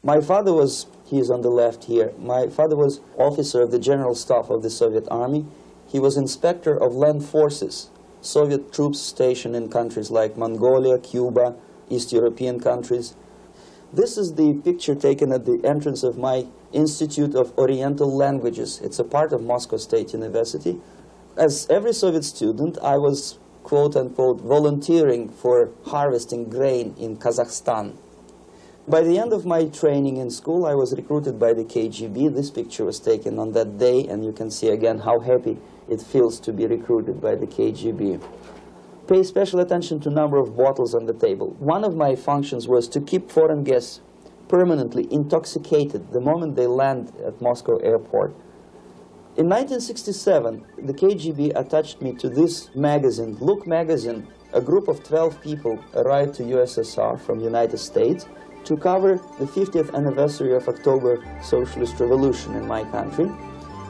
My father was, he is on the left here, my father was officer of the General Staff of the Soviet Army. He was inspector of land forces, Soviet troops stationed in countries like Mongolia, Cuba, East European countries. This is the picture taken at the entrance of my Institute of Oriental Languages. It's a part of Moscow State University. As every Soviet student, I was, quote-unquote, volunteering for harvesting grain in Kazakhstan. By the end of my training in school, I was recruited by the KGB. This picture was taken on that day, and you can see again how happy it feels to be recruited by the KGB. Pay special attention to number of bottles on the table. One of my functions was to keep foreign guests permanently intoxicated the moment they land at Moscow airport. In 1967, the KGB attached me to this magazine, Look magazine. A group of 12 people arrived to USSR from United States to cover the 50th anniversary of October Socialist Revolution in my country.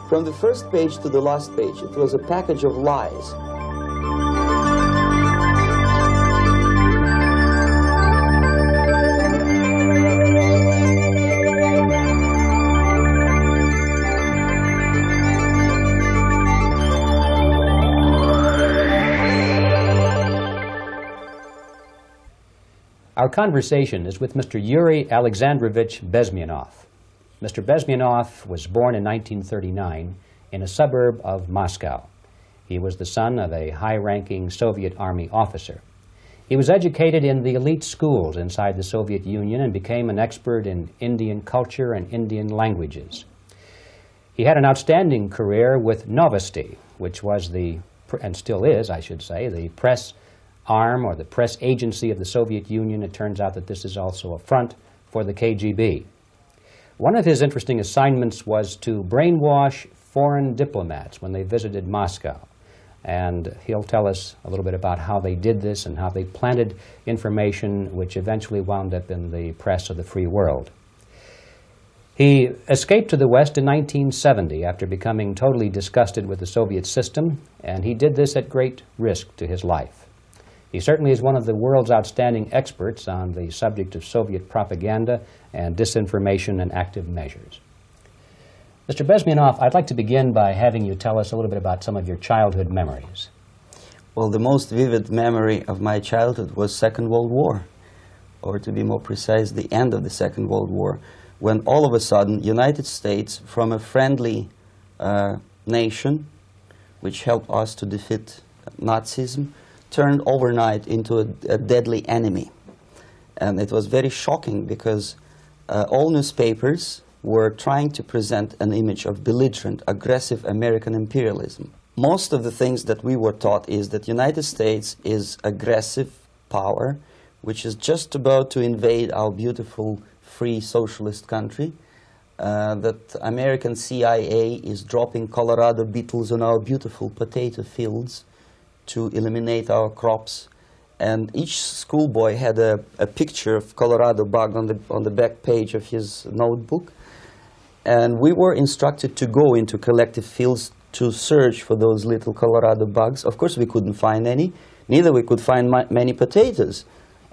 From the first page to the last page, it was a package of lies. Our conversation is with Mr. Yuri Alexandrovich Bezmenov. Mr. Bezmenov was born in 1939 in a suburb of Moscow. He was the son of a high-ranking Soviet Army officer. He was educated in the elite schools inside the Soviet Union and became an expert in Indian culture and Indian languages. He had an outstanding career with Novosti, which was the, and still is, I should say, the press arm or the press agency of the Soviet Union. It turns out that this is also a front for the KGB. One of his interesting assignments was to brainwash foreign diplomats when they visited Moscow. And he'll tell us a little bit about how they did this and how they planted information which eventually wound up in the press of the free world. He escaped to the West in 1970 after becoming totally disgusted with the Soviet system, and he did this at great risk to his life. He certainly is one of the world's outstanding experts on the subject of Soviet propaganda and disinformation and active measures. Mr. Bezmenov, I'd like to begin by having you tell us a little bit about some of your childhood memories. Well, the most vivid memory of my childhood was Second World War, or to be more precise, the end of the Second World War, when all of a sudden United States, from a friendly nation, which helped us to defeat Nazism, turned overnight into a deadly enemy. And it was very shocking because all newspapers were trying to present an image of belligerent, aggressive American imperialism. Most of the things that we were taught is that United States is aggressive power, which is just about to invade our beautiful, free, socialist country, that American CIA is dropping Colorado beetles on our beautiful potato fields to eliminate our crops, and each schoolboy had a picture of Colorado bug on the back page of his notebook, and we were instructed to go into collective fields to search for those little Colorado bugs. Of course, we couldn't find any, neither we could find many potatoes,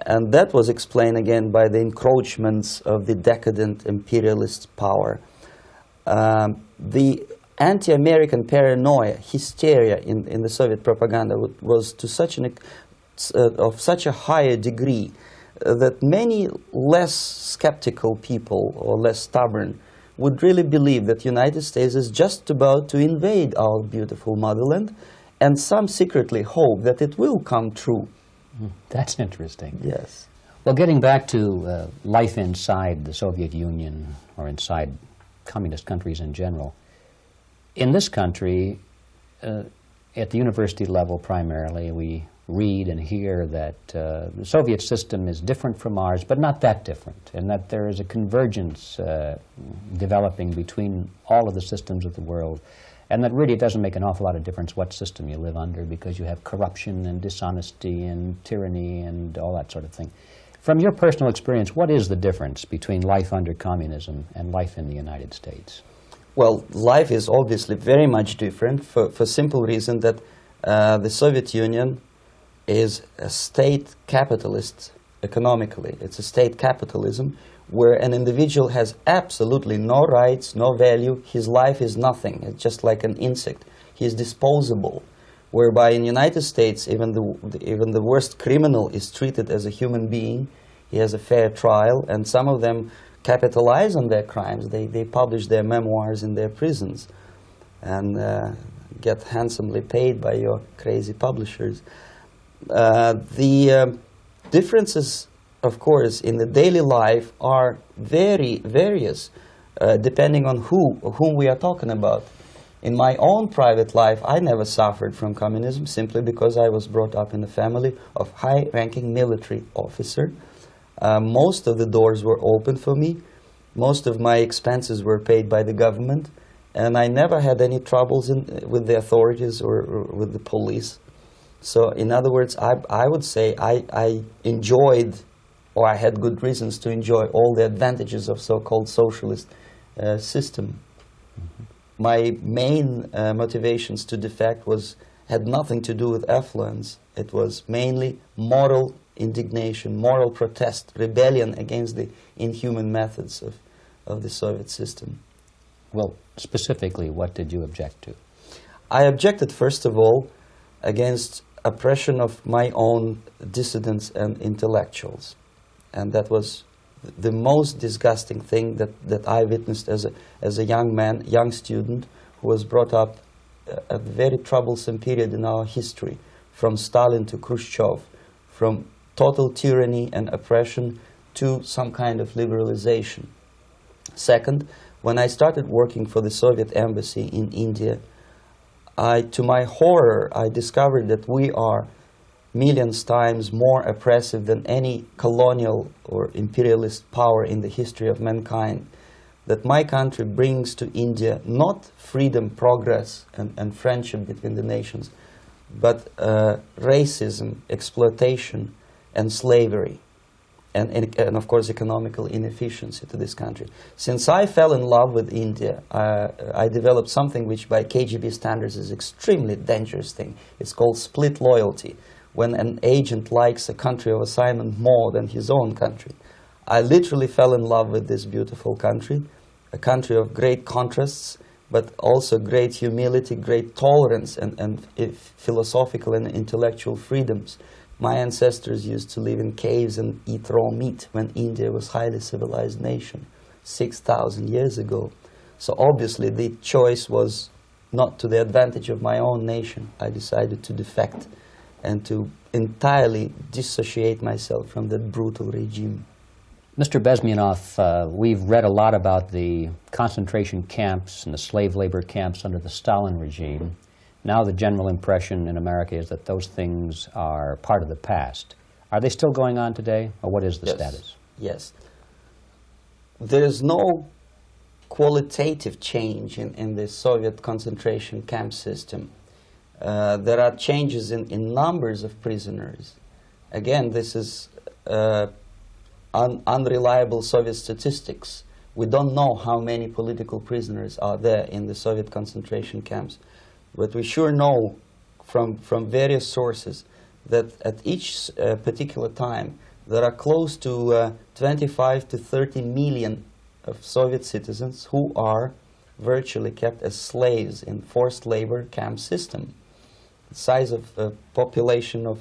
and that was explained again by the encroachments of the decadent imperialist power. The anti-American paranoia, hysteria in the Soviet propaganda was to such of such a higher degree that many less skeptical people or less stubborn would really believe that United States is just about to invade our beautiful motherland, and some secretly hope that it will come true. That's interesting. Yes. Well, getting back to life inside the Soviet Union or inside communist countries in general, in this country, at the university level primarily, we read and hear that the Soviet system is different from ours, but not that different, and that there is a convergence developing between all of the systems of the world, and that really it doesn't make an awful lot of difference what system you live under because you have corruption and dishonesty and tyranny and all that sort of thing. From your personal experience, what is the difference between life under communism and life in the United States? Well, life is obviously very much different for simple reason that the Soviet Union is a state capitalist economically. It's a state capitalism where an individual has absolutely no rights, no value. His life is nothing. It's just like an insect. He is disposable. Whereby in the United States, even the worst criminal is treated as a human being. He has a fair trial, and some of them capitalize on their crimes. They publish their memoirs in their prisons and get handsomely paid by your crazy publishers. The differences, of course, in the daily life are very various, depending on whom we are talking about. In my own private life, I never suffered from communism simply because I was brought up in a family of high-ranking military officer. Most of the doors were open for me. Most of my expenses were paid by the government, and I never had any troubles with the authorities or with the police. So, in other words, I would say I enjoyed, or I had good reasons to enjoy, all the advantages of so-called socialist system. Mm-hmm. My main motivations to defect had nothing to do with affluence. It was mainly moral indignation, moral protest, rebellion against the inhuman methods of the Soviet system. Well, specifically, what did you object to? I objected, first of all, against oppression of my own dissidents and intellectuals. And that was the most disgusting thing that I witnessed as a young man, young student, who was brought up a very troublesome period in our history, from Stalin to Khrushchev, from total tyranny and oppression to some kind of liberalization. Second, when I started working for the Soviet embassy in India, to my horror, I discovered that we are millions times more oppressive than any colonial or imperialist power in the history of mankind. That my country brings to India not freedom, progress, and friendship between the nations, but racism, exploitation, and slavery, and of course economical inefficiency to this country. Since I fell in love with India, I developed something which by KGB standards is extremely dangerous thing. It's called split loyalty, when an agent likes a country of assignment more than his own country. I literally fell in love with this beautiful country, a country of great contrasts, but also great humility, great tolerance, and philosophical and intellectual freedoms. My ancestors used to live in caves and eat raw meat when India was a highly civilized nation 6,000 years ago. So obviously the choice was not to the advantage of my own nation. I decided to defect and to entirely dissociate myself from that brutal regime. Mr. Bezmenov, we've read a lot about the concentration camps and the slave labor camps under the Stalin regime. Now the general impression in America is that those things are part of the past. Are they still going on today, or what is the status? Yes. There is no qualitative change in the Soviet concentration camp system. There are changes in numbers of prisoners. Again, this is unreliable Soviet statistics. We don't know how many political prisoners are there in the Soviet concentration camps. But we sure know from various sources that at each particular time there are close to 25 to 30 million of Soviet citizens who are virtually kept as slaves in forced labor camp system. The size of the population of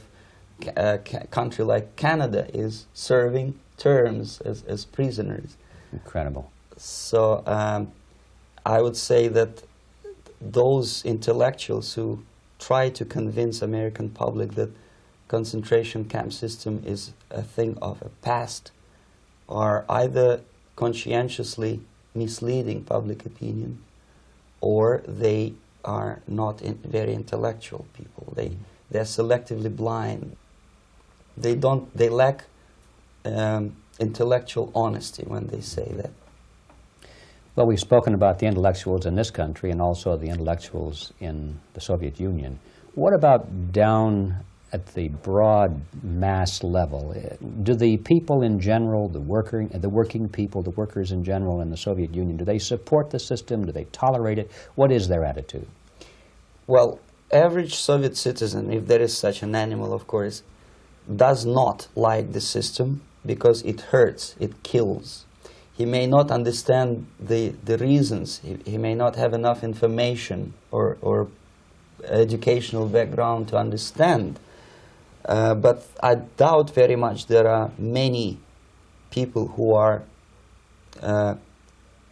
a country like Canada is serving terms as prisoners. Incredible. So I would say that those intellectuals who try to convince American public that concentration camp system is a thing of a past are either conscientiously misleading public opinion, or they are not very intellectual people. They're selectively blind. They lack intellectual honesty when they say that. Well, we've spoken about the intellectuals in this country and also the intellectuals in the Soviet Union. What about down at the broad mass level? Do the people in general, the working people, the workers in general in the Soviet Union, do they support the system? Do they tolerate it? What is their attitude? Well, average Soviet citizen, if there is such an animal, of course, does not like the system because it hurts, it kills. He may not understand the reasons, he may not have enough information or educational background to understand. But I doubt very much there are many people who are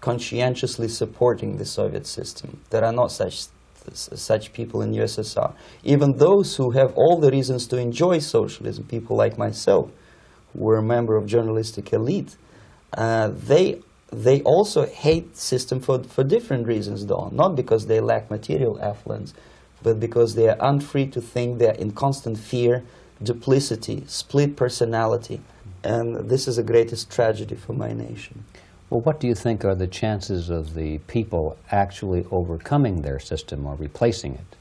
conscientiously supporting the Soviet system. There are not such people in USSR. Even those who have all the reasons to enjoy socialism, people like myself, who were a member of journalistic elite, they also hate system for different reasons, though. Not because they lack material affluence, but because they are unfree to think, they are in constant fear, duplicity, split personality. And this is the greatest tragedy for my nation. Well, what do you think are the chances of the people actually overcoming their system or replacing it?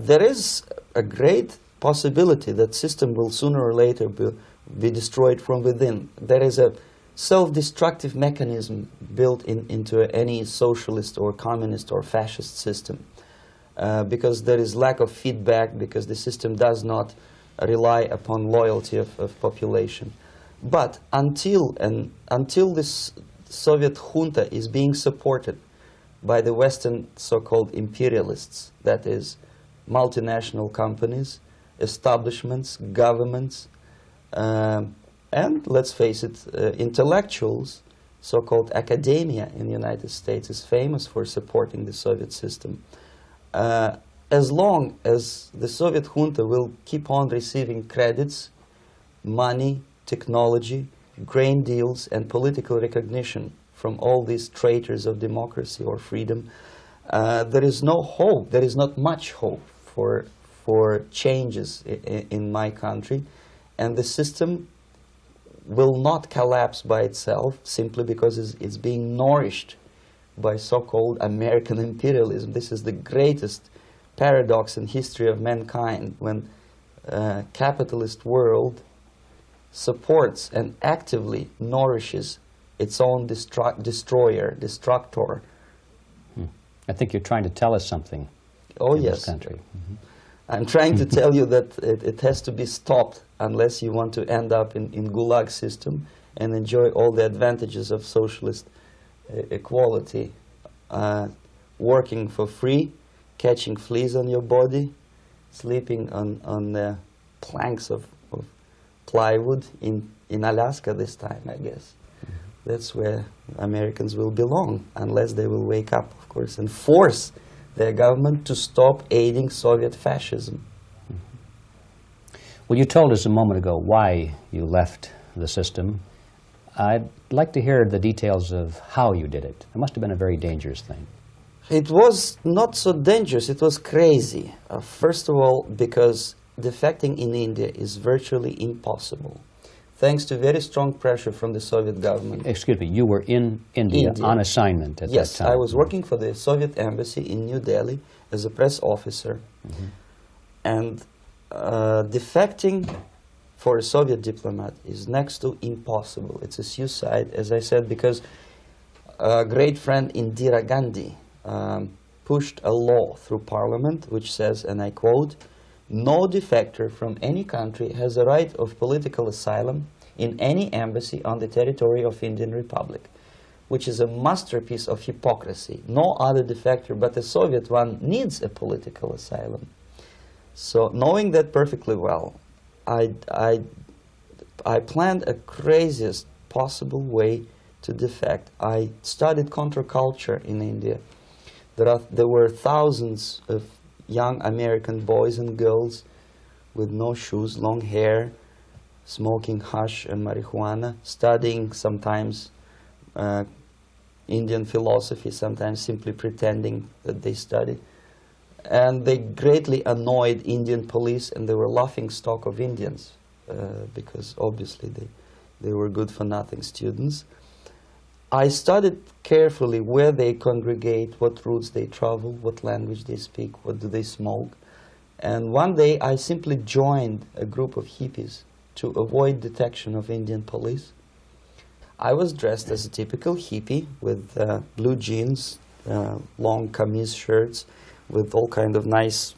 There is a great possibility that system will sooner or later be destroyed from within. There is a self-destructive mechanism built into any socialist or communist or fascist system. Because there is lack of feedback, because the system does not rely upon loyalty of population. But until this Soviet junta is being supported by the Western so-called imperialists, that is, multinational companies, establishments, governments, and let's face it, intellectuals, so-called academia in the United States is famous for supporting the Soviet system. As long as the Soviet junta will keep on receiving credits, money, technology, grain deals, and political recognition from all these traitors of democracy or freedom, there is no hope, there is not much hope for changes in my country, and the system will not collapse by itself simply because it's being nourished by so-called American imperialism. This is the greatest paradox in history of mankind, when capitalist world supports and actively nourishes its own destroyer, destructor. I think you're trying to tell us something. Oh, in yes. This country. Mm-hmm. I'm trying to tell you that it has to be stopped unless you want to end up in Gulag system and enjoy all the advantages of socialist equality. Working for free, catching fleas on your body, sleeping on the planks of plywood in Alaska this time, I guess. Mm-hmm. That's where Americans will belong, unless they will wake up, of course, and force their government to stop aiding Soviet fascism. Mm-hmm. Well, you told us a moment ago why you left the system. I'd like to hear the details of how you did it. It must have been a very dangerous thing. It was not so dangerous, it was crazy. First of all, because defecting in India is virtually impossible, thanks to very strong pressure from the Soviet government. Excuse me, you were in India. On assignment at that time? Yes, I was working for the Soviet embassy in New Delhi as a press officer. Mm-hmm. And defecting for a Soviet diplomat is next to impossible. It's a suicide, as I said, because a great friend Indira Gandhi pushed a law through parliament which says, and I quote, "No defector from any country has a right of political asylum in any embassy on the territory of Indian Republic," which is a masterpiece of hypocrisy. No other defector but the Soviet one needs a political asylum. So knowing that perfectly well, I planned a craziest possible way to defect. I studied counterculture in India. There were thousands of young American boys and girls with no shoes, long hair, smoking hash and marijuana, studying sometimes Indian philosophy, sometimes simply pretending that they study. And they greatly annoyed Indian police, and they were laughing stock of Indians because obviously they were good-for-nothing students. I studied carefully where they congregate, what routes they travel, what language they speak, what do they smoke. And one day I simply joined a group of hippies to avoid detection of Indian police. I was dressed as a typical hippie with blue jeans, long kameez shirts with all kind of nice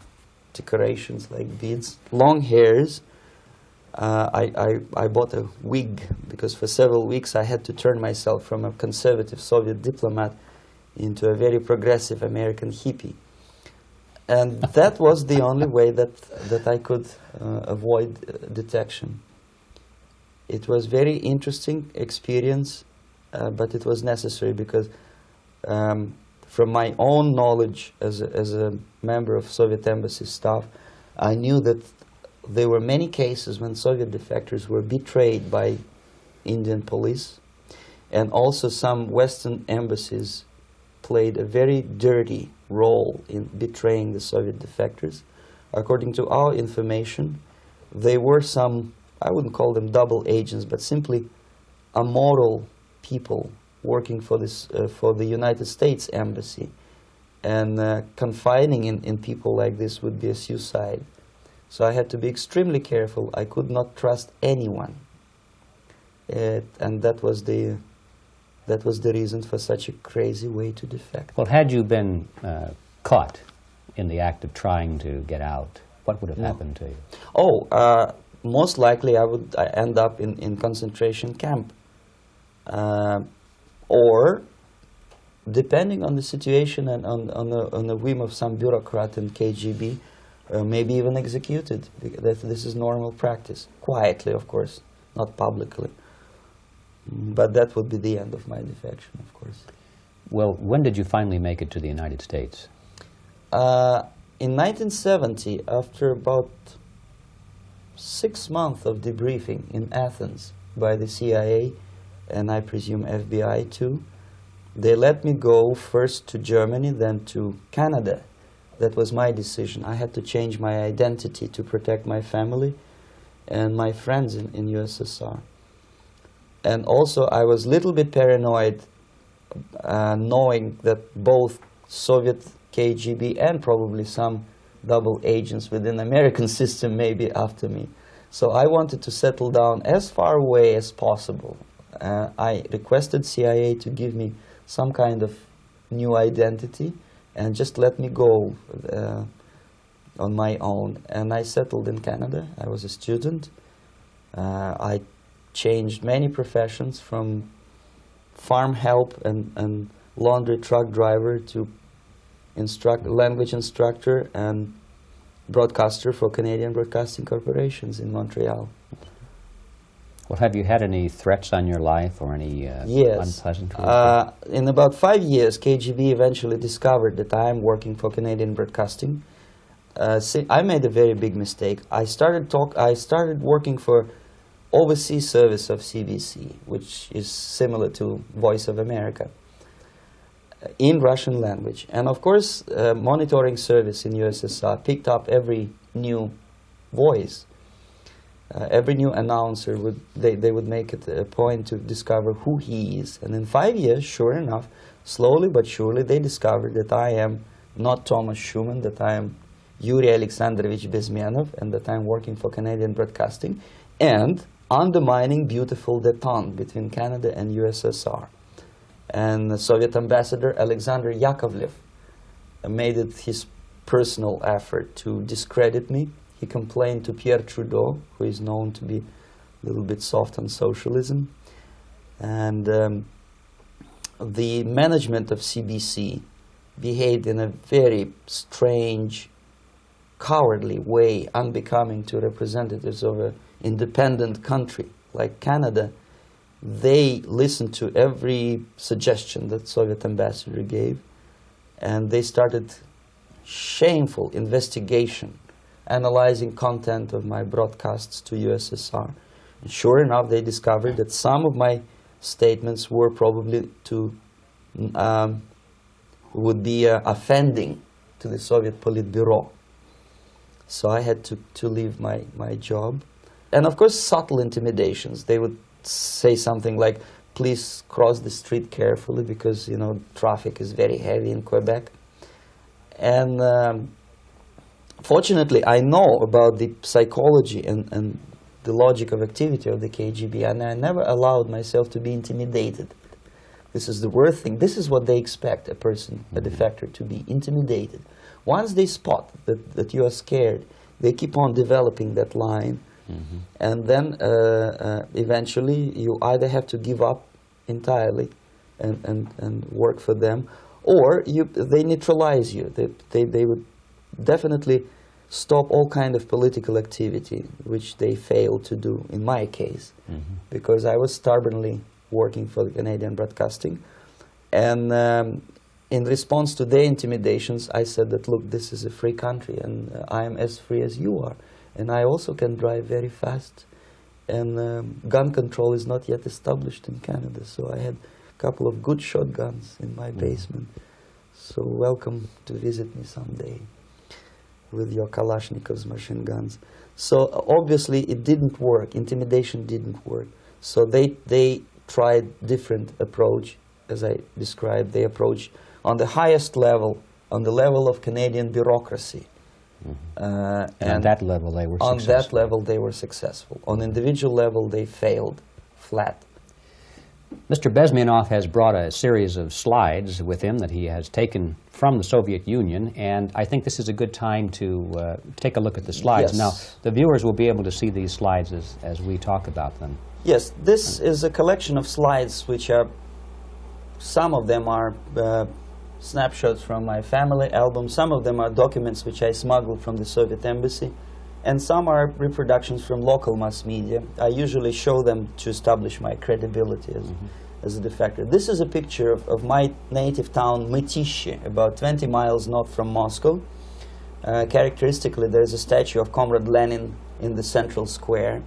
decorations like beads, long hairs, I bought a wig because for several weeks I had to turn myself from a conservative Soviet diplomat into a very progressive American hippie. And that was the only way that I could avoid detection. It was very interesting experience, but it was necessary because from my own knowledge as a member of Soviet embassy staff, I knew that there were many cases when Soviet defectors were betrayed by Indian police, and also some Western embassies played a very dirty role in betraying the Soviet defectors. According to our information, they were some, I wouldn't call them double agents, but simply amoral people working for this for the United States Embassy, and confiding in people like this would be a suicide. So I had to be extremely careful. I could not trust anyone, and that was the reason for such a crazy way to defect. Well, had you been caught in the act of trying to get out, what would have happened to you? Oh, most likely I would end up in concentration camp. Or, depending on the situation and on the whim of some bureaucrat in KGB, maybe even executed. This is normal practice. Quietly, of course, not publicly. But that would be the end of my defection, of course. Well, when did you finally make it to the United States? In 1970, after about 6 months of debriefing in Athens by the CIA, and I presume FBI too, they let me go first to Germany, then to Canada. That was my decision. I had to change my identity to protect my family and my friends in USSR. And also I was a little bit paranoid, knowing that both Soviet KGB and probably some double agents within the American system may be after me. So I wanted to settle down as far away as possible. I requested CIA to give me some kind of new identity and just let me go on my own. And I settled in Canada. I was a student. I changed many professions, from farm help and laundry truck driver to language instructor and broadcaster for Canadian Broadcasting Corporations in Montreal. Well, have you had any threats on your life or any yes. unpleasant in about 5 years, KGB eventually discovered that I am working for Canadian Broadcasting. I made a very big mistake. I started working for overseas service of CBC, which is similar to Voice of America, in Russian language. And of course, monitoring service in USSR picked up every new voice. Every new announcer, they would make it a point to discover who he is. And in 5 years, sure enough, slowly but surely, they discovered that I am not Tomas Schumann, that I am Yuri Alexandrovich Bezmenov, and that I am working for Canadian Broadcasting, and undermining beautiful détente between Canada and USSR. And the Soviet ambassador Alexander Yakovlev made it his personal effort to discredit me. He complained to Pierre Trudeau, who is known to be a little bit soft on socialism. And the management of CBC behaved in a very strange, cowardly way, unbecoming to representatives of an independent country like Canada. They listened to every suggestion that Soviet ambassador gave, and they started shameful investigation, analyzing content of my broadcasts to USSR. And sure enough, they discovered that some of my statements were probably would be offending to the Soviet Politburo. So I had to leave my job. And of course, subtle intimidations. They would say something like, please cross the street carefully because, you know, traffic is very heavy in Quebec. And fortunately, I know about the psychology and the logic of activity of the KGB, and I never allowed myself to be intimidated. This is the worst thing. This is what they expect a person, a defector, to be intimidated. Once they spot that you are scared, they keep on developing that line And then eventually you either have to give up entirely and work for them, or they neutralize you. They would definitely stop all kind of political activity, which they failed to do in my case, because I was stubbornly working for the Canadian Broadcasting. And in response to their intimidations, I said that, look, this is a free country, and I am as free as you are. And I also can drive very fast. And gun control is not yet established in Canada, so I had a couple of good shotguns in my basement. So welcome to visit me someday with your Kalashnikov's machine guns. So obviously it didn't work. Intimidation didn't work. So they tried different approach, as I described. They approached on the highest level, on the level of Canadian bureaucracy. And on that level they were successful. On that level they were successful. On individual level they failed flat. Mr. Bezmenov has brought a series of slides with him that he has taken from the Soviet Union, and I think this is a good time to take a look at the slides. Yes. Now, the viewers will be able to see these slides as we talk about them. Yes, this is a collection of slides which are, some of them are snapshots from my family album, some of them are documents which I smuggled from the Soviet embassy, and some are reproductions from local mass media. I usually show them to establish my credibility as a defector. This is a picture of my native town, Mytishi, about 20 miles north from Moscow. Characteristically, there is a statue of Comrade Lenin in the central square.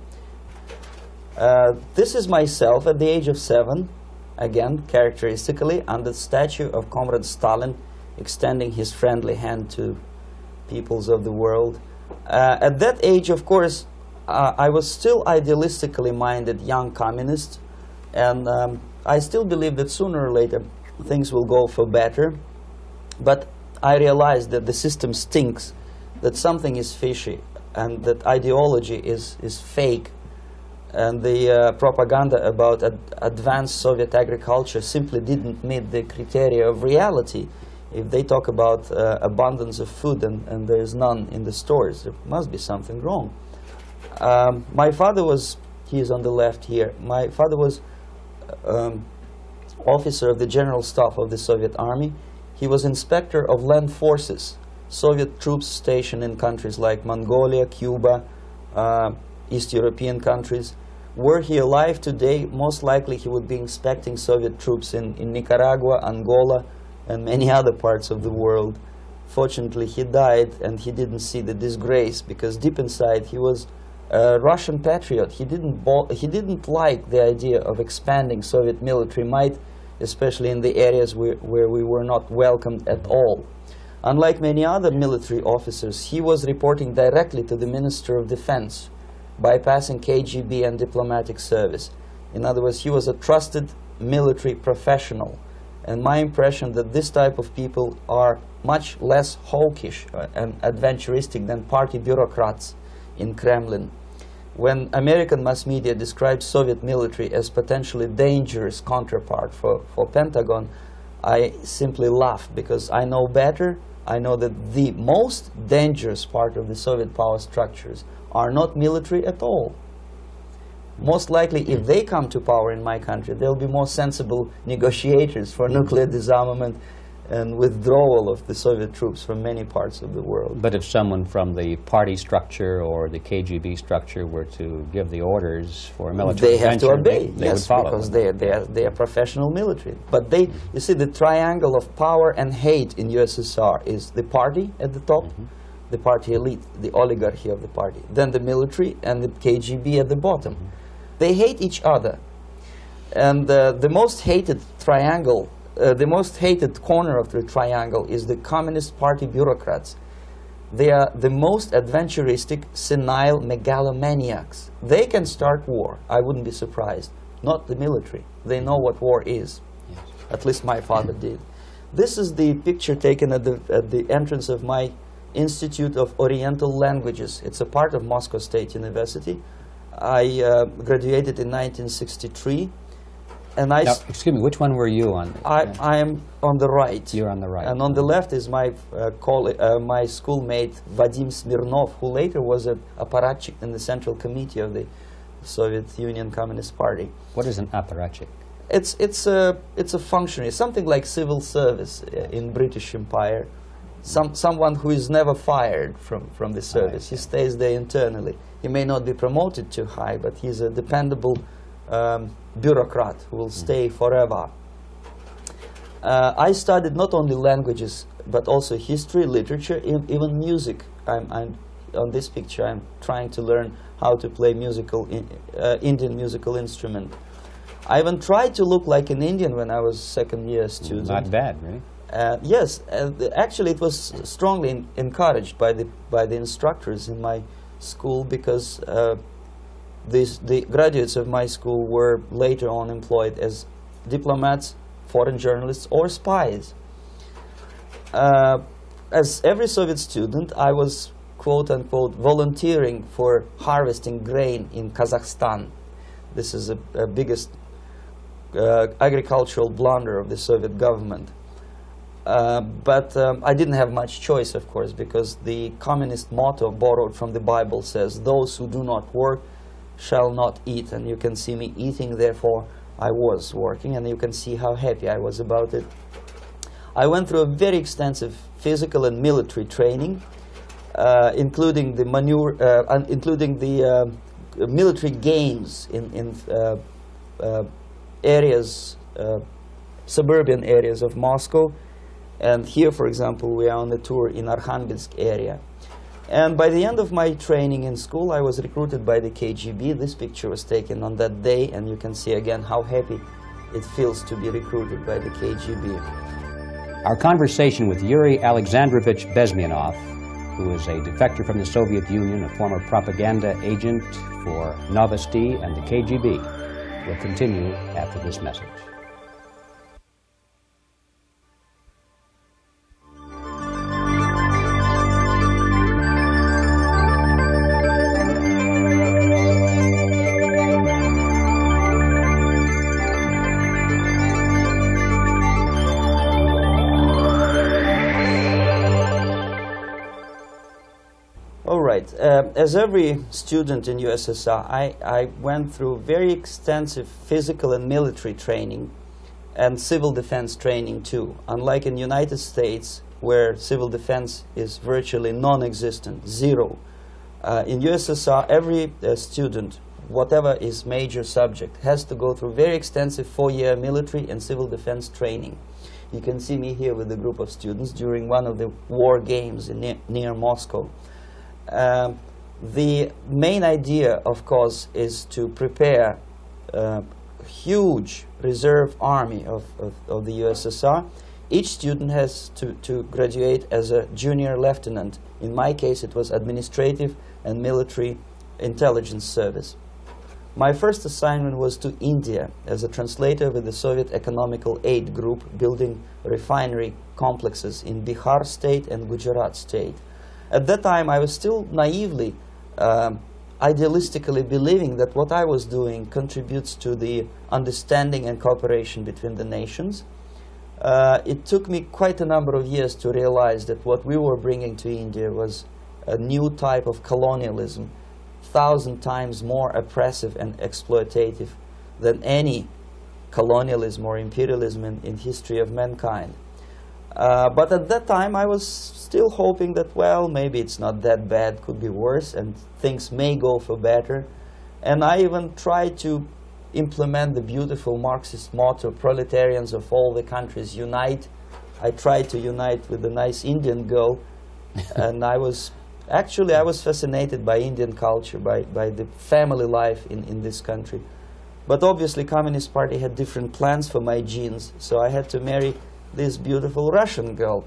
This is myself at the age of 7, again, characteristically, under the statue of Comrade Stalin, extending his friendly hand to peoples of the world. At that age, of course, I was still idealistically minded young communist, and I still believe that sooner or later things will go for better. But I realized that the system stinks, that something is fishy, and that ideology is fake, and the propaganda about advanced Soviet agriculture simply didn't meet the criteria of reality. If they talk about abundance of food and there is none in the stores, there must be something wrong. My father was, he is on the left here, my father was officer of the General Staff of the Soviet Army. He was inspector of land forces, Soviet troops stationed in countries like Mongolia, Cuba, East European countries. Were he alive today, most likely he would be inspecting Soviet troops in Nicaragua, Angola, and many other parts of the world. Fortunately, he died and he didn't see the disgrace, because deep inside he was a Russian patriot. He didn't like the idea of expanding Soviet military might, especially in the areas where we were not welcomed at all. Unlike many other military officers, he was reporting directly to the Minister of Defense, bypassing KGB and diplomatic service. In other words, he was a trusted military professional. And my impression that this type of people are much less hawkish and adventuristic than party bureaucrats in Kremlin. When American mass media describes Soviet military as potentially dangerous counterpart for Pentagon, I simply laugh, because I know better. I know that the most dangerous part of the Soviet power structures are not military at all. Most likely, if they come to power in my country, they'll be more sensible negotiators for nuclear disarmament and withdrawal of the Soviet troops from many parts of the world. But if someone from the party structure or the KGB structure were to give the orders for a military they have to obey, they yes, would follow because them. they are professional military. But they, you see, the triangle of power and hate in USSR is the party at the top, the party elite, the oligarchy of the party, then the military, and the KGB at the bottom. They hate each other, and the most hated triangle, the most hated corner of the triangle is the Communist Party bureaucrats. They are the most adventuristic, senile megalomaniacs. They can start war, I wouldn't be surprised. Not the military. They know what war is. Yes. At least my father did. This is the picture taken at the entrance of my Institute of Oriental Languages. It's a part of Moscow State University. I graduated in 1963. And now, excuse me, which one were you on? I am on the right. You're on the right. And on the left is my my schoolmate Vadim Smirnov, who later was an apparatchik in the Central Committee of the Soviet Union Communist Party. What is an apparatchik? It's a functionary, something like civil service in British Empire. Someone who is never fired from the service. He stays there internally. He may not be promoted too high, but he's a dependable bureaucrat who will stay forever. I studied not only languages, but also history, literature, even music. I'm on this picture, I'm trying to learn how to play Indian musical instrument. I even tried to look like an Indian when I was second-year student. Not bad, really. Yes, actually it was strongly encouraged by the instructors in my school, because the graduates of my school were later on employed as diplomats, foreign journalists, or spies. As every Soviet student, I was quote-unquote volunteering for harvesting grain in Kazakhstan. This is the biggest agricultural blunder of the Soviet government. But I didn't have much choice, of course, because the communist motto borrowed from the Bible says, "Those who do not work shall not eat." And you can see me eating, therefore I was working, and you can see how happy I was about it. I went through a very extensive physical and military training, including the military games in areas, suburban areas of Moscow. And here, for example, we are on a tour in Arkhangelsk area. And by the end of my training in school, I was recruited by the KGB. This picture was taken on that day, and you can see again how happy it feels to be recruited by the KGB. Our conversation with Yuri Alexandrovich Bezmenov, who is a defector from the Soviet Union, a former propaganda agent for Novosti and the KGB, will continue after this message. As every student in USSR, I went through very extensive physical and military training and civil defense training too. Unlike in the United States, where civil defense is virtually non-existent, zero. In USSR, every student, whatever his major subject, has to go through very extensive 4-year military and civil defense training. You can see me here with a group of students during one of the war games near Moscow. The main idea, of course, is to prepare a huge reserve army of the USSR. Each student has to graduate as a junior lieutenant. In my case, it was administrative and military intelligence service. My first assignment was to India as a translator with the Soviet Economical Aid Group, building refinery complexes in Bihar state and Gujarat state. At that time, I was still naively, idealistically believing that what I was doing contributes to the understanding and cooperation between the nations. It took me quite a number of years to realize that what we were bringing to India was a new type of colonialism, 1,000 times more oppressive and exploitative than any colonialism or imperialism in history of mankind. But at that time, I was still hoping that, well, maybe it's not that bad, could be worse, and things may go for better. And I even tried to implement the beautiful Marxist motto, "Proletarians of all the countries unite." I tried to unite with a nice Indian girl, and I was fascinated by Indian culture, by the family life in this country. But obviously, Communist Party had different plans for my genes, so I had to marry this beautiful Russian girl.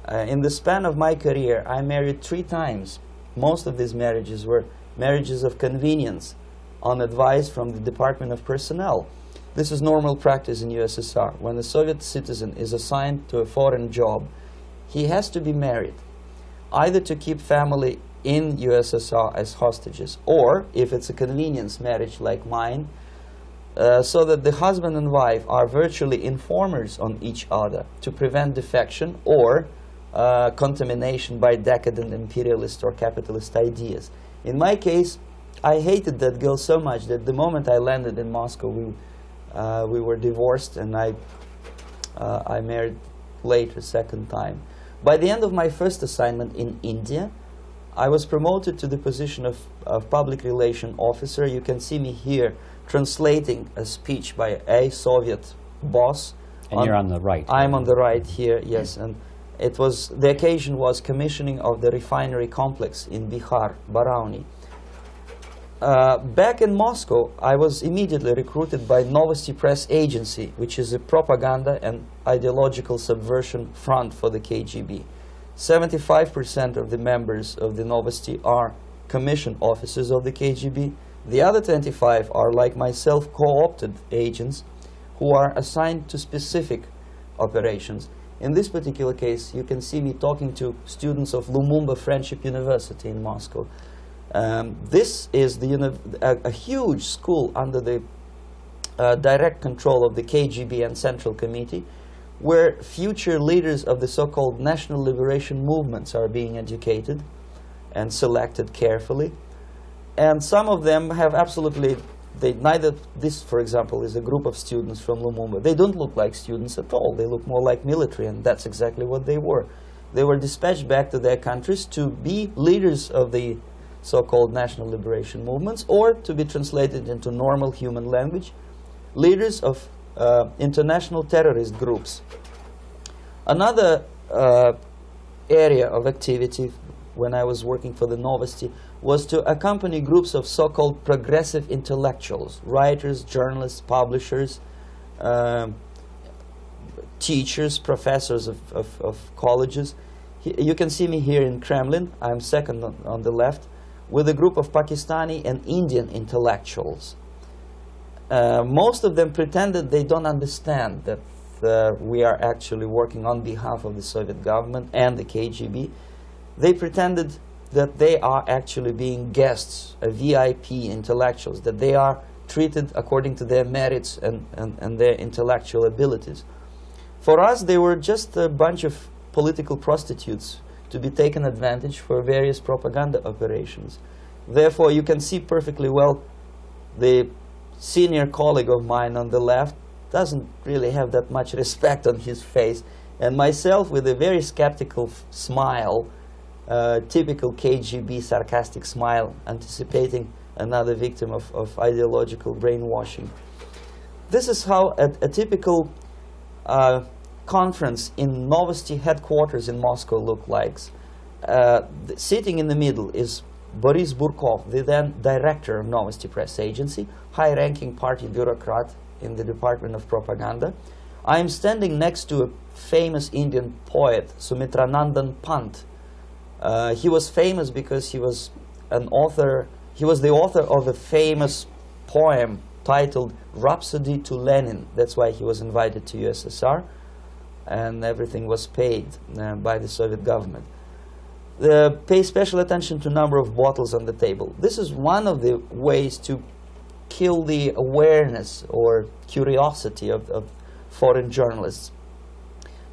In the span of my career, I married 3 times. Most of these marriages were marriages of convenience, on advice from the Department of Personnel. This is normal practice in USSR. When a Soviet citizen is assigned to a foreign job, he has to be married, either to keep family in USSR as hostages, or, if it's a convenience marriage like mine, so that the husband and wife are virtually informers on each other to prevent defection or contamination by decadent imperialist or capitalist ideas. In my case, I hated that girl so much that the moment I landed in Moscow, we were divorced, and I married later, second time. By the end of my first assignment in India, I was promoted to the position of public relation officer. You can see me here translating a speech by a Soviet boss. And you're on the right. I'm on the right here, yes. And it was, the occasion was commissioning of the refinery complex in Bihar, Barauni. Back in Moscow, I was immediately recruited by Novosti Press Agency, which is a propaganda and ideological subversion front for the KGB. 75% of the members of the Novosti are commissioned officers of the KGB. The other 25 are, like myself, co-opted agents who are assigned to specific operations. In this particular case, you can see me talking to students of Lumumba Friendship University in Moscow. This is a huge school under the direct control of the KGB and Central Committee, where future leaders of the so-called national liberation movements are being educated and selected carefully. And some of them have absolutely, this, for example, is a group of students from Lumumba. They don't look like students at all. They look more like military, and that's exactly what they were. They were dispatched back to their countries to be leaders of the so-called national liberation movements, or to be translated into normal human language, leaders of international terrorist groups. Another area of activity when I was working for the Novosti was to accompany groups of so-called progressive intellectuals, writers, journalists, publishers, teachers, professors of colleges. You can see me here in Kremlin. I'm second on the left, with a group of Pakistani and Indian intellectuals. Most of them pretended they don't understand that we are actually working on behalf of the Soviet government and the KGB. They pretended that they are actually being guests, VIP intellectuals, that they are treated according to their merits and their intellectual abilities. For us, they were just a bunch of political prostitutes to be taken advantage for various propaganda operations. Therefore, you can see perfectly well the senior colleague of mine on the left doesn't really have that much respect on his face, and myself with a very skeptical smile, typical KGB sarcastic smile, anticipating another victim of ideological brainwashing. This is how a typical conference in Novosti headquarters in Moscow looked like. Sitting in the middle is Boris Burkov, the then director of Novosti Press Agency, high-ranking party bureaucrat in the Department of Propaganda. I am standing next to a famous Indian poet, Sumitranandan Pant. He was famous because he was an author. He was the author of a famous poem titled Rhapsody to Lenin. That's why he was invited to USSR, and everything was paid by the Soviet government. Pay special attention to number of bottles on the table. This is one of the ways to kill the awareness or curiosity of foreign journalists.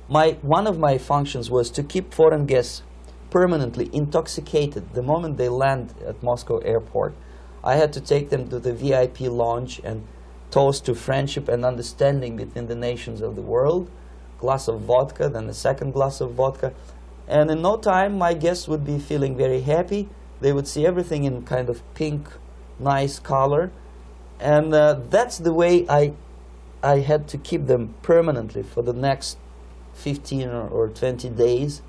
One of my functions was to keep foreign guests permanently intoxicated the moment they land at Moscow airport. I had to take them to the VIP lounge and toast to friendship and understanding between the nations of the world. Glass of vodka, then a second glass of vodka. And in no time, my guests would be feeling very happy. They would see everything in kind of pink, nice color. And that's the way I had to keep them permanently for the next 15 or 20 days.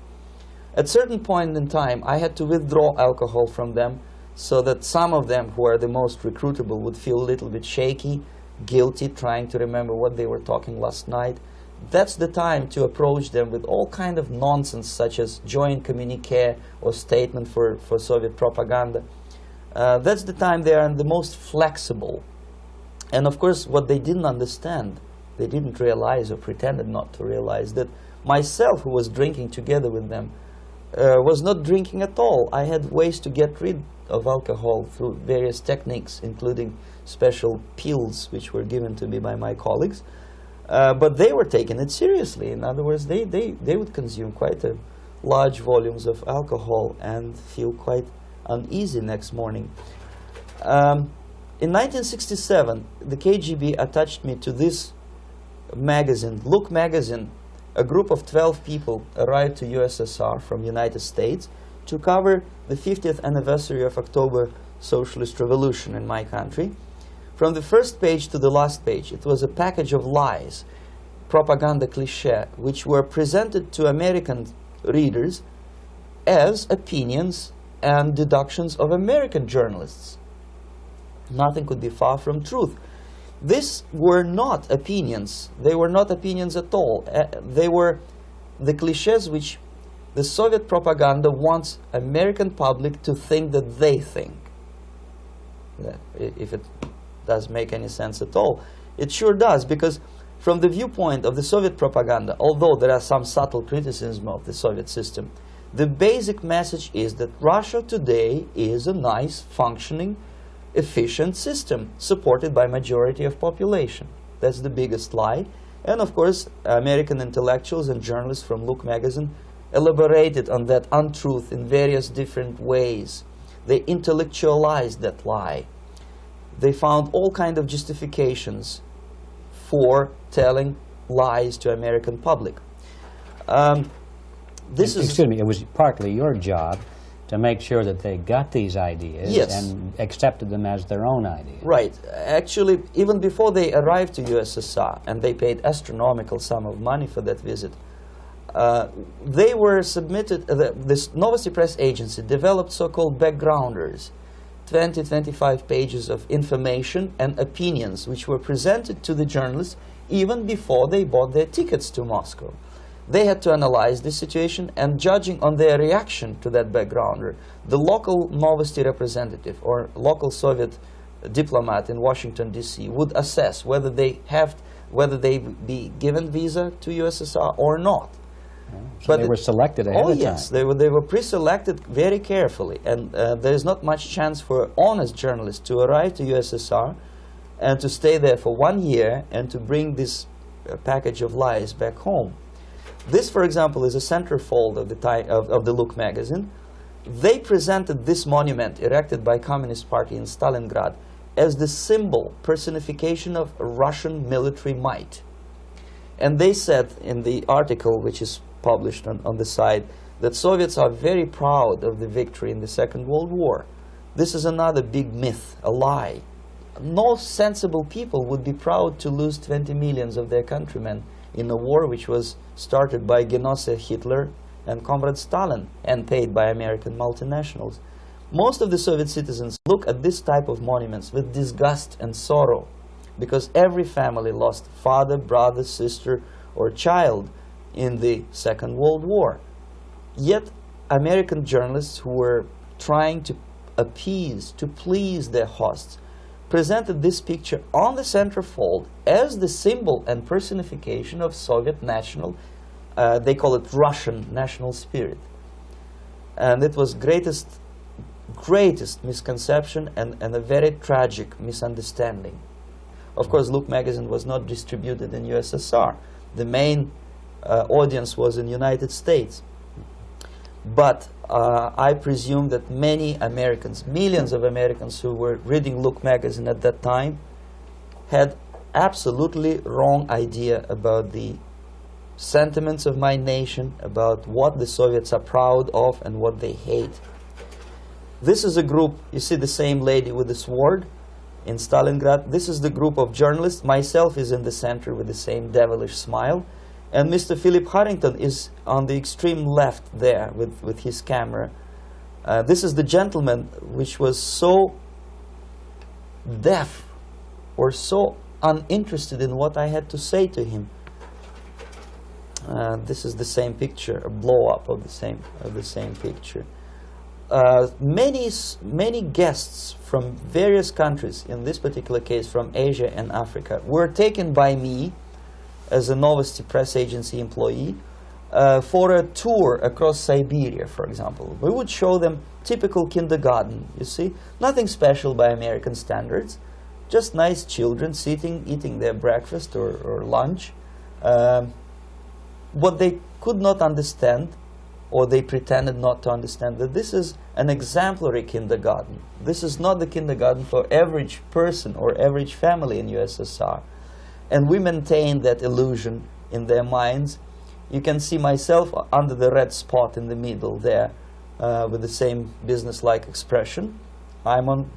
At a certain point in time, I had to withdraw alcohol from them so that some of them, who are the most recruitable, would feel a little bit shaky, guilty, trying to remember what they were talking last night. That's the time to approach them with all kind of nonsense, such as joint communique or statement for Soviet propaganda. That's the time they are the most flexible. And of course, what they didn't understand, they didn't realize or pretended not to realize, that myself, who was drinking together with them, was not drinking at all. I had ways to get rid of alcohol through various techniques, including special pills which were given to me by my colleagues. But they were taking it seriously. In other words, they would consume quite large volumes of alcohol and feel quite uneasy next morning. In 1967, the KGB attached me to this magazine, Look magazine. A group of 12 people arrived to USSR from United States to cover the 50th anniversary of October Socialist Revolution in my country. From the first page to the last page, it was a package of lies, propaganda cliché, which were presented to American readers as opinions and deductions of American journalists. Nothing could be far from truth. These were not opinions. They were not opinions at all. They were the clichés which the Soviet propaganda wants American public to think that they think. If it does make any sense at all. It sure does, because from the viewpoint of the Soviet propaganda, although there are some subtle criticism of the Soviet system, the basic message is that Russia today is a nice, functioning, efficient system supported by majority of population. That's the biggest lie. And of course, American intellectuals and journalists from Look magazine elaborated on that untruth in various different ways. They intellectualized that lie. They found all kind of justifications for telling lies to American public. Excuse me, it was partly your job to make sure that they got these ideas, yes, and accepted them as their own ideas. Right. Actually, even before they arrived to USSR, and they paid astronomical sum of money for that visit, they were submitted, this Novosti Press Agency developed so-called backgrounders, 20-25 pages of information and opinions which were presented to the journalists even before they bought their tickets to Moscow. They had to analyze the situation, and judging on their reaction to that backgrounder, the local Novosti representative or local Soviet diplomat in Washington, D.C. would assess whether they be given visa to USSR or not. So they were selected ahead of time. Oh yes, they were pre-selected very carefully, and there is not much chance for honest journalists to arrive to USSR and to stay there for 1 year and to bring this package of lies back home. This, for example, is a centerfold of the Look magazine. They presented this monument erected by Communist Party in Stalingrad as the symbol, personification of Russian military might. And they said in the article, which is published on the site, that Soviets are very proud of the victory in the Second World War. This is another big myth, a lie. No sensible people would be proud to lose 20 millions of their countrymen in a war which was started by Genoese Hitler and Comrade Stalin and paid by American multinationals. Most of the Soviet citizens look at this type of monuments with disgust and sorrow, because every family lost father, brother, sister, or child in the Second World War. Yet American journalists who were trying to appease, to please their hosts, presented this picture on the centerfold as the symbol and personification of Soviet national, they call it Russian national spirit. And it was greatest misconception and a very tragic misunderstanding. Of course, Look magazine was not distributed in USSR. The main audience was in United States. But I presume that many Americans, millions of Americans who were reading Look magazine at that time, had absolutely wrong idea about the sentiments of my nation, about what the Soviets are proud of and what they hate. This is a group, you see the same lady with the sword in Stalingrad. This is the group of journalists. Myself is in the center with the same devilish smile. And Mr. Philip Harrington is on the extreme left there with his camera. This is the gentleman which was so deaf or so uninterested in what I had to say to him. This is the same picture, a blow-up of the same picture. Many guests from various countries, in this particular case from Asia and Africa, were taken by me as a Novosti Press Agency employee for a tour across Siberia, for example. We would show them typical kindergarten, you see, nothing special by American standards, just nice children sitting, eating their breakfast or lunch. What they could not understand, or they pretended not to understand, that this is an exemplary kindergarten. This is not the kindergarten for average person or average family in USSR. And we maintain that illusion in their minds. You can see myself under the red spot in the middle there, with the same business-like expression. I'm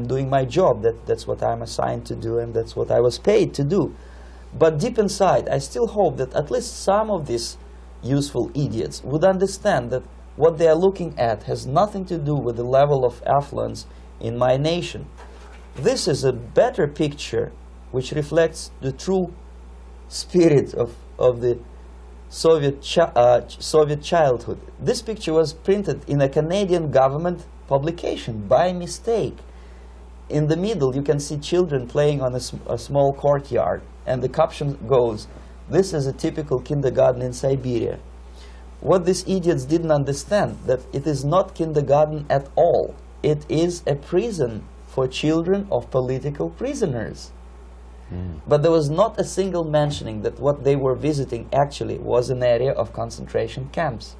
doing my job. That's what I'm assigned to do, and that's what I was paid to do. But deep inside, I still hope that at least some of these useful idiots would understand that what they are looking at has nothing to do with the level of affluence in my nation. This is a better picture which reflects the true spirit of the Soviet childhood. This picture was printed in a Canadian government publication by mistake. In the middle, you can see children playing on a small courtyard, and the caption goes, "This is a typical kindergarten in Siberia." What these idiots didn't understand, that it is not kindergarten at all. It is a prison for children of political prisoners. But there was not a single mentioning that what they were visiting actually was an area of concentration camps.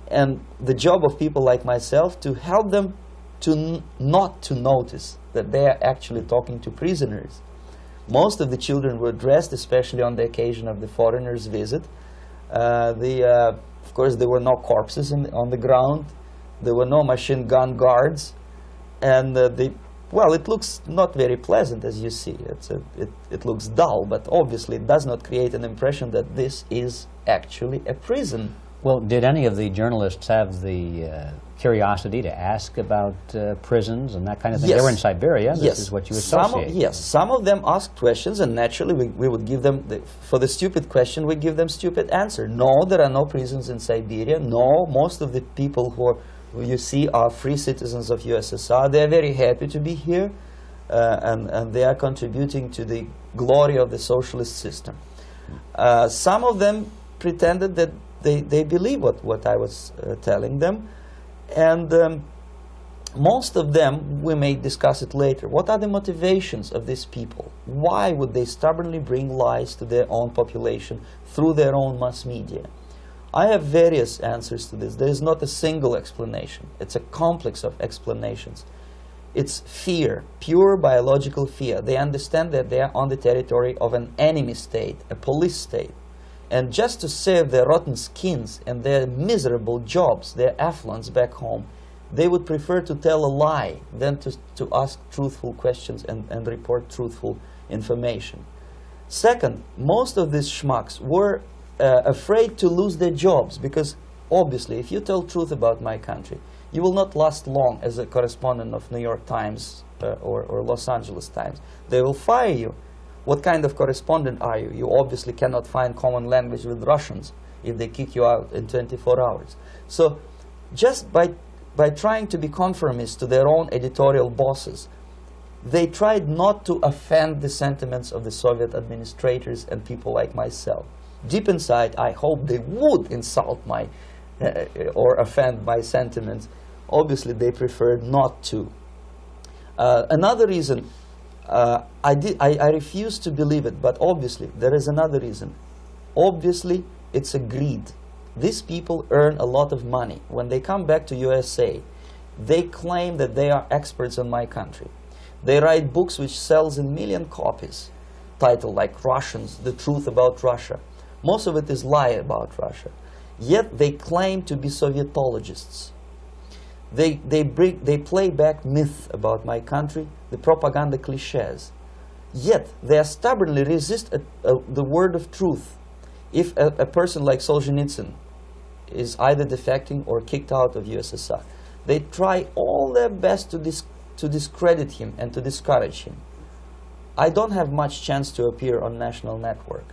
And the job of people like myself to help them to not to notice that they are actually talking to prisoners. Most of the children were dressed, especially on the occasion of the foreigners' visit. Of course, there were no corpses on the ground. There were no machine gun guards. And well, it looks not very pleasant, as you see. It looks dull, but obviously it does not create an impression that this is actually a prison. Well, did any of the journalists have the curiosity to ask about prisons and that kind of thing? Yes. They were in Siberia. Yes. This is what you associate. Yes, some of them asked questions, and naturally we would give them, for the stupid question, we give them stupid answer. No, there are no prisons in Siberia. No, most of the people who you see are free citizens of USSR. They are very happy to be here, and they are contributing to the glory of the socialist system. Some of them pretended that they believe what I was telling them, and most of them, we may discuss it later, what are the motivations of these people? Why would they stubbornly bring lies to their own population through their own mass media? I have various answers to this. There is not a single explanation. It's a complex of explanations. It's fear, pure biological fear. They understand that they are on the territory of an enemy state, a police state. And just to save their rotten skins and their miserable jobs, their affluence back home, they would prefer to tell a lie than to ask truthful questions and report truthful information. Second, most of these schmucks were afraid to lose their jobs, because obviously if you tell truth about my country, you will not last long as a correspondent of New York Times or Los Angeles Times. They will fire you. What kind of correspondent are you? You obviously cannot find common language with Russians if they kick you out in 24 hours. So just by trying to be conformist to their own editorial bosses, they tried not to offend the sentiments of the Soviet administrators and people like myself. Deep inside, I hope they would insult my or offend my sentiments. Obviously, they preferred not to. Another reason, I refuse to believe it, but obviously, there is another reason. Obviously, it's a greed. These people earn a lot of money. When they come back to USA, they claim that they are experts on my country. They write books which sells in million copies, titled like Russians, The Truth About Russia. Most of it is lie about Russia. Yet they claim to be Sovietologists. They play back myth about my country, the propaganda cliches. Yet they stubbornly resist the word of truth. If a person like Solzhenitsyn is either defecting or kicked out of USSR, they try all their best to discredit him and to discourage him. I don't have much chance to appear on national network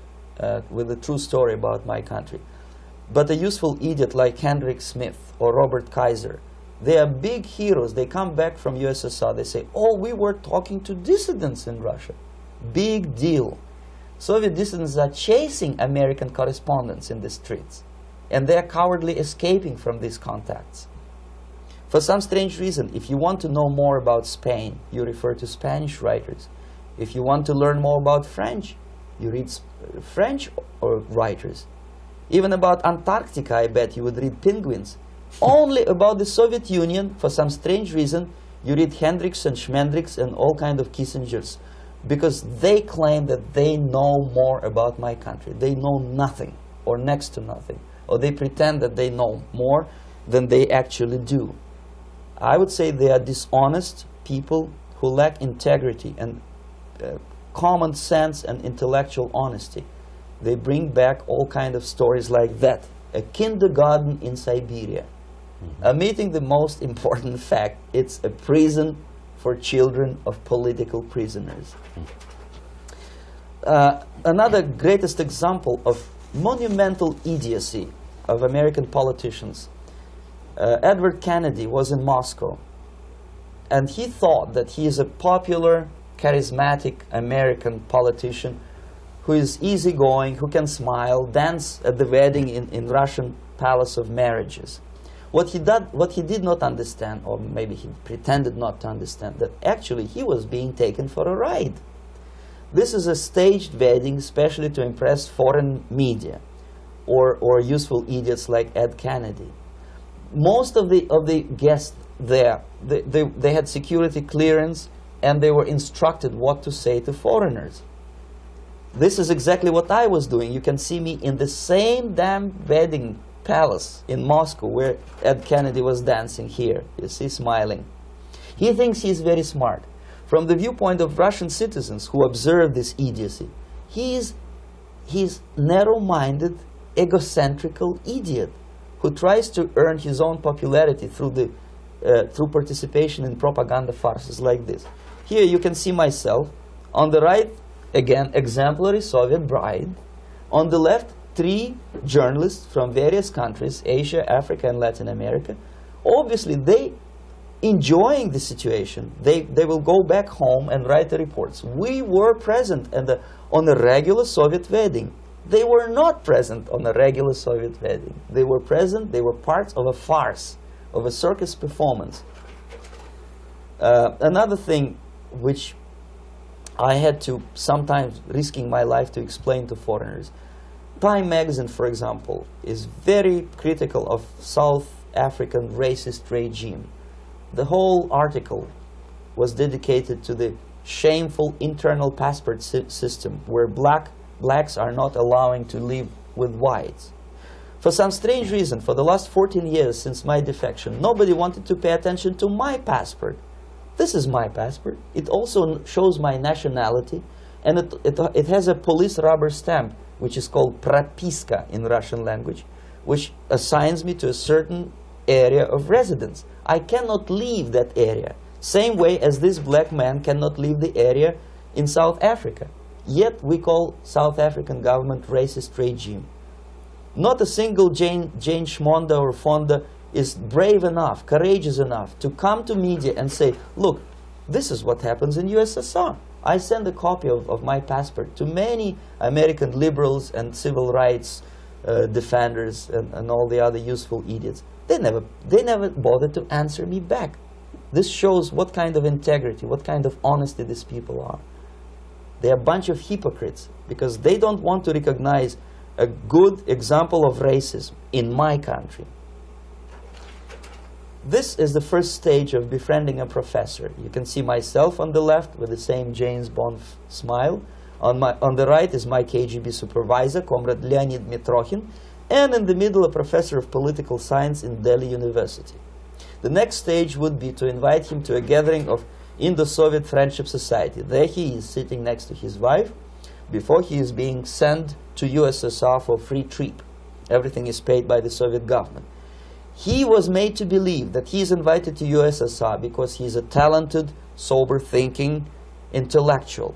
with a true story about my country. But a useful idiot like Hendrik Smith or Robert Kaiser, they are big heroes. They come back from USSR. They say, oh, we were talking to dissidents in Russia. Big deal. Soviet dissidents are chasing American correspondents in the streets, and they are cowardly escaping from these contacts. For some strange reason, if you want to know more about Spain, you refer to Spanish writers. If you want to learn more about French, you read French writers. Even about Antarctica, I bet you would read Penguins. Only about the Soviet Union, for some strange reason, you read Hendricks and Schmendricks and all kind of Kissingers, because they claim that they know more about my country. They know nothing, or next to nothing, or they pretend that they know more than they actually do. I would say they are dishonest people who lack integrity and common sense and intellectual honesty. They bring back all kind of stories like that. A kindergarten in Siberia. Omitting the most important fact, it's a prison for children of political prisoners. Another greatest example of monumental idiocy of American politicians. Edward Kennedy was in Moscow, and he thought that he is a popular, charismatic American politician who is easygoing, who can smile, dance at the wedding in Russian Palace of Marriages. What he did not understand, or maybe he pretended not to understand, that actually he was being taken for a ride. This is a staged wedding, especially to impress foreign media or useful idiots like Ed Kennedy. Most of the guests there, they had security clearance, and they were instructed what to say to foreigners. This is exactly what I was doing. You can see me in the same damn wedding palace in Moscow where Ed Kennedy was dancing here. You see, smiling. He thinks he's very smart. From the viewpoint of Russian citizens who observe this idiocy, he's narrow-minded, egocentrical idiot who tries to earn his own popularity through participation in propaganda farces like this. Here you can see myself. On the right, again, exemplary Soviet bride. On the left, 3 journalists from various countries, Asia, Africa, and Latin America. Obviously, they enjoying the situation. They will go back home and write the reports. We were present on a regular Soviet wedding. They were not present on a regular Soviet wedding. They were present, they were parts of a farce, of a circus performance. Another thing which I had to, sometimes risking my life to explain to foreigners. Time magazine, for example, is very critical of South African racist regime. The whole article was dedicated to the shameful internal passport system where blacks are not allowing to live with whites. For some strange reason, for the last 14 years since my defection, nobody wanted to pay attention to my passport. This is my passport. It also shows my nationality, and it has a police rubber stamp, which is called propiska in Russian language, which assigns me to a certain area of residence. I cannot leave that area, same way as this black man cannot leave the area in South Africa. Yet we call South African government racist regime. Not a single Jane Schmonda or Fonda is brave enough, courageous enough to come to media and say, look, this is what happens in USSR. I send a copy of my passport to many American liberals and civil rights defenders and all the other useful idiots. They never bothered to answer me back. This shows what kind of integrity, what kind of honesty these people are. They're a bunch of hypocrites because they don't want to recognize a good example of racism in my country. This is the first stage of befriending a professor. You can see myself on the left with the same James Bond smile. On the right is my KGB supervisor, Comrade Leonid Mitrokhin, and in the middle a professor of political science in Delhi University. The next stage would be to invite him to a gathering of Indo-Soviet Friendship Society. There he is sitting next to his wife before he is being sent to USSR for free trip. Everything is paid by the Soviet government. He was made to believe that he is invited to USSR because he is a talented, sober-thinking intellectual.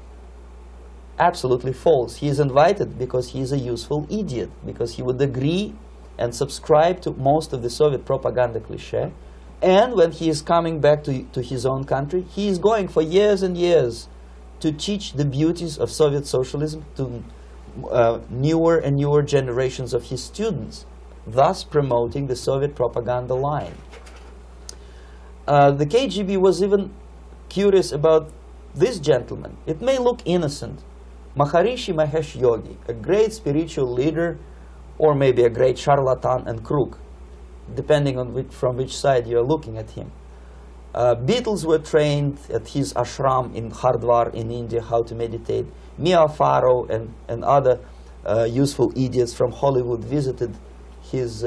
Absolutely false. He is invited because he is a useful idiot, because he would agree and subscribe to most of the Soviet propaganda cliché. And when he is coming back to his own country, he is going for years and years to teach the beauties of Soviet socialism, newer and newer generations of his students, thus promoting the Soviet propaganda line. The KGB was even curious about this gentleman. It may look innocent. Maharishi Mahesh Yogi, a great spiritual leader, or maybe a great charlatan and crook, depending on from which side you're looking at him. Beatles were trained at his ashram in Hardwar in India how to meditate. Mia Farrow and other useful idiots from Hollywood visited his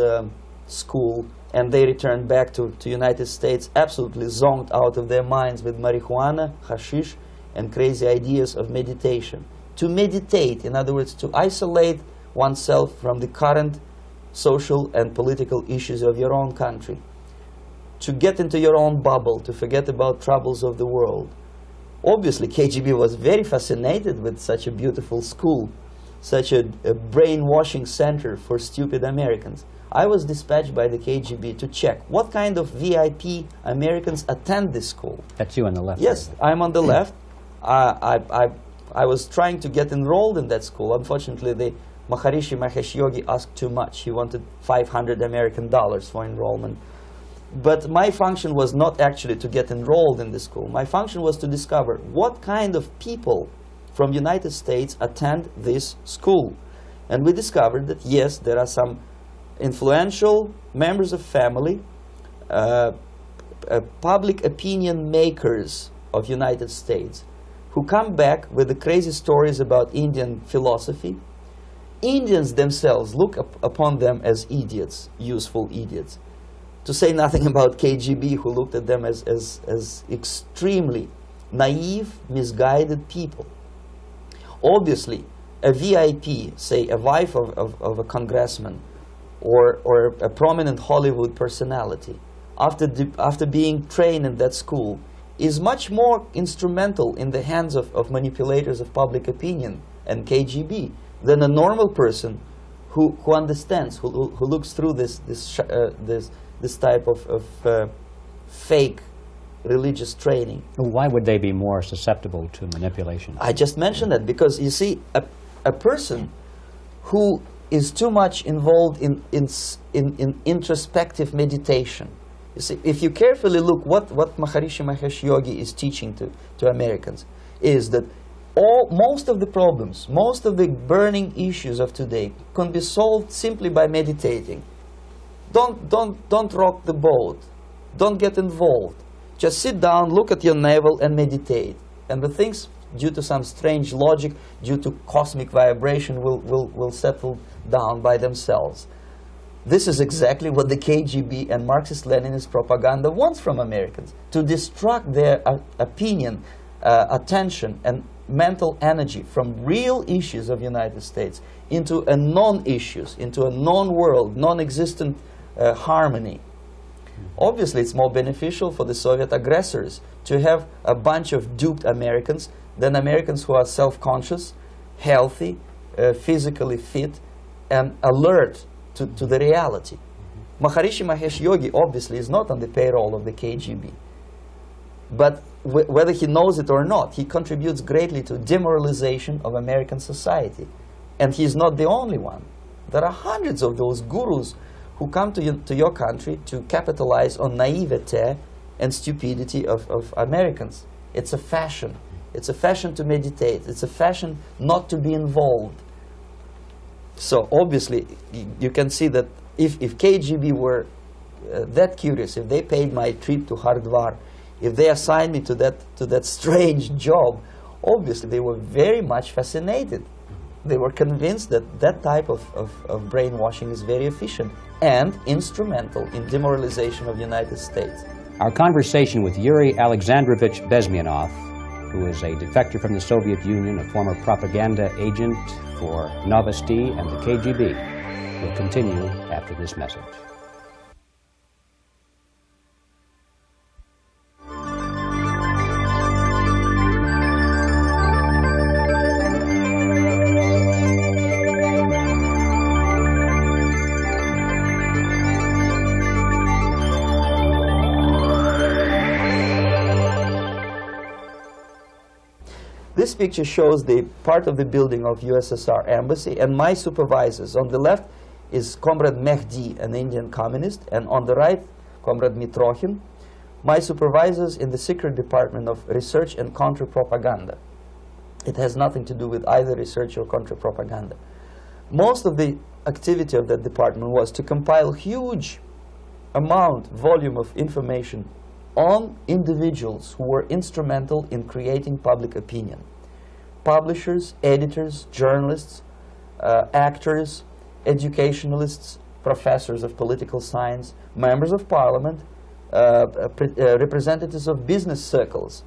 school, and they returned back to United States absolutely zonked out of their minds with marijuana, hashish, and crazy ideas of meditation. To meditate, in other words, to isolate oneself from the current social and political issues of your own country, to get into your own bubble, to forget about troubles of the world. Obviously, KGB was very fascinated with such a beautiful school, such a brainwashing center for stupid Americans. I was dispatched by the KGB to check what kind of VIP Americans attend this school. That's you on the left. Yes, I'm on the left. I was trying to get enrolled in that school. Unfortunately, the Maharishi Mahesh Yogi asked too much. He wanted $500 American for enrollment. But my function was not actually to get enrolled in the school. My function was to discover what kind of people from United States attend this school. And we discovered that, yes, there are some influential members of family, public opinion makers of United States who come back with the crazy stories about Indian philosophy. Indians themselves look upon them as idiots, useful idiots. To say nothing about KGB, who looked at them as extremely naive, misguided people. Obviously, a VIP, say a wife of a congressman, or a prominent Hollywood personality, after being trained in that school, is much more instrumental in the hands of manipulators of public opinion and KGB than a normal person who understands, who looks through this type of fake religious training. Why would they be more susceptible to manipulation? I just mentioned that because, you see, a person who is too much involved in introspective meditation. You see, if you carefully look what Maharishi Mahesh Yogi is teaching to Americans, is that most of the problems, most of the burning issues of today can be solved simply by meditating. Don't rock the boat. Don't get involved. Just sit down, look at your navel, and meditate. And the things, due to some strange logic, due to cosmic vibration, will settle down by themselves. This is exactly what the KGB and Marxist-Leninist propaganda wants from Americans, to distract their opinion, attention, and mental energy from real issues of the United States into a non-issues, into a non-world, non-existent harmony. Obviously, it's more beneficial for the Soviet aggressors to have a bunch of duped Americans than Americans who are self-conscious, healthy, physically fit, and alert to the reality. Maharishi Mahesh Yogi obviously is not on the payroll of the KGB. But whether he knows it or not, he contributes greatly to demoralization of American society. And he's not the only one. There are hundreds of those gurus who come to your country to capitalize on naivete and stupidity of Americans. It's a fashion. It's a fashion to meditate. It's a fashion not to be involved. So obviously, you can see that if KGB were that curious, if they paid my trip to Hardwar, if they assigned me to that strange job, obviously they were very much fascinated. They were convinced that that type of brainwashing is very efficient and instrumental in demoralization of the United States. Our conversation with Yuri Alexandrovich Bezmenov, who is a defector from the Soviet Union, a former propaganda agent for Novosti and the KGB, will continue after this message. This picture shows the part of the building of USSR embassy, and my supervisors. On the left is Comrade Mehdi, an Indian communist, and on the right, Comrade Mitrokhin, my supervisors in the secret department of research and counter-propaganda. It has nothing to do with either research or counter-propaganda. Most of the activity of that department was to compile huge volume of information on individuals who were instrumental in creating public opinion. Publishers, editors, journalists, actors, educationalists, professors of political science, members of parliament, representatives of business circles.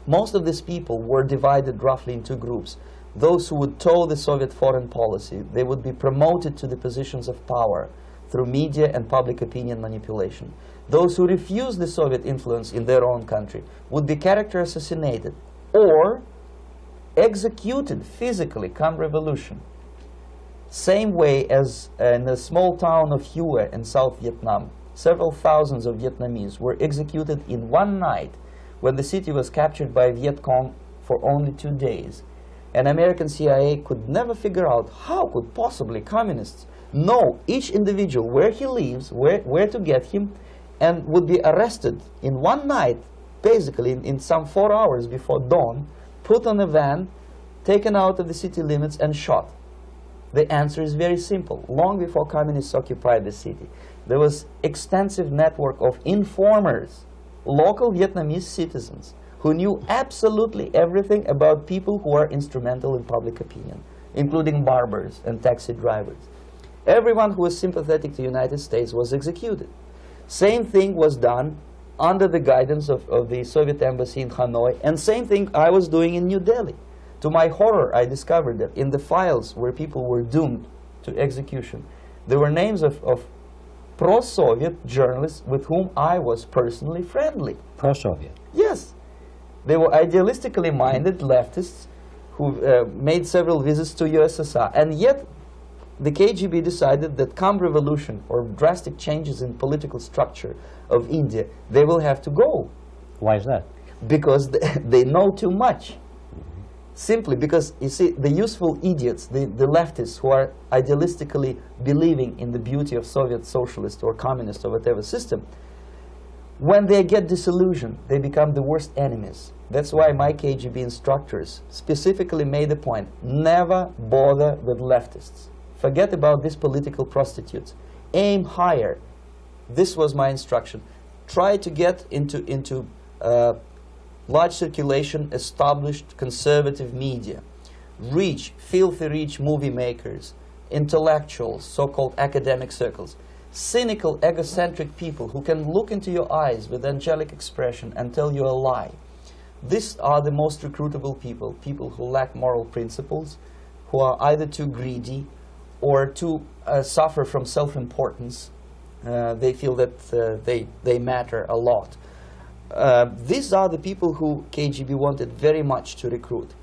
Most of these people were divided roughly in two groups. Those who would toe the Soviet foreign policy, they would be promoted to the positions of power through media and public opinion manipulation. Those who refused the Soviet influence in their own country would be character assassinated or executed physically come revolution. Same way as in the small town of Hue in South Vietnam, several thousands of Vietnamese were executed in one night when the city was captured by Viet Cong for only 2 days. And American CIA could never figure out how could possibly communists know each individual, where he lives, where to get him, and would be arrested in one night, basically in some 4 hours before dawn, put on a van, taken out of the city limits and shot. The answer is very simple. Long before communists occupied the city, there was extensive network of informers, local Vietnamese citizens, who knew absolutely everything about people who are instrumental in public opinion, including barbers and taxi drivers. Everyone who was sympathetic to the United States was executed. Same thing was done under the guidance of the Soviet embassy in Hanoi, and same thing I was doing in New Delhi. To my horror, I discovered that in the files where people were doomed to execution, there were names of pro-Soviet journalists with whom I was personally friendly. Pro-Soviet? Yes. They were idealistically minded leftists who made several visits to USSR, and yet the KGB decided that come revolution or drastic changes in political structure of India, they will have to go. Why is that? Because they know too much. Simply because, you see, the useful idiots, the leftists who are idealistically believing in the beauty of Soviet socialist or communist or whatever system, when they get disillusioned, they become the worst enemies. That's why my KGB instructors specifically made the point, never bother with leftists. Forget about these political prostitutes. Aim higher. This was my instruction. Try to get into large circulation, established conservative media. Rich, filthy rich movie makers, intellectuals, so-called academic circles. Cynical, egocentric people who can look into your eyes with angelic expression and tell you a lie. These are the most recruitable people, people who lack moral principles, who are either too greedy or too suffer from self-importance. They feel that they matter a lot. These are the people who KGB wanted very much to recruit.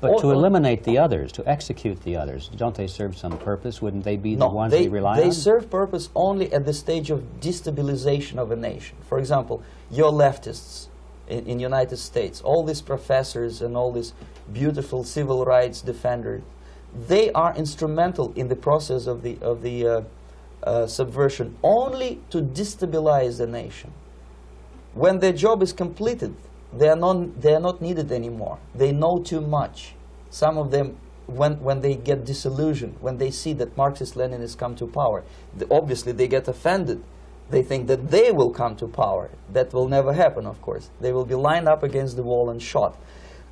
But to eliminate the others, to execute the others, don't they serve some purpose? Wouldn't they be the ones they rely on? They serve purpose only at the stage of destabilization of a nation. For example, your leftists in United States, all these professors and all these beautiful civil rights defenders, they are instrumental in the process of the subversion only to destabilize the nation. When their job is completed, they are not needed anymore. They know too much. Some of them, when they get disillusioned, when they see that Marxist-Leninists come to power, obviously they get offended. They think that they will come to power. That will never happen, of course. They will be lined up against the wall and shot.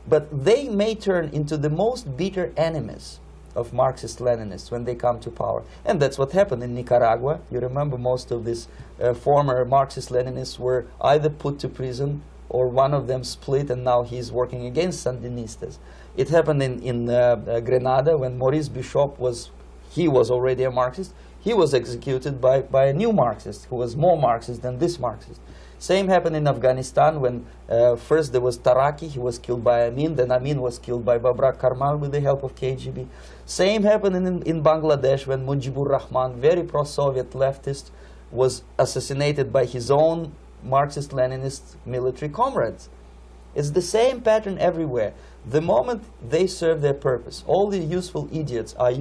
But they may turn into the most bitter enemies of Marxist-Leninists when they come to power. And that's what happened in Nicaragua. You remember most of these former Marxist-Leninists were either put to prison or one of them split, and now he's working against Sandinistas. It happened in Grenada when Maurice Bishop was already a Marxist. He was executed by a new Marxist who was more Marxist than this Marxist. Same happened in Afghanistan when first there was Taraki, he was killed by Amin, then Amin was killed by Babrak Karmal with the help of KGB. Same happened in Bangladesh when Mujibur Rahman, very pro-Soviet leftist, was assassinated by his own Marxist-Leninist military comrades. It's the same pattern everywhere. The moment they serve their purpose, all the useful idiots are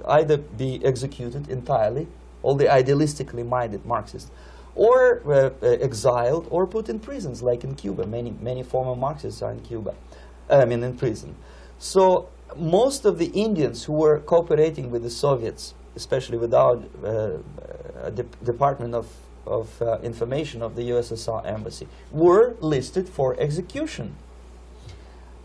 either be executed entirely, all the idealistically minded Marxists, or exiled or put in prisons, like in Cuba. Many former Marxists are in Cuba, in prison. So most of the Indians who were cooperating with the Soviets, especially with our Department of Information of the USSR Embassy, were listed for execution.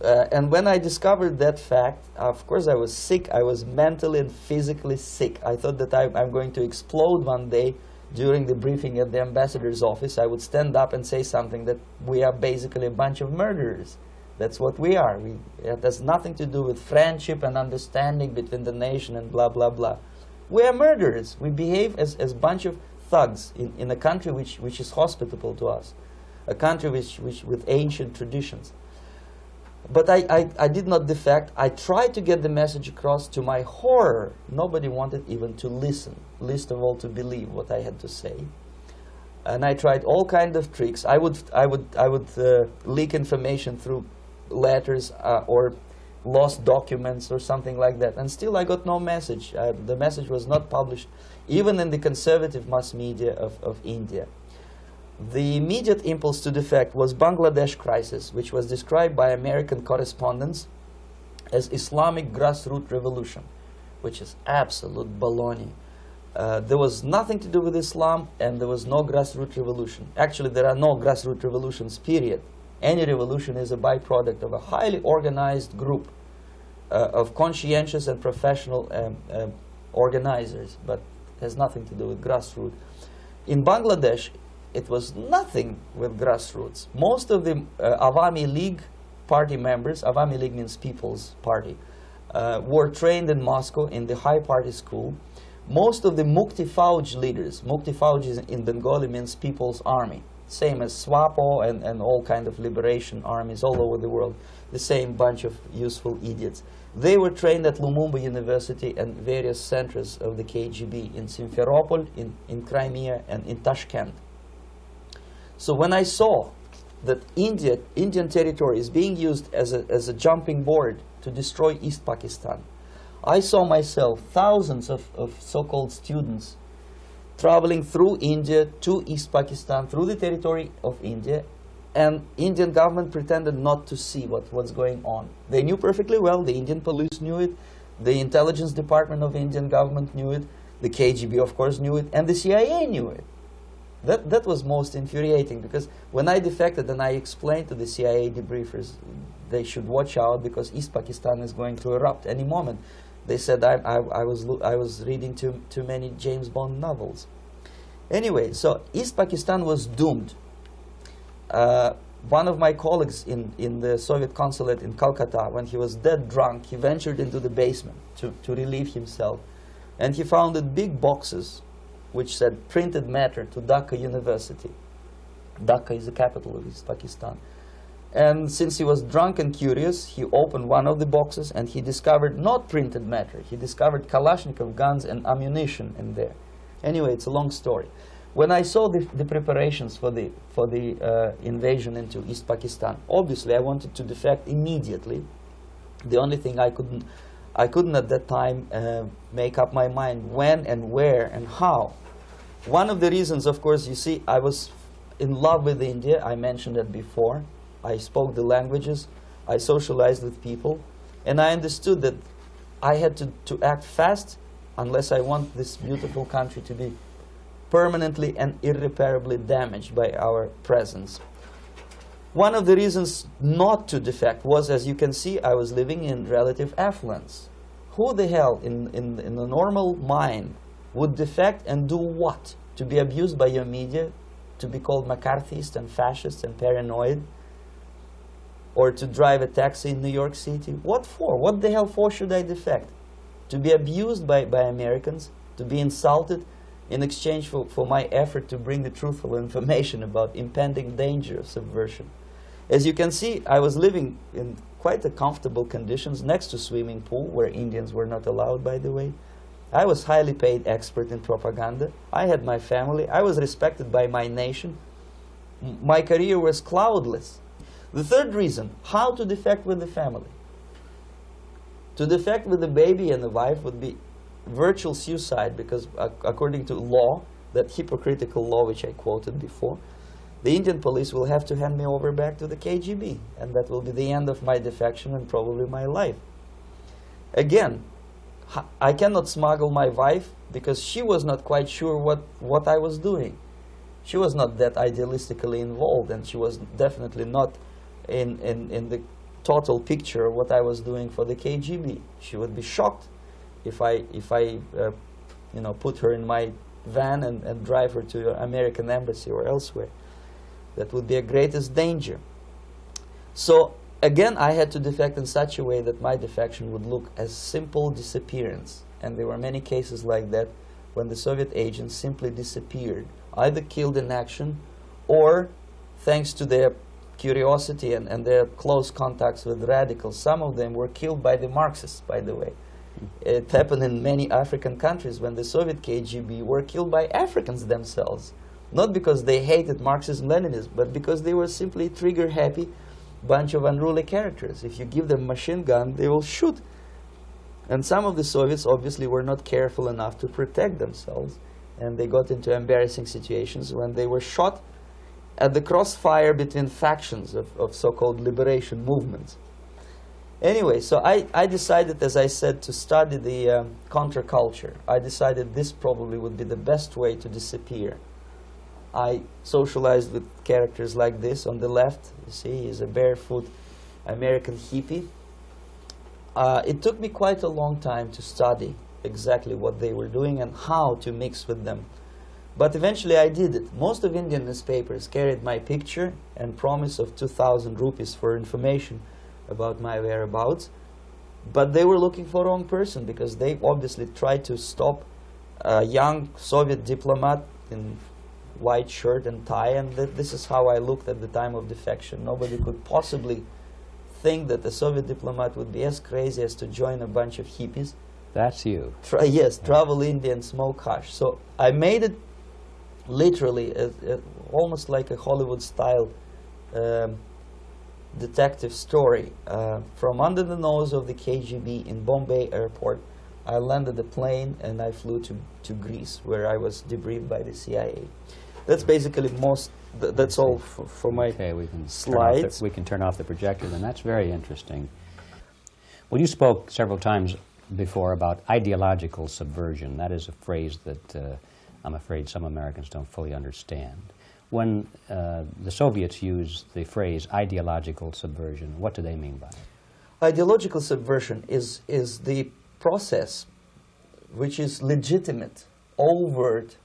And when I discovered that fact, of course I was sick. I was mentally and physically sick. I thought that I'm going to explode one day during the briefing at the ambassador's office. I would stand up and say something that we are basically a bunch of murderers. That's what we are. It has nothing to do with friendship and understanding between the nation and blah, blah, blah. We are murderers. We behave as a bunch of thugs in a country which is hospitable to us, a country which with ancient traditions. But I did not defect. I tried to get the message across. To my horror, nobody wanted even to listen, least of all to believe what I had to say. And I tried all kinds of tricks. I would leak information through letters or lost documents or something like that. And still I got no message. The message was not published, even in the conservative mass media of India. The immediate impulse to defect was Bangladesh crisis, which was described by American correspondents as Islamic grassroots revolution, which is absolute baloney. There was nothing to do with Islam, and there was no grassroots revolution. Actually, there are no grassroots revolutions, period. Any revolution is a byproduct of a highly organized group of conscientious and professional organizers, but has nothing to do with grassroots. In Bangladesh, it was nothing with grassroots. Most of the Awami League party members, Awami League means People's Party, were trained in Moscow in the High Party School. Most of the Mukti Fauj leaders, Mukti Fauj in Bengali means People's Army, same as SWAPO and all kind of liberation armies all over the world, the same bunch of useful idiots. They were trained at Lumumba University and various centers of the KGB in Simferopol, in Crimea, and in Tashkent. So when I saw that Indian territory is being used as a jumping board to destroy East Pakistan, I saw myself thousands of so-called students traveling through India to East Pakistan, through the territory of India, and Indian government pretended not to see what's going on. They knew perfectly well, the Indian police knew it, the intelligence department of the Indian government knew it, the KGB of course knew it, and the CIA knew it. That was most infuriating, because when I defected and I explained to the CIA debriefers they should watch out because East Pakistan is going to erupt any moment, they said I was reading too many James Bond novels. Anyway, so East Pakistan was doomed. One of my colleagues in the Soviet consulate in Calcutta, when he was dead drunk, he ventured into the basement to relieve himself, and he found big boxes which said printed matter to Dhaka University. Dhaka is the capital of East Pakistan. And since he was drunk and curious, he opened one of the boxes and he discovered not printed matter. He discovered Kalashnikov guns and ammunition in there. Anyway, it's a long story. When I saw the preparations for the invasion into East Pakistan, obviously I wanted to defect immediately. The only thing I couldn't at that time make up my mind when and where and how. One of the reasons, of course, you see, I was in love with India. I mentioned it before. I spoke the languages. I socialized with people. And I understood that I had to act fast unless I want this beautiful country to be permanently and irreparably damaged by our presence. One of the reasons not to defect was, as you can see, I was living in relative affluence. Who the hell in a normal mind would defect and do what? To be abused by your media, to be called McCarthyist and fascist and paranoid, or to drive a taxi in New York City? What for? What the hell for should I defect? To be abused by Americans, to be insulted in exchange for my effort to bring the truthful information about impending danger of subversion. As you can see, I was living in quite a comfortable conditions next to swimming pool, where Indians were not allowed, by the way. I was highly paid expert in propaganda. I had my family. I was respected by my nation. My career was cloudless. The third reason, how to defect with the family. To defect with the baby and the wife would be virtual suicide, because according to law, that hypocritical law which I quoted before, the Indian police will have to hand me over back to the KGB, and that will be the end of my defection and probably my life. Again, I cannot smuggle my wife because she was not quite sure what I was doing. She was not that idealistically involved, and she was definitely not in the total picture of what I was doing for the KGB. She would be shocked if I you know, put her in my van and drive her to the American embassy or elsewhere. That would be a greatest danger. So again, I had to defect in such a way that my defection would look as simple disappearance. And there were many cases like that when the Soviet agents simply disappeared, either killed in action or, thanks to their curiosity and their close contacts with radicals, some of them were killed by the Marxists, by the way. It happened in many African countries when the Soviet KGB were killed by Africans themselves. Not because they hated Marxism, Leninism, but because they were simply trigger-happy bunch of unruly characters. If you give them a machine gun, they will shoot. And some of the Soviets obviously were not careful enough to protect themselves, and they got into embarrassing situations when they were shot at the crossfire between factions of so-called liberation movements. Anyway, so I decided, as I said, to study the counterculture. I decided this probably would be the best way to disappear. I socialized with characters like this. On the left, you see, he's a barefoot American hippie. It took me quite a long time to study exactly what they were doing and how to mix with them. But eventually I did it. Most of Indian newspapers carried my picture and promise of 2,000 rupees for information about my whereabouts. But they were looking for the wrong person, because they obviously tried to stop a young Soviet diplomat in white shirt and tie, and this is how I looked at the time of defection. Nobody could possibly think that a Soviet diplomat would be as crazy as to join a bunch of hippies. That's you. Yes, travel India and smoke hash. So I made it literally almost like a Hollywood-style detective story. From under the nose of the KGB in Bombay airport, I landed the plane and I flew to Greece, where I was debriefed by the CIA. That's basically that's all for my slides. We can turn off the projector, and that's very interesting. Well, you spoke several times before about ideological subversion. That is a phrase that I'm afraid some Americans don't fully understand. When the Soviets use the phrase ideological subversion, what do they mean by it? Ideological subversion is the process which is legitimate, overt,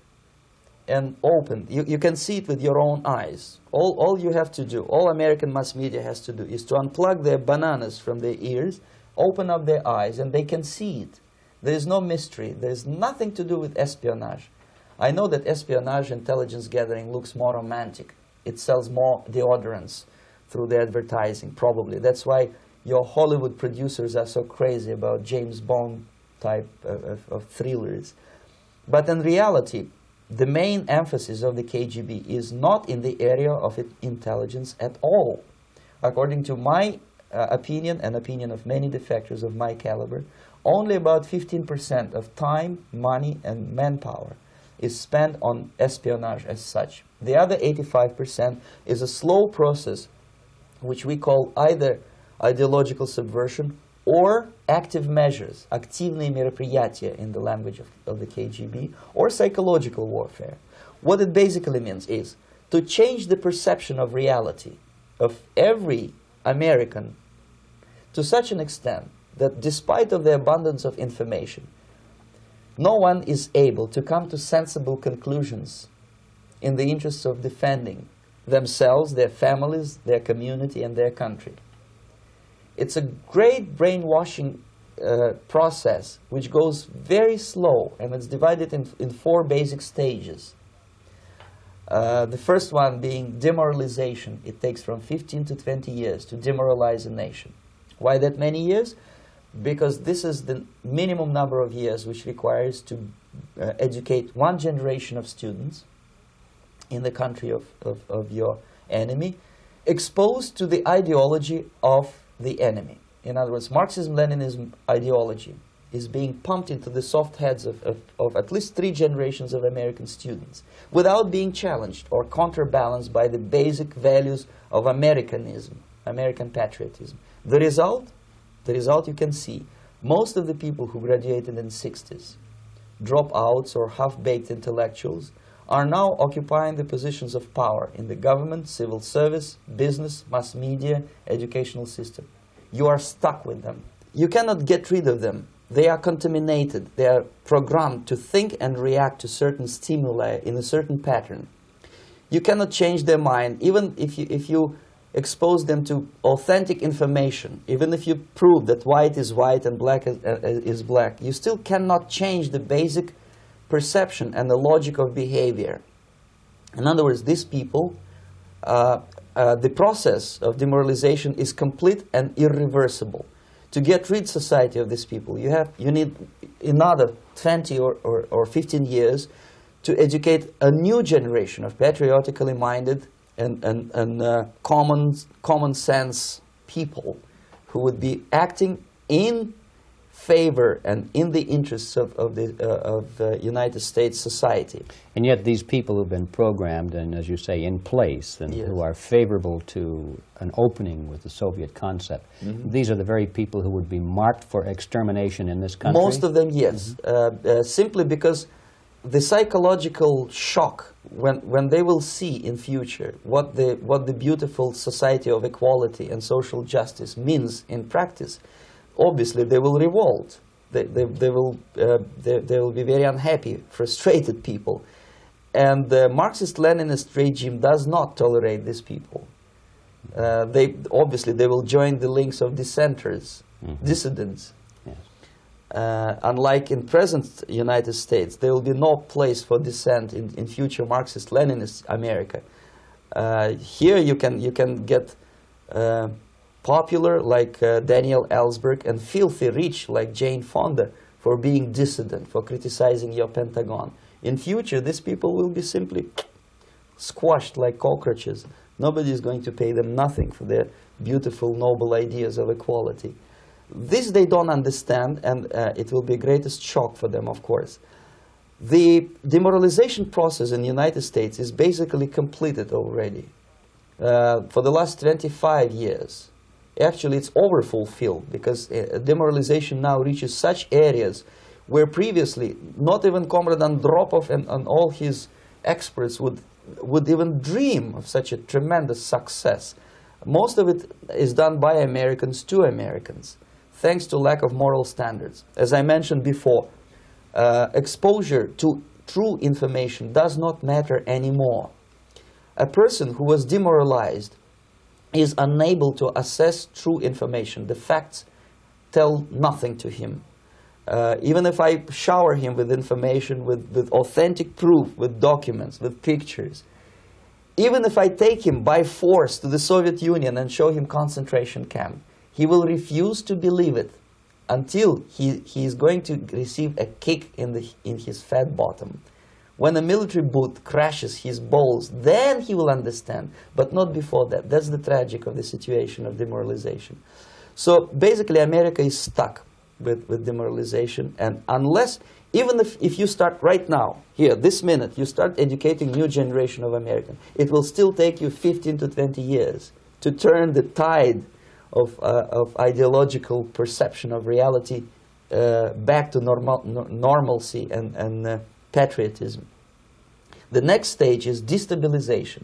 and open. You can see it with your own eyes. All you have to do, all American mass media has to do, is to unplug their bananas from their ears, open up their eyes, and they can see it. There is no mystery. There is nothing to do with espionage. I know that espionage intelligence gathering looks more romantic. It sells more deodorants through the advertising, probably. That's why your Hollywood producers are so crazy about James Bond type of thrillers. But in reality, the main emphasis of the KGB is not in the area of intelligence at all. According to my opinion and opinion of many defectors of my caliber, only about 15% of time, money, and manpower is spent on espionage as such. The other 85% is a slow process which we call either ideological subversion or active measures, активные мероприятия in the language of the KGB, or psychological warfare. What it basically means is to change the perception of reality of every American to such an extent that despite of the abundance of information, no one is able to come to sensible conclusions in the interests of defending themselves, their families, their community, and their country. It's a great brainwashing process which goes very slow, and it's divided in 4 basic stages. The first one being demoralization. It takes from 15 to 20 years to demoralize a nation. Why that many years? Because this is the minimum number of years which requires to educate one generation of students in the country of your enemy. exposed to the ideology of the enemy. In other words, Marxism-Leninism ideology is being pumped into the soft heads of at least 3 generations of American students without being challenged or counterbalanced by the basic values of Americanism, American patriotism. The result you can see. Most of the people who graduated in the 60s, dropouts or half-baked intellectuals, are now occupying the positions of power in the government, civil service, business, mass media, educational system. You are stuck with them. You cannot get rid of them. They are contaminated. They are programmed to think and react to certain stimuli in a certain pattern. You cannot change their mind, even if you expose them to authentic information, even if you prove that white is white and black is black. You still cannot change the basic perception and the logic of behavior. In other words, these people, the process of demoralization is complete and irreversible. To get rid society of these people, you need another 20 or 15 years to educate a new generation of patriotically minded and common sense people who would be acting in favor and in the interests of the United States society. And yet these people who've been programmed and, as you say, in place and who are favorable to an opening with the Soviet concept, these are the very people who would be marked for extermination in this country? Most of them, yes. Simply because the psychological shock when they will see in future what the beautiful society of equality and social justice means in practice, obviously they will revolt. They will be very unhappy, frustrated people. And the Marxist-Leninist regime does not tolerate these people. Obviously they will join the links of dissenters, dissidents. Unlike in present United States, there will be no place for dissent in future Marxist-Leninist America. Here you can get popular like Daniel Ellsberg and filthy rich like Jane Fonda for being dissident, for criticizing your Pentagon. In future, these people will be simply squashed like cockroaches. Nobody is going to pay them nothing for their beautiful, noble ideas of equality. This they don't understand, and it will be the greatest shock for them, of course. The demoralization process in the United States is basically completed already. For the last 25 years, actually it's overfulfilled, because demoralization now reaches such areas where previously not even Comrade Andropov and all his experts would even dream of such a tremendous success. Most of it is done by Americans to Americans, thanks to lack of moral standards. As I mentioned before, exposure to true information does not matter anymore. A person who was demoralized is unable to assess true information. The facts tell nothing to him. Even if I shower him with information, with authentic proof, with documents, with pictures, even if I take him by force to the Soviet Union and show him concentration camp, he will refuse to believe it until he is going to receive a kick in his fat bottom. When a military boot crashes his balls, then he will understand, but not before that. That's the tragic of the situation of demoralization. So basically America is stuck with demoralization, and unless, even if you start right now, here, this minute, you start educating new generation of Americans, it will still take you 15 to 20 years to turn the tide of ideological perception of reality back to normalcy and patriotism. The next stage is destabilization.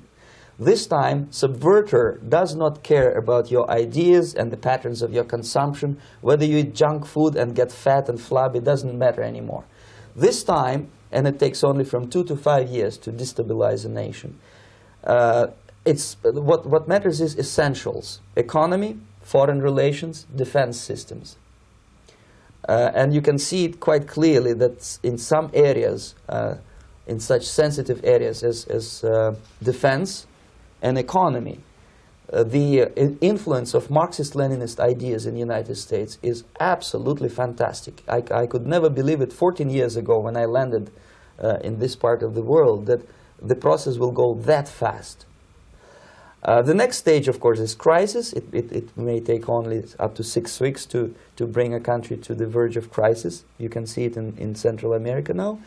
This time, subverter does not care about your ideas and the patterns of your consumption. Whether you eat junk food and get fat and flabby, doesn't matter anymore. This time, and it takes only from 2 to 5 years to destabilize a nation, what matters is essentials: economy, foreign relations, defense systems. And you can see it quite clearly that in some areas, in such sensitive areas as defense and economy, the influence of Marxist-Leninist ideas in the United States is absolutely fantastic. I could never believe it 14 years ago when I landed in this part of the world, that the process will go that fast. The next stage, of course, is crisis. It may take only up to 6 weeks to bring a country to the verge of crisis. You can see it in Central America now.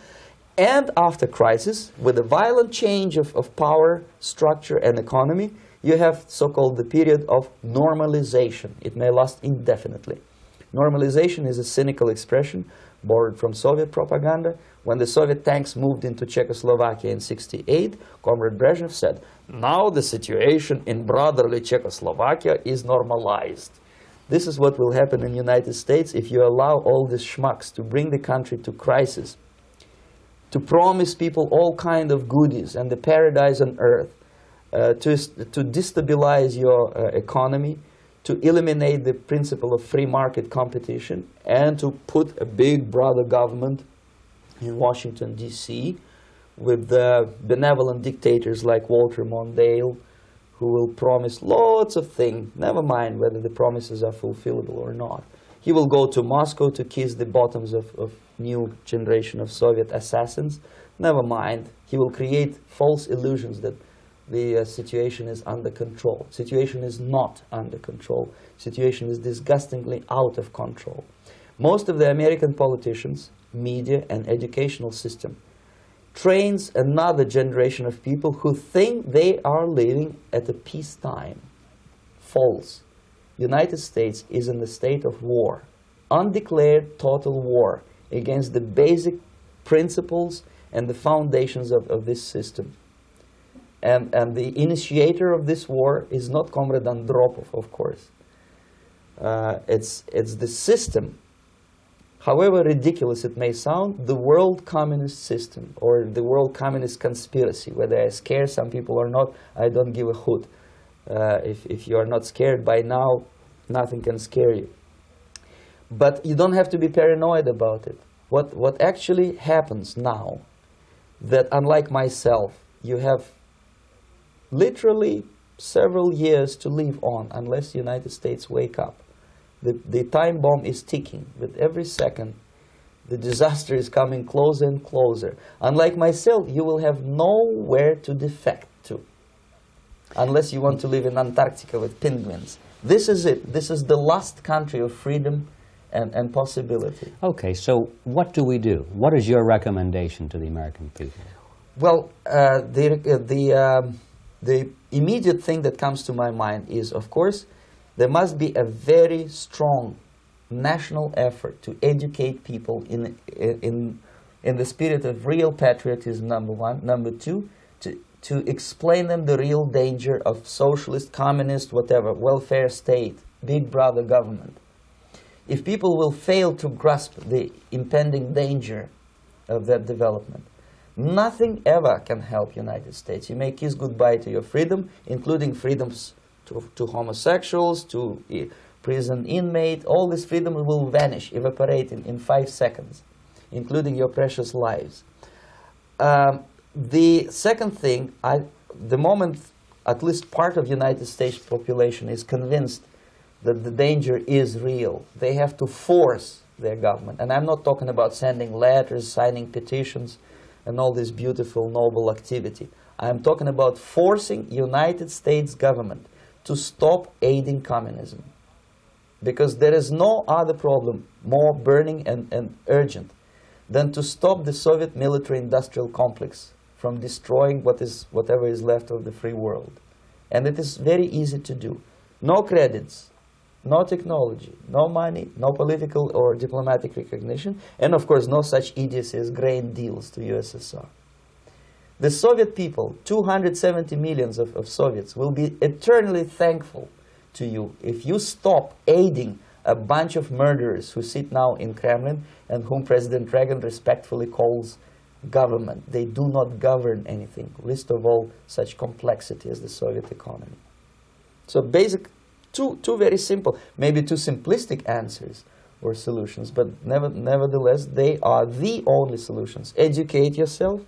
And after crisis, with a violent change of power, structure, and economy, you have so-called the period of normalization. It may last indefinitely. Normalization is a cynical expression borrowed from Soviet propaganda. When the Soviet tanks moved into Czechoslovakia in '68, Comrade Brezhnev said, "Now the situation in brotherly Czechoslovakia is normalized." This is what will happen in the United States if you allow all these schmucks to bring the country to crisis, to promise people all kind of goodies and the paradise on earth, to destabilize your economy, to eliminate the principle of free market competition, and to put a big brother government in Washington, D.C., with benevolent dictators like Walter Mondale, who will promise lots of things, never mind whether the promises are fulfillable or not. He will go to Moscow to kiss the bottoms of new generation of Soviet assassins, never mind. He will create false illusions that the situation is under control. Situation is not under control. Situation is disgustingly out of control. Most of the American politicians, media, and educational system trains another generation of people who think they are living at a peacetime. False. United States is in the state of war, undeclared total war against the basic principles and the foundations of this system. And the initiator of this war is not Comrade Andropov, of course. It's the system. However ridiculous it may sound, the world communist system or the world communist conspiracy, whether I scare some people or not, I don't give a hoot. If you are not scared by now, nothing can scare you. But you don't have to be paranoid about it. What actually happens now, that unlike myself, you have literally several years to live on unless the United States wake up. The time bomb is ticking. With every second, the disaster is coming closer and closer. Unlike myself, you will have nowhere to defect to, unless you want to live in Antarctica with penguins. This is it. This is the last country of freedom and possibility. Okay, so what do we do? What is your recommendation to the American people? Well, the immediate thing that comes to my mind is, of course, there must be a very strong national effort to educate people in the spirit of real patriotism, number one. Number two, to explain them the real danger of socialist, communist, whatever, welfare state, big brother government. If people will fail to grasp the impending danger of that development, nothing ever can help United States. You may kiss goodbye to your freedom, including freedoms to homosexuals, to prison inmate. All this freedom will vanish, evaporate in 5 seconds, including your precious lives. The second thing, the moment at least part of United States population is convinced that the danger is real, they have to force their government. And I'm not talking about sending letters, signing petitions, and all this beautiful, noble activity. I'm talking about forcing United States government to stop aiding communism. Because there is no other problem more burning and urgent than to stop the Soviet military-industrial complex from destroying whatever is left of the free world. And it is very easy to do. No credits, no technology, no money, no political or diplomatic recognition, and of course no such idiocy as grain deals to USSR. The Soviet people, 270 millions of Soviets, will be eternally thankful to you if you stop aiding a bunch of murderers who sit now in Kremlin and whom President Reagan respectfully calls government. They do not govern anything, least of all such complexity as the Soviet economy. So basic, two very simple, maybe too simplistic answers or solutions, but nevertheless they are the only solutions. Educate yourself,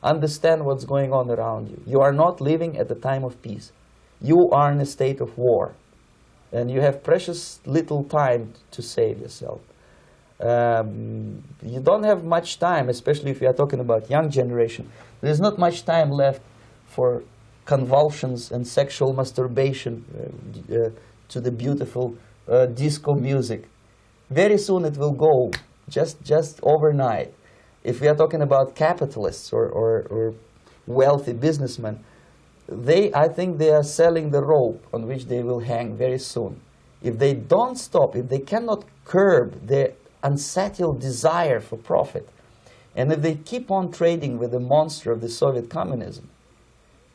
understand what's going on around you. You are not living at a time of peace. You are in a state of war, and you have precious little time to save yourself. You don't have much time, especially if you are talking about young generation. There's not much time left for convulsions and sexual masturbation to the beautiful disco music. Very soon it will go, just overnight. If we are talking about capitalists or wealthy businessmen, I think they are selling the rope on which they will hang very soon. If they don't stop, if they cannot curb their unsettled desire for profit, and if they keep on trading with the monster of the Soviet communism,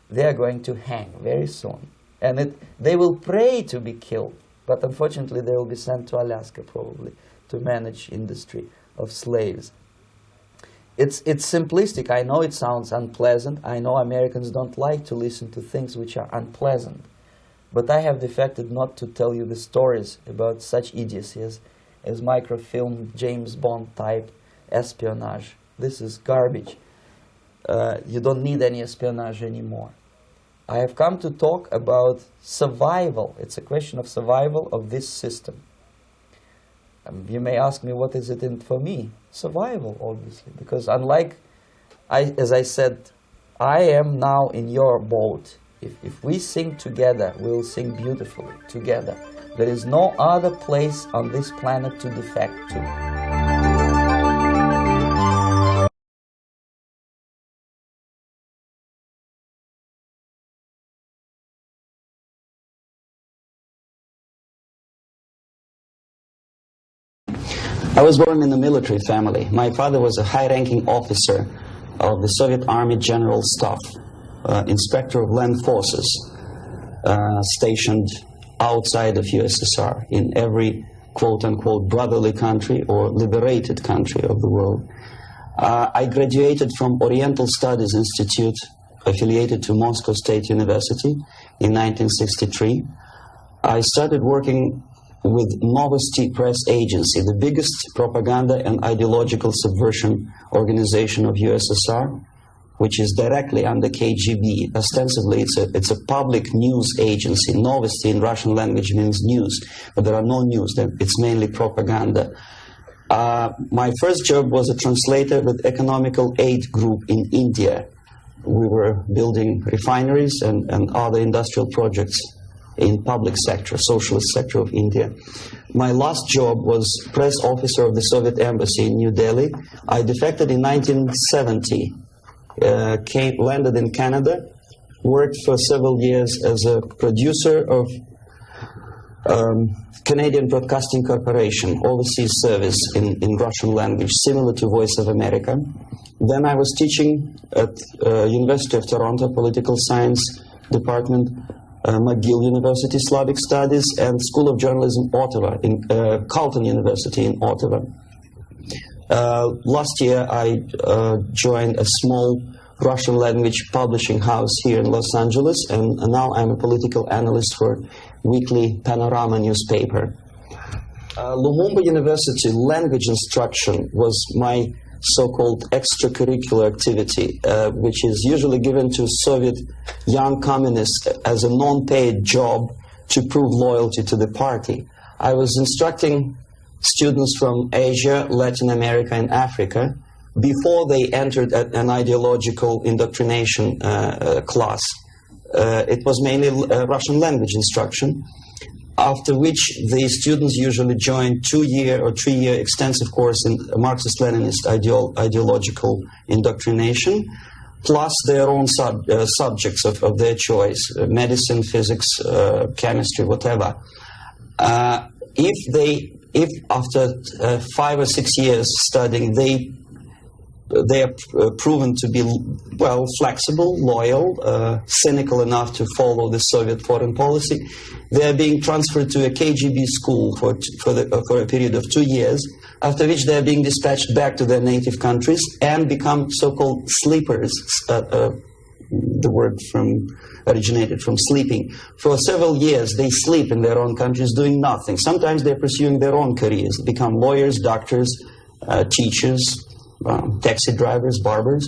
they are going to hang very soon. And they will pray to be killed, but unfortunately they will be sent to Alaska probably to manage industry of slaves. It's simplistic. I know it sounds unpleasant. I know Americans don't like to listen to things which are unpleasant. But I have defected not to tell you the stories about such idiocy as microfilm, James Bond type espionage. This is garbage. You don't need any espionage anymore. I have come to talk about survival. It's a question of survival of this system. You may ask me, what is it in for me? Survival, obviously, because unlike, as I said, I am now in your boat. If we sing together, we'll sing beautifully together. There is no other place on this planet to defect to. I was born in a military family. My father was a high-ranking officer of the Soviet Army General Staff, inspector of land forces, stationed outside of USSR in every quote-unquote brotherly country or liberated country of the world. I graduated from Oriental Studies Institute, affiliated to Moscow State University, in 1963. I started working with Novosti Press Agency, the biggest propaganda and ideological subversion organization of USSR, which is directly under KGB. Ostensibly, it's a public news agency. Novosti in Russian language means news, but there are no news. It's mainly propaganda. My first job was a translator with Economical Aid Group in India. We were building refineries and other industrial projects in public sector, socialist sector of India. My last job was press officer of the Soviet embassy in New Delhi. I defected in 1970, landed in Canada, worked for several years as a producer of Canadian Broadcasting Corporation, overseas service in Russian language, similar to Voice of America. Then I was teaching at University of Toronto, Political Science Department, McGill University, Slavic Studies, and School of Journalism, Ottawa, in Carleton University in Ottawa. Last year, I joined a small Russian language publishing house here in Los Angeles, and now I'm a political analyst for weekly Panorama newspaper. Lumumba University language instruction was my so-called extracurricular activity, which is usually given to Soviet young communists as a non-paid job to prove loyalty to the party. I was instructing students from Asia, Latin America, and Africa before they entered an ideological indoctrination class. It was mainly Russian language instruction, after which the students usually join 2-year or 3-year extensive course in Marxist-Leninist ideological indoctrination, plus their own subjects of their choice, medicine, physics, chemistry, whatever. If after 5 or 6 years studying, they are proven to be, well, flexible, loyal, cynical enough to follow the Soviet foreign policy, they are being transferred to a KGB school for a period of 2 years, after which they are being dispatched back to their native countries and become so-called sleepers, the word originated from sleeping. For several years, they sleep in their own countries doing nothing. Sometimes they're pursuing their own careers, become lawyers, doctors, teachers, taxi drivers, barbers,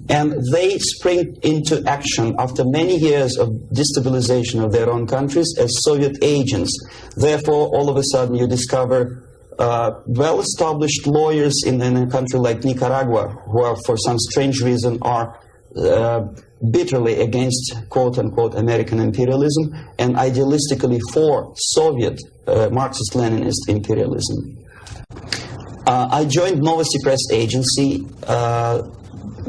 and they spring into action after many years of destabilization of their own countries as Soviet agents. Therefore, all of a sudden you discover well-established lawyers in a country like Nicaragua who are, for some strange reason, are bitterly against quote-unquote American imperialism and idealistically for Soviet Marxist-Leninist imperialism. I joined Novosti Press Agency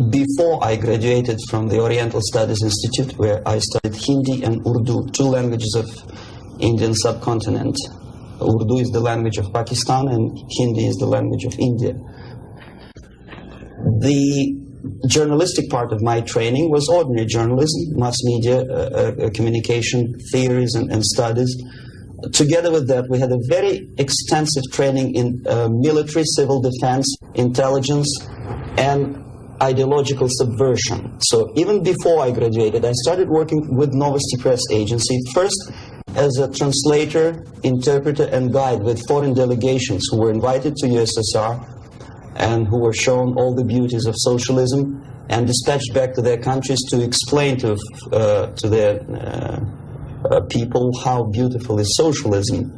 before I graduated from the Oriental Studies Institute, where I studied Hindi and Urdu, two languages of Indian subcontinent. Urdu is the language of Pakistan and Hindi is the language of India. The journalistic part of my training was ordinary journalism, mass media, communication theories and studies. Together with that, we had a very extensive training in military, civil defense, intelligence, and ideological subversion. So even before I graduated, I started working with Novosti Press Agency, first as a translator, interpreter, and guide with foreign delegations who were invited to USSR and who were shown all the beauties of socialism and dispatched back to their countries to explain to their people how beautiful is socialism.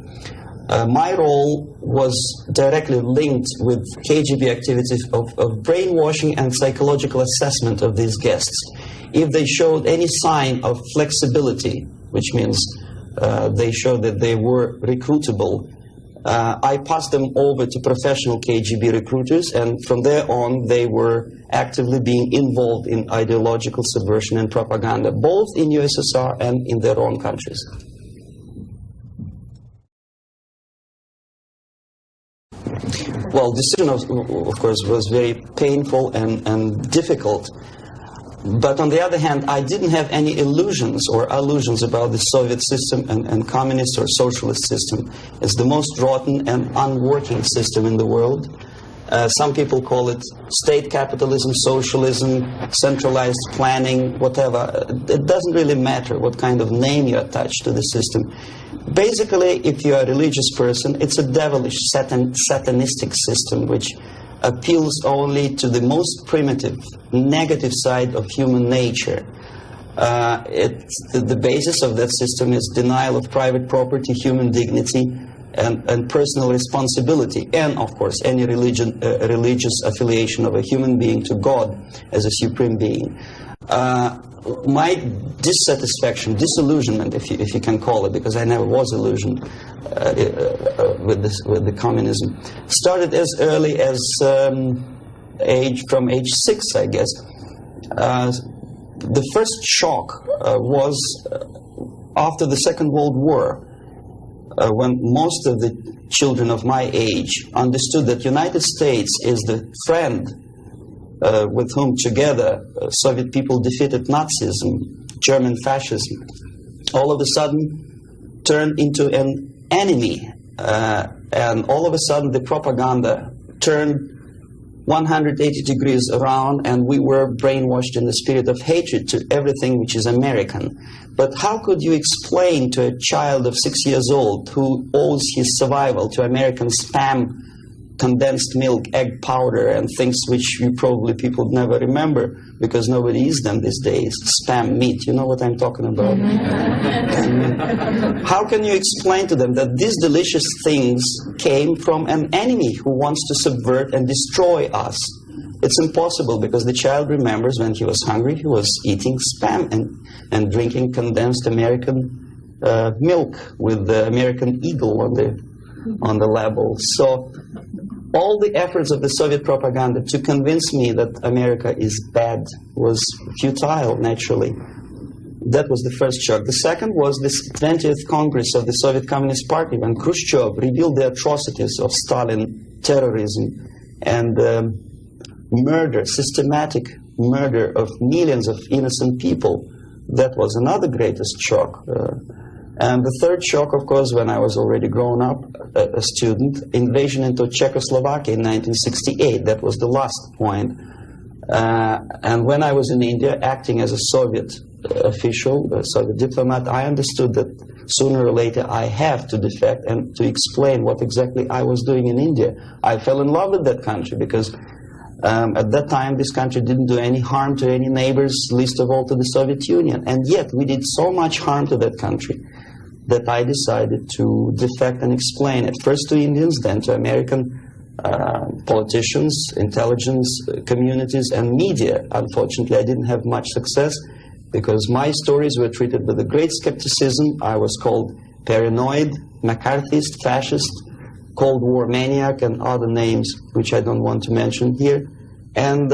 My role was directly linked with KGB activities of brainwashing and psychological assessment of these guests. If they showed any sign of flexibility, which means they showed that they were recruitable, I passed them over to professional KGB recruiters, and from there on they were actively being involved in ideological subversion and propaganda, both in USSR and in their own countries. Well, the decision, of course, was very painful and difficult. But on the other hand, I didn't have any illusions or illusions about the Soviet system and communist or socialist system. It's the most rotten and unworking system in the world. Some people call it state capitalism, socialism, centralized planning, whatever. It doesn't really matter what kind of name you attach to the system. Basically, if you're a religious person, it's a devilish, satanistic system which appeals only to the most primitive, negative side of human nature. The basis of that system is denial of private property, human dignity, and personal responsibility, and of course any religious affiliation of a human being to God as a supreme being. My dissatisfaction, disillusionment, if you can call it, because I never was illusioned with the communism, started as early as from age 6, I guess. The first shock was after the Second World War, when most of the children of my age understood that United States is the friend with whom together Soviet people defeated Nazism, German fascism, all of a sudden turned into an enemy. And all of a sudden the propaganda turned 180 degrees around, and we were brainwashed in the spirit of hatred to everything which is American. But how could you explain to a child of 6 years old who owes his survival to American spam, condensed milk, egg powder, and things which you probably people never remember because nobody eats them these days, spam meat, you know what I'm talking about? How can you explain to them that these delicious things came from an enemy who wants to subvert and destroy us? It's impossible, because the child remembers when he was hungry, he was eating spam and drinking condensed American milk with the American eagle on the label. So all the efforts of the Soviet propaganda to convince me that America is bad was futile, naturally. That was the first shock. The second was this 20th Congress of the Soviet Communist Party, when Khrushchev revealed the atrocities of Stalin, terrorism, and murder, systematic murder of millions of innocent people. That was another greatest shock. And the third shock, of course, when I was already grown up, a student, invasion into Czechoslovakia in 1968. That was the last point. And when I was in India, acting as a Soviet official, a Soviet diplomat, I understood that sooner or later I have to defect and to explain what exactly I was doing in India. I fell in love with that country because at that time this country didn't do any harm to any neighbors, least of all to the Soviet Union. And yet we did so much harm to that country that I decided to defect and explain it, first to Indians, then to American politicians, intelligence communities, and media. Unfortunately, I didn't have much success because my stories were treated with a great skepticism. I was called paranoid, McCarthyist, fascist, Cold War maniac, and other names which I don't want to mention here. And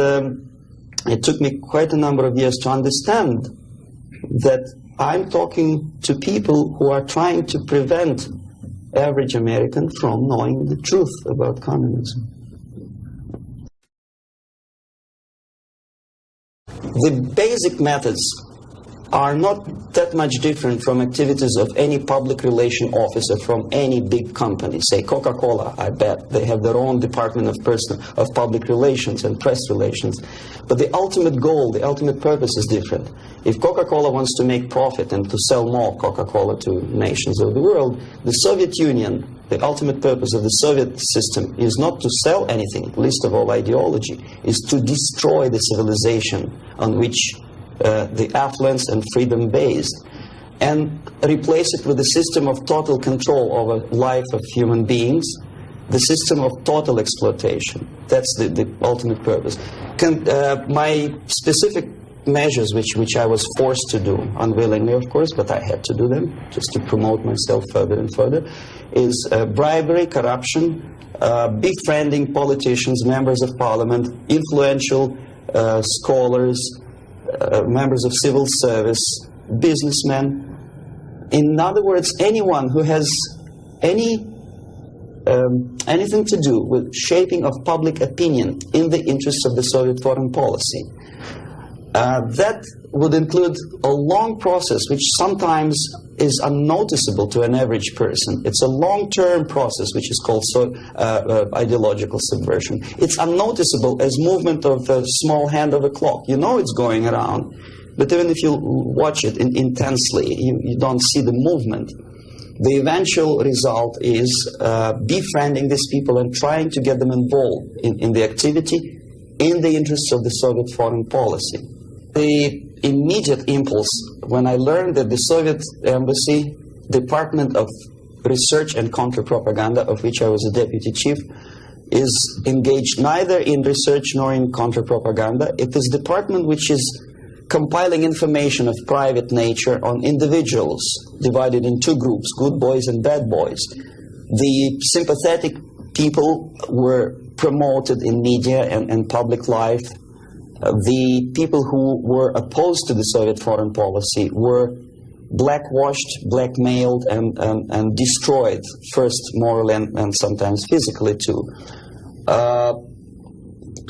it took me quite a number of years to understand that I'm talking to people who are trying to prevent average American from knowing the truth about communism. The basic methods are not that much different from activities of any public relation officer from any big company. Say Coca-Cola, I bet. They have their own department of public relations and press relations. But the ultimate goal, the ultimate purpose is different. If Coca-Cola wants to make profit and to sell more Coca-Cola to nations of the world, the Soviet Union, the ultimate purpose of the Soviet system is not to sell anything, least of all ideology, is to destroy the civilization on which the affluence and freedom based, and replace it with a system of total control over life of human beings, the system of total exploitation. That's the ultimate purpose. My specific measures, which I was forced to do, unwillingly of course, but I had to do them just to promote myself further and further, is bribery, corruption, befriending politicians, members of parliament, influential scholars, members of civil service, businessmen. In other words, anyone who has anything to do with shaping of public opinion in the interests of the Soviet foreign policy. That would include a long process which sometimes is unnoticeable to an average person. It's a long-term process which is called ideological subversion. It's unnoticeable as movement of the small hand of a clock. You know it's going around, but even if you watch it intensely, you don't see the movement. The eventual result is befriending these people and trying to get them involved in the activity in the interests of the Soviet foreign policy. The immediate impulse when I learned that the Soviet embassy, Department of Research and Counter-Propaganda, of which I was a deputy chief, is engaged neither in research nor in counter-propaganda. It is a department which is compiling information of private nature on individuals divided in two groups, good boys and bad boys. The sympathetic people were promoted in media and public life. The people who were opposed to the Soviet foreign policy were blackwashed, blackmailed, and destroyed, first morally and sometimes physically too.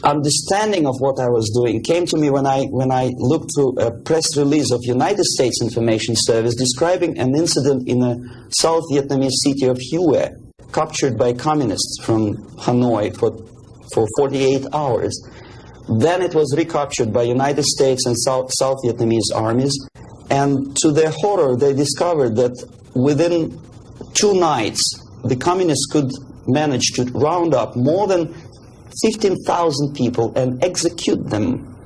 Understanding of what I was doing came to me when I looked through a press release of United States Information Service describing an incident in a South Vietnamese city of Hue, captured by communists from Hanoi for 48 hours. Then it was recaptured by United States and South Vietnamese armies, and to their horror they discovered that within 2 nights the communists could manage to round up more than 15,000 people and execute them.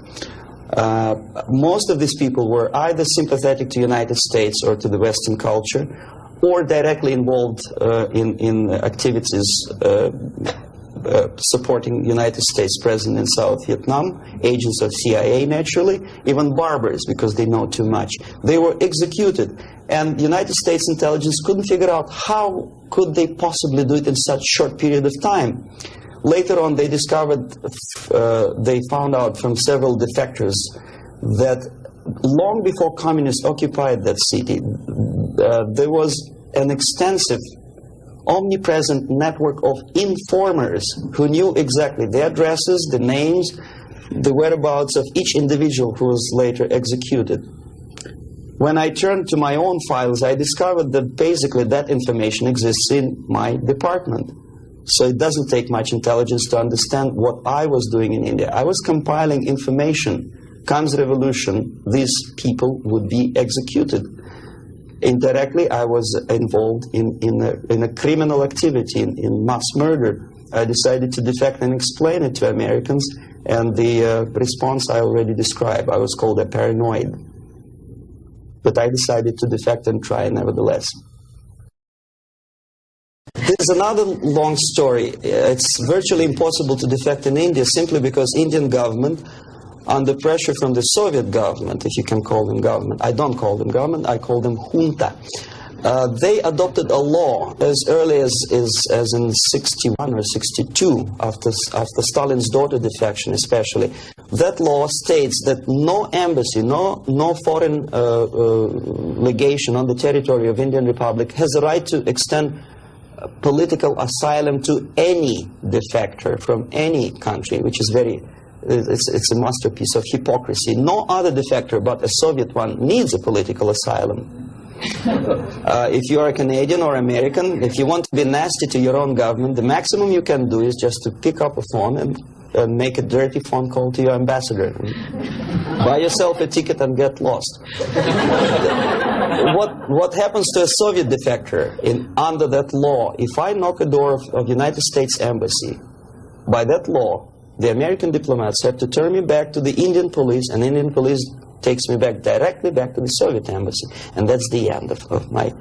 Most of these people were either sympathetic to the United States or to the Western culture, or directly involved in activities supporting United States President in South Vietnam, agents of CIA naturally, even barbers because they know too much. They were executed, and United States intelligence couldn't figure out how could they possibly do it in such short period of time. Later on they discovered, they found out from several defectors that long before communists occupied that city, there was an extensive omnipresent network of informers who knew exactly the addresses, the names, the whereabouts of each individual who was later executed. When I turned to my own files, I discovered that basically that information exists in my department. So it doesn't take much intelligence to understand what I was doing in India. I was compiling information. Comes revolution, these people would be executed. Indirectly, I was involved in a criminal activity, in mass murder. I decided to defect and explain it to Americans, and the response I already described. I was called a paranoid. But I decided to defect and try nevertheless. There's another long story. It's virtually impossible to defect in India simply because Indian government, under pressure from the Soviet government, if you can call them government, I don't call them government, I call them junta. They adopted a law as early as in 61 or 62, after Stalin's daughter defection especially. That law states that no embassy, no foreign legation on the territory of Indian Republic has a right to extend political asylum to any defector from any country, which is it's a masterpiece of hypocrisy. No other defector but a Soviet one needs a political asylum. If you are a Canadian or American, if you want to be nasty to your own government, the maximum you can do is just to pick up a phone and make a dirty phone call to your ambassador. Buy yourself a ticket and get lost. What happens to a Soviet defector under that law? If I knock a door of United States Embassy, by that law, the American diplomats have to turn me back to the Indian police, and Indian police takes me directly back to the Soviet embassy. And that's the end of my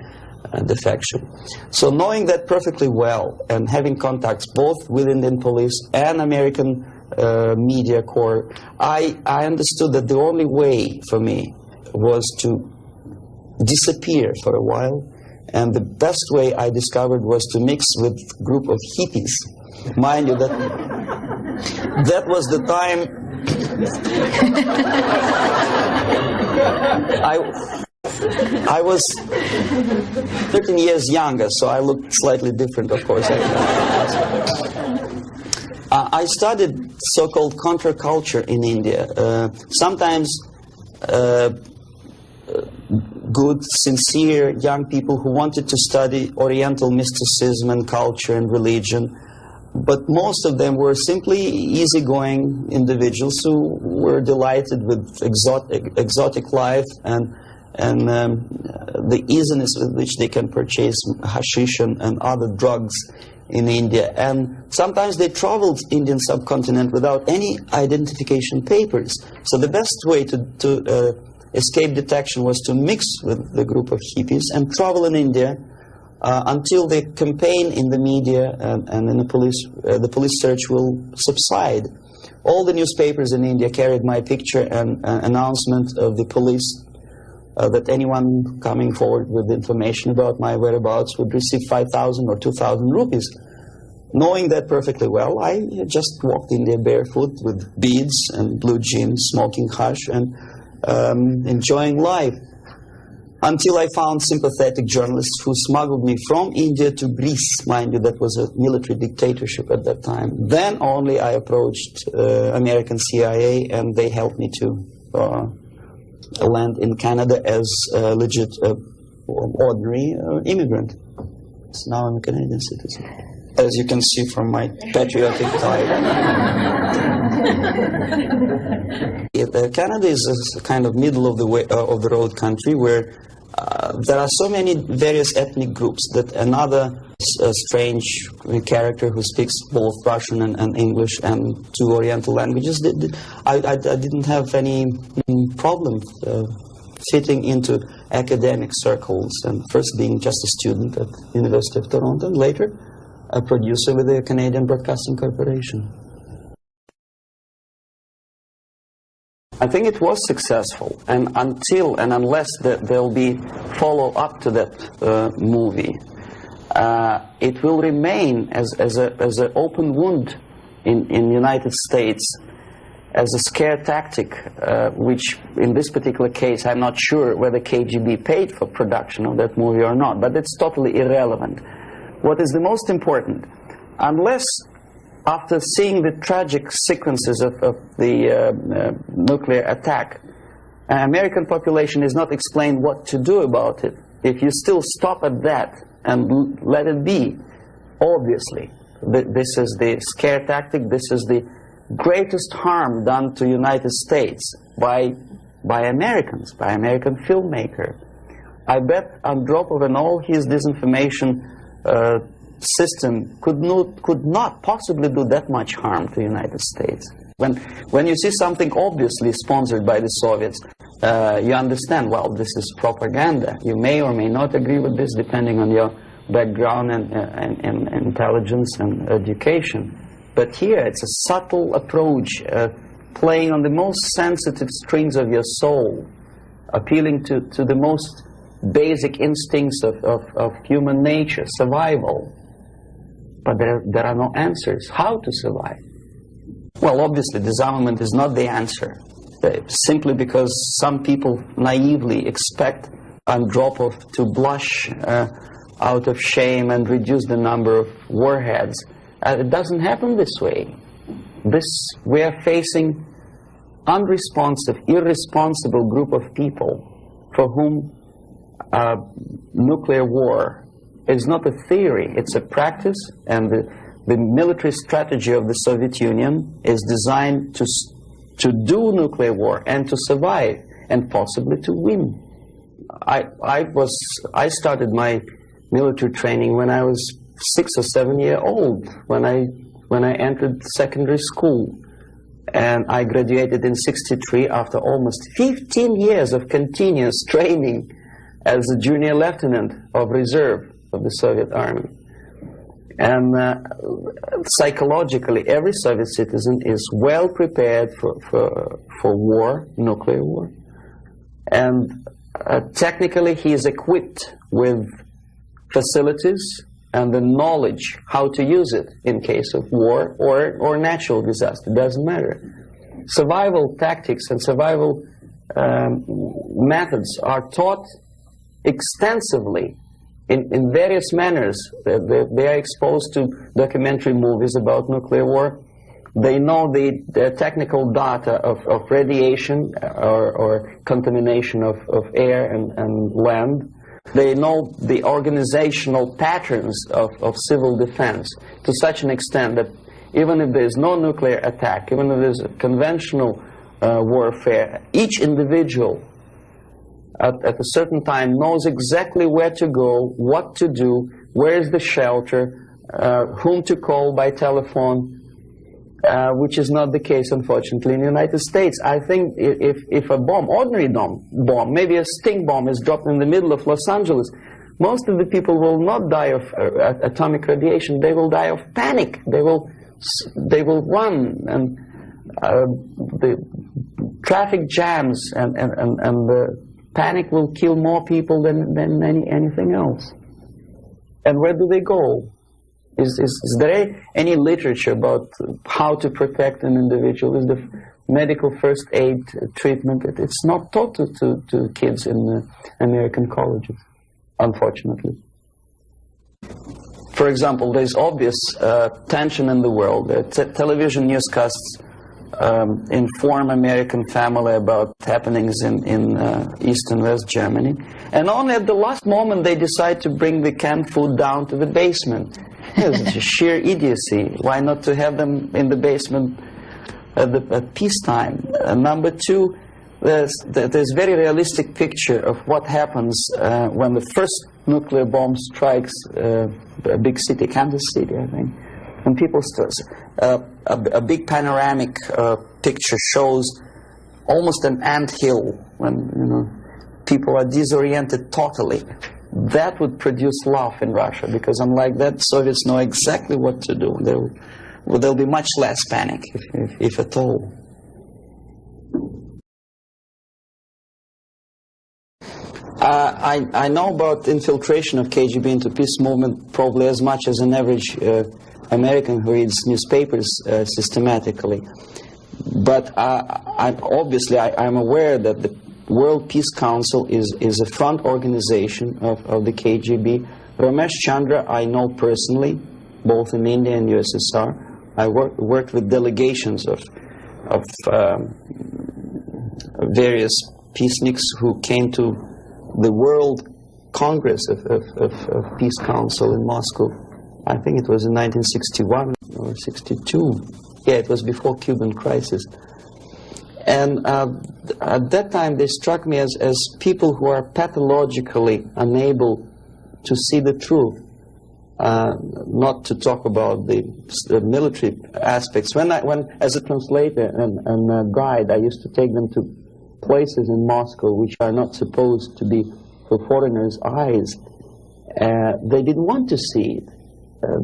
defection. So knowing that perfectly well, and having contacts both with Indian police and American media corps, I understood that the only way for me was to disappear for a while. And the best way I discovered was to mix with a group of hippies. Mind you, that was the time I was 13 years younger, so I looked slightly different, of course. I studied so-called counterculture in India. Sometimes good, sincere young people who wanted to study Oriental mysticism and culture and religion. But most of them were simply easygoing individuals who were delighted with exotic life and the easiness with which they can purchase hashish and other drugs in India. And sometimes they traveled Indian subcontinent without any identification papers. So the best way to escape detection was to mix with the group of hippies and travel in India until the campaign in the media and in the police search will subside. All the newspapers in India carried my picture and announcement of the police that anyone coming forward with information about my whereabouts would receive 5,000 or 2,000 rupees. Knowing that perfectly well, I just walked India barefoot with beads and blue jeans, smoking hash and enjoying life. Until I found sympathetic journalists who smuggled me from India to Greece. Mind you, that was a military dictatorship at that time. Then only I approached American CIA, and they helped me to land in Canada as a legit, ordinary immigrant. So now I'm a Canadian citizen, as you can see from my patriotic tie. Canada is a kind of middle of the road country where there are so many various ethnic groups that another strange character who speaks both Russian and English and two Oriental languages, I didn't have any problem fitting into academic circles, and first being just a student at the University of Toronto, and later a producer with the Canadian Broadcasting Corporation. I think it was successful, and until and unless there'll be follow-up to that movie, it will remain as an open wound in the United States, as a scare tactic, which in this particular case I'm not sure whether KGB paid for production of that movie or not, but it's totally irrelevant. What is the most important, unless after seeing the tragic sequences of the nuclear attack, American population is not explained what to do about it. If you still stop at that and let it be, obviously, this is the scare tactic, this is the greatest harm done to United States by Americans, by American filmmaker. I bet Andropov and all his disinformation system could not possibly do that much harm to the United States. When you see something obviously sponsored by the Soviets, you understand, well, this is propaganda. You may or may not agree with this depending on your background and intelligence and education. But here it's a subtle approach, playing on the most sensitive strings of your soul, appealing to the most basic instincts of human nature, survival. But there are no answers. How to survive? Well, obviously, disarmament is not the answer, simply because some people naively expect Andropov to blush out of shame and reduce the number of warheads. It doesn't happen this way. We are facing unresponsive, irresponsible group of people for whom nuclear war is not a theory, it's a practice, and the military strategy of the Soviet Union is designed to do nuclear war and to survive and possibly to win. I started my military training when I was 6 or 7 years old, when I entered secondary school, and I graduated in '63 after almost 15 years of continuous training as a junior lieutenant of reserve of the Soviet Army. And psychologically, every Soviet citizen is well prepared for war, nuclear war. And technically, he is equipped with facilities and the knowledge how to use it in case of war or natural disaster. It doesn't matter. Survival tactics and survival methods are taught extensively in various manners. They are exposed to documentary movies about nuclear war. They know the technical data of radiation or contamination of air and land. They know the organizational patterns of civil defense to such an extent that even if there is no nuclear attack, even if there is conventional warfare, each individual at a certain time knows exactly where to go, what to do, where is the shelter, whom to call by telephone, which is not the case, unfortunately, in the United States. I think if a bomb, ordinary bomb, maybe a stink bomb is dropped in the middle of Los Angeles, most of the people will not die of atomic radiation. They will die of panic. They will run, and the traffic jams and the panic will kill more people than anything else. And where do they go? Is there any literature about how to protect an individual? Is the medical first aid treatment? It's not taught to kids in American colleges, unfortunately. For example, there's obvious tension in the world. Television newscasts inform American family about happenings in East and West Germany. And only at the last moment they decide to bring the canned food down to the basement. It's just sheer idiocy. Why not to have them in the basement at peacetime? Number two, there's very realistic picture of what happens when the first nuclear bomb strikes a big city, Kansas City, I think. And people start, a big panoramic picture shows almost an anthill when people are disoriented totally. That would produce love in Russia, because unlike that, Soviets know exactly what to do. There'll be much less panic, if at all. I know about infiltration of KGB into peace movement probably as much as an average American who reads newspapers systematically. But obviously I'm aware that the World Peace Council is a front organization of the KGB. Ramesh Chandra I know personally, both in India and USSR. I worked with delegations of various peaceniks who came to the World Congress of Peace Council in Moscow. I think it was in 1961 or 62. Yeah, it was before Cuban crisis. And at that time, they struck me as people who are pathologically unable to see the truth, not to talk about the military aspects. When as a translator and a guide, I used to take them to places in Moscow which are not supposed to be for foreigners' eyes. They didn't want to see it.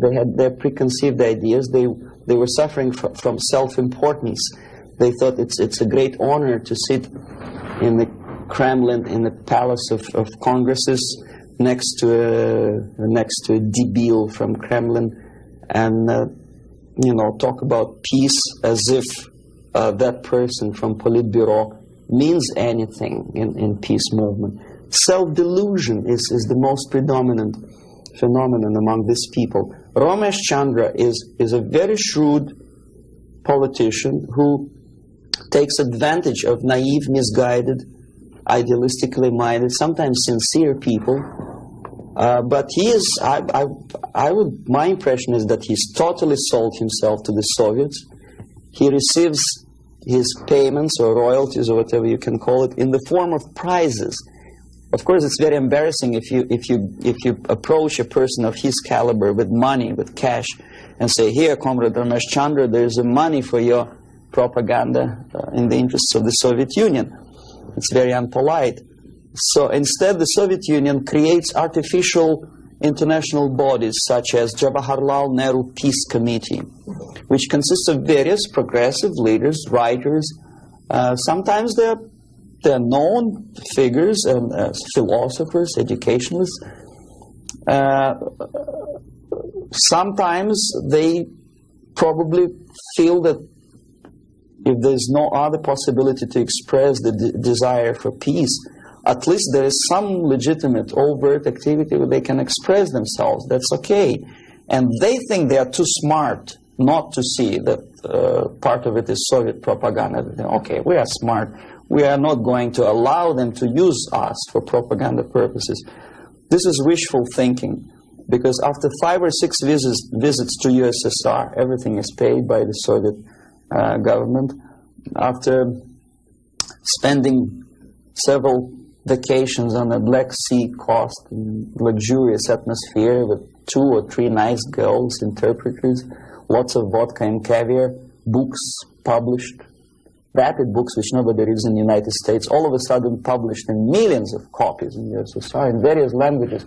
They had their preconceived ideas. They were suffering from self-importance. They thought it's a great honor to sit in the Kremlin, in the Palace of Congresses, next to a debil from Kremlin, and talk about peace as if that person from Politburo means anything in peace movement. Self-delusion is the most predominant phenomenon among these people. Ramesh Chandra is a very shrewd politician who takes advantage of naive, misguided, idealistically minded, sometimes sincere people. But he is, my impression is that he's totally sold himself to the Soviets. He receives his payments or royalties or whatever you can call it in the form of prizes. Of course, it's very embarrassing if you approach a person of his caliber with money, with cash, and say, "Here, Comrade Ramesh Chandra, there's money for your propaganda in the interests of the Soviet Union." It's very unpolite. So instead, the Soviet Union creates artificial international bodies such as Jawaharlal Nehru Peace Committee, which consists of various progressive leaders, writers. Sometimes they're known figures and philosophers, educationalists. Sometimes they probably feel that if there's no other possibility to express the desire for peace, at least there is some legitimate overt activity where they can express themselves. That's okay. And they think they are too smart not to see that part of it is Soviet propaganda. Okay, we are smart. We are not going to allow them to use us for propaganda purposes. This is wishful thinking, because after 5 or 6 visits to USSR, everything is paid by the Soviet government. After spending several vacations on a Black Sea coast in luxurious atmosphere with 2 or 3 nice girls, interpreters, lots of vodka and caviar, books published, rapid books which nobody reads in the United States, all of a sudden published in millions of copies in USSR in various languages,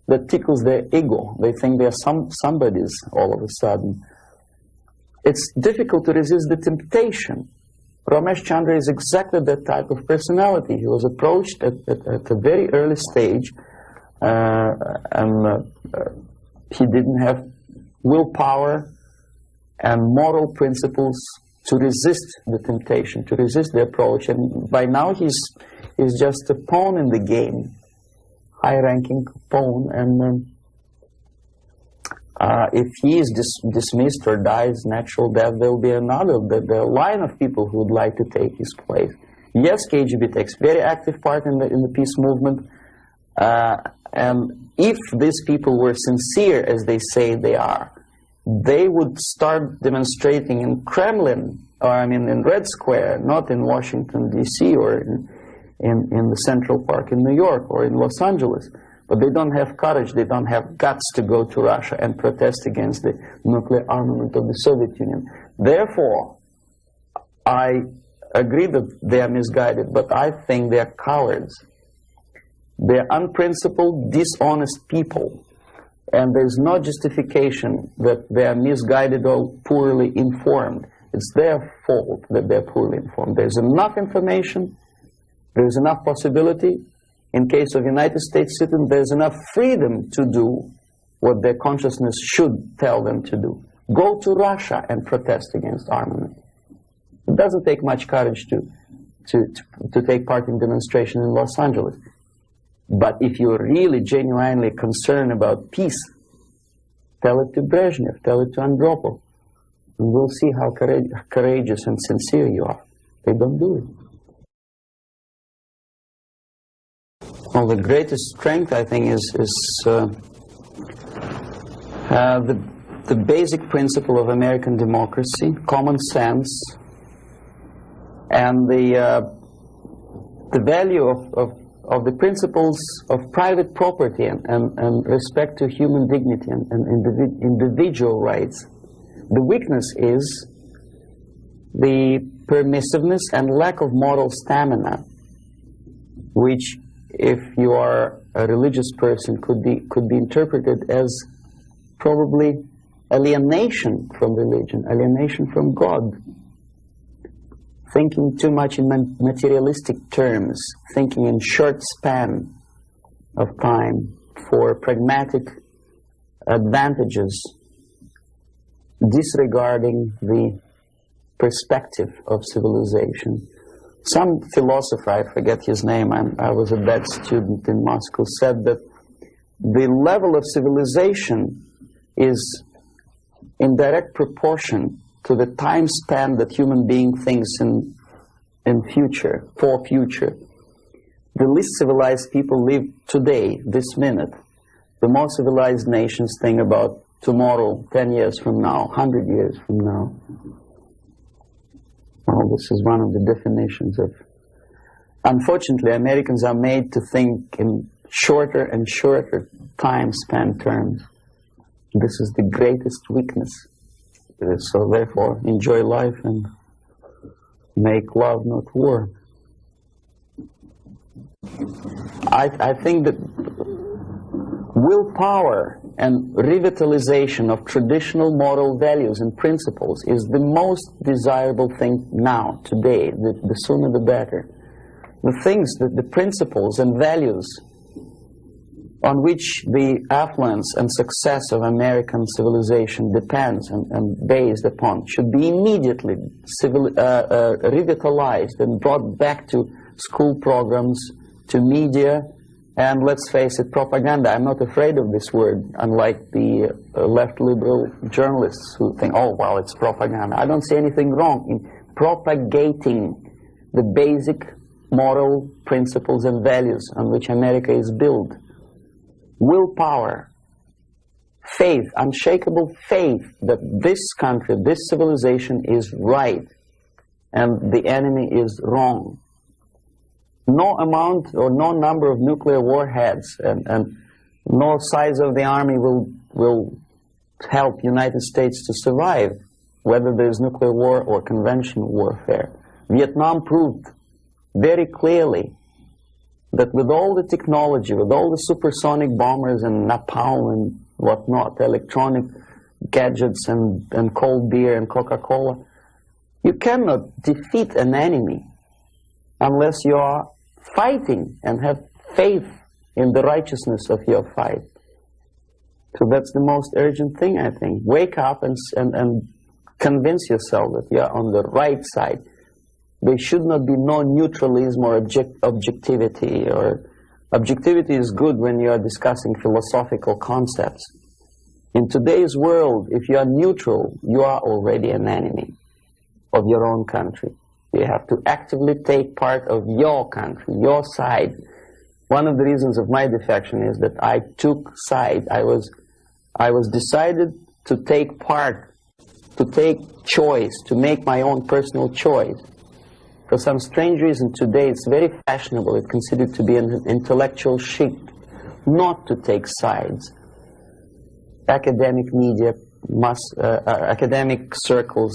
that tickles their ego. They think they are somebodies all of a sudden. It's difficult to resist the temptation. Ramesh Chandra is exactly that type of personality. He was approached at a very early stage, and he didn't have willpower and moral principles to resist the temptation, to resist the approach. And by now he's just a pawn in the game, high-ranking pawn. And if he is dismissed or dies natural death, there will be another, the line of people who would like to take his place. Yes, KGB takes very active part in the peace movement, and if these people were sincere as they say they are, they would start demonstrating in Kremlin, or I mean in Red Square, not in Washington, D.C., or in the Central Park in New York, or in Los Angeles. But they don't have courage, they don't have guts to go to Russia and protest against the nuclear armament of the Soviet Union. Therefore, I agree that they are misguided, but I think they are cowards. They are unprincipled, dishonest people. And there's no justification that they are misguided or poorly informed. It's their fault that they're poorly informed. There's enough information, there's enough possibility. In case of United States citizens, there's enough freedom to do what their consciousness should tell them to do. Go to Russia and protest against armament. It doesn't take much courage to take part in demonstration in Los Angeles. But if you're really genuinely concerned about peace, tell it to Brezhnev, tell it to Andropov, and we'll see how courageous and sincere you are. They don't do it. Well, the greatest strength, I think, is the basic principle of American democracy, common sense, and the value of the principles of private property and respect to human dignity and individual rights. The weakness is the permissiveness and lack of moral stamina, which, if you are a religious person could be interpreted as probably alienation from religion, alienation from God. Thinking too much in materialistic terms, thinking in short span of time for pragmatic advantages, disregarding the perspective of civilization. Some philosopher, I forget his name, I was a bad student in Moscow, said that the level of civilization is in direct proportion to the time span that human being thinks in future, for future. The least civilized people live today, this minute. The more civilized nations think about tomorrow, 10 years from now, 100 years from now. Well, this is one of the definitions of... Unfortunately, Americans are made to think in shorter and shorter time span terms. This is the greatest weakness. So therefore, enjoy life and make love, not war. I think that willpower and revitalization of traditional moral values and principles is the most desirable thing now, today. The sooner the better. The things, the principles and values on which the affluence and success of American civilization depends and based upon should be immediately revitalized and brought back to school programs, to media, and let's face it, propaganda. I'm not afraid of this word, unlike the left liberal journalists who think, oh, well, it's propaganda. I don't see anything wrong in propagating the basic moral principles and values on which America is built. Willpower, faith, unshakable faith that this country, this civilization is right and the enemy is wrong. No amount or no number of nuclear warheads and no size of the army will help United States to survive, whether there's nuclear war or conventional warfare. Vietnam proved very clearly that with all the technology, with all the supersonic bombers and napalm and whatnot, electronic gadgets and cold beer and Coca-Cola, you cannot defeat an enemy unless you are fighting and have faith in the righteousness of your fight. So that's the most urgent thing, I think. Wake up and convince yourself that you are on the right side. There should not be no neutralism or objectivity. Or objectivity is good when you are discussing philosophical concepts. In today's world, if you are neutral, you are already an enemy of your own country. You have to actively take part of your country, your side. One of the reasons of my defection is that I took side. I was decided to take part, to take choice, to make my own personal choice. For some strange reason today it's very fashionable, it's considered to be an intellectual chic, not to take sides. Academic media, academic circles,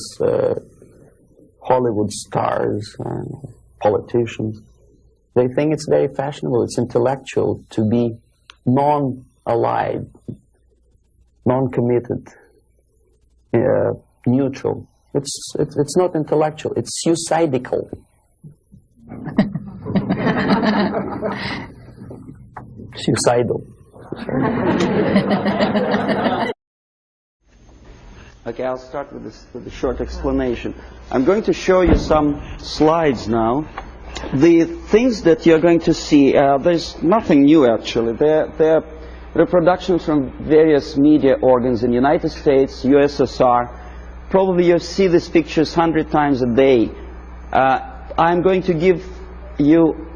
Hollywood stars, politicians, they think it's very fashionable, it's intellectual to be non-allied, non-committed, neutral. It's not intellectual, it's suicidal. Suicidal. Okay, I'll start with a short explanation. I'm going to show you some slides now. The things that you're going to see, there's nothing new actually. They're reproductions from various media organs in the United States, USSR. Probably you see these pictures 100 times a day. I'm going to give you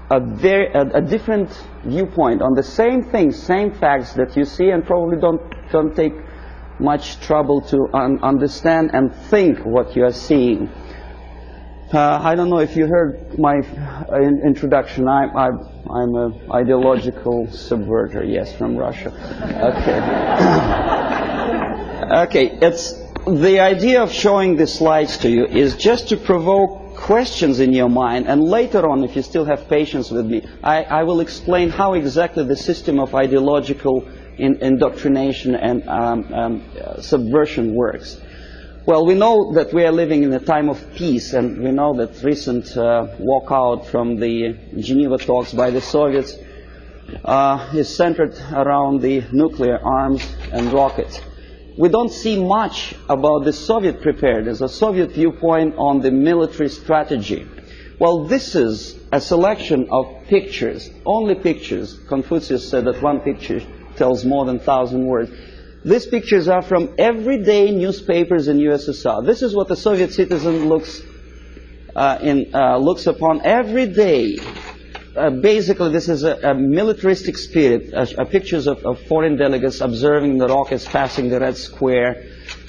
a different viewpoint on the same things, same facts that you see, and probably don't take much trouble to understand and think what you are seeing. I don't know if you heard my introduction. I'm an ideological subverter, yes, from Russia. Okay. Okay, the idea of showing the slides to you is just to provoke questions in your mind, and later on, if you still have patience with me, I will explain how exactly the system of ideological indoctrination and subversion works. Well, we know that we are living in a time of peace, and we know that recent walkout from the Geneva talks by the Soviets is centered around the nuclear arms and rockets. We don't see much about the Soviet preparedness, a Soviet viewpoint on the military strategy. Well, this is a selection of pictures, only pictures. Confucius said that one picture tells more than 1,000 words. These pictures are from everyday newspapers in USSR. This is what a Soviet citizen looks upon every day. Basically, this is a militaristic spirit, pictures of foreign delegates observing the rockets passing the Red Square.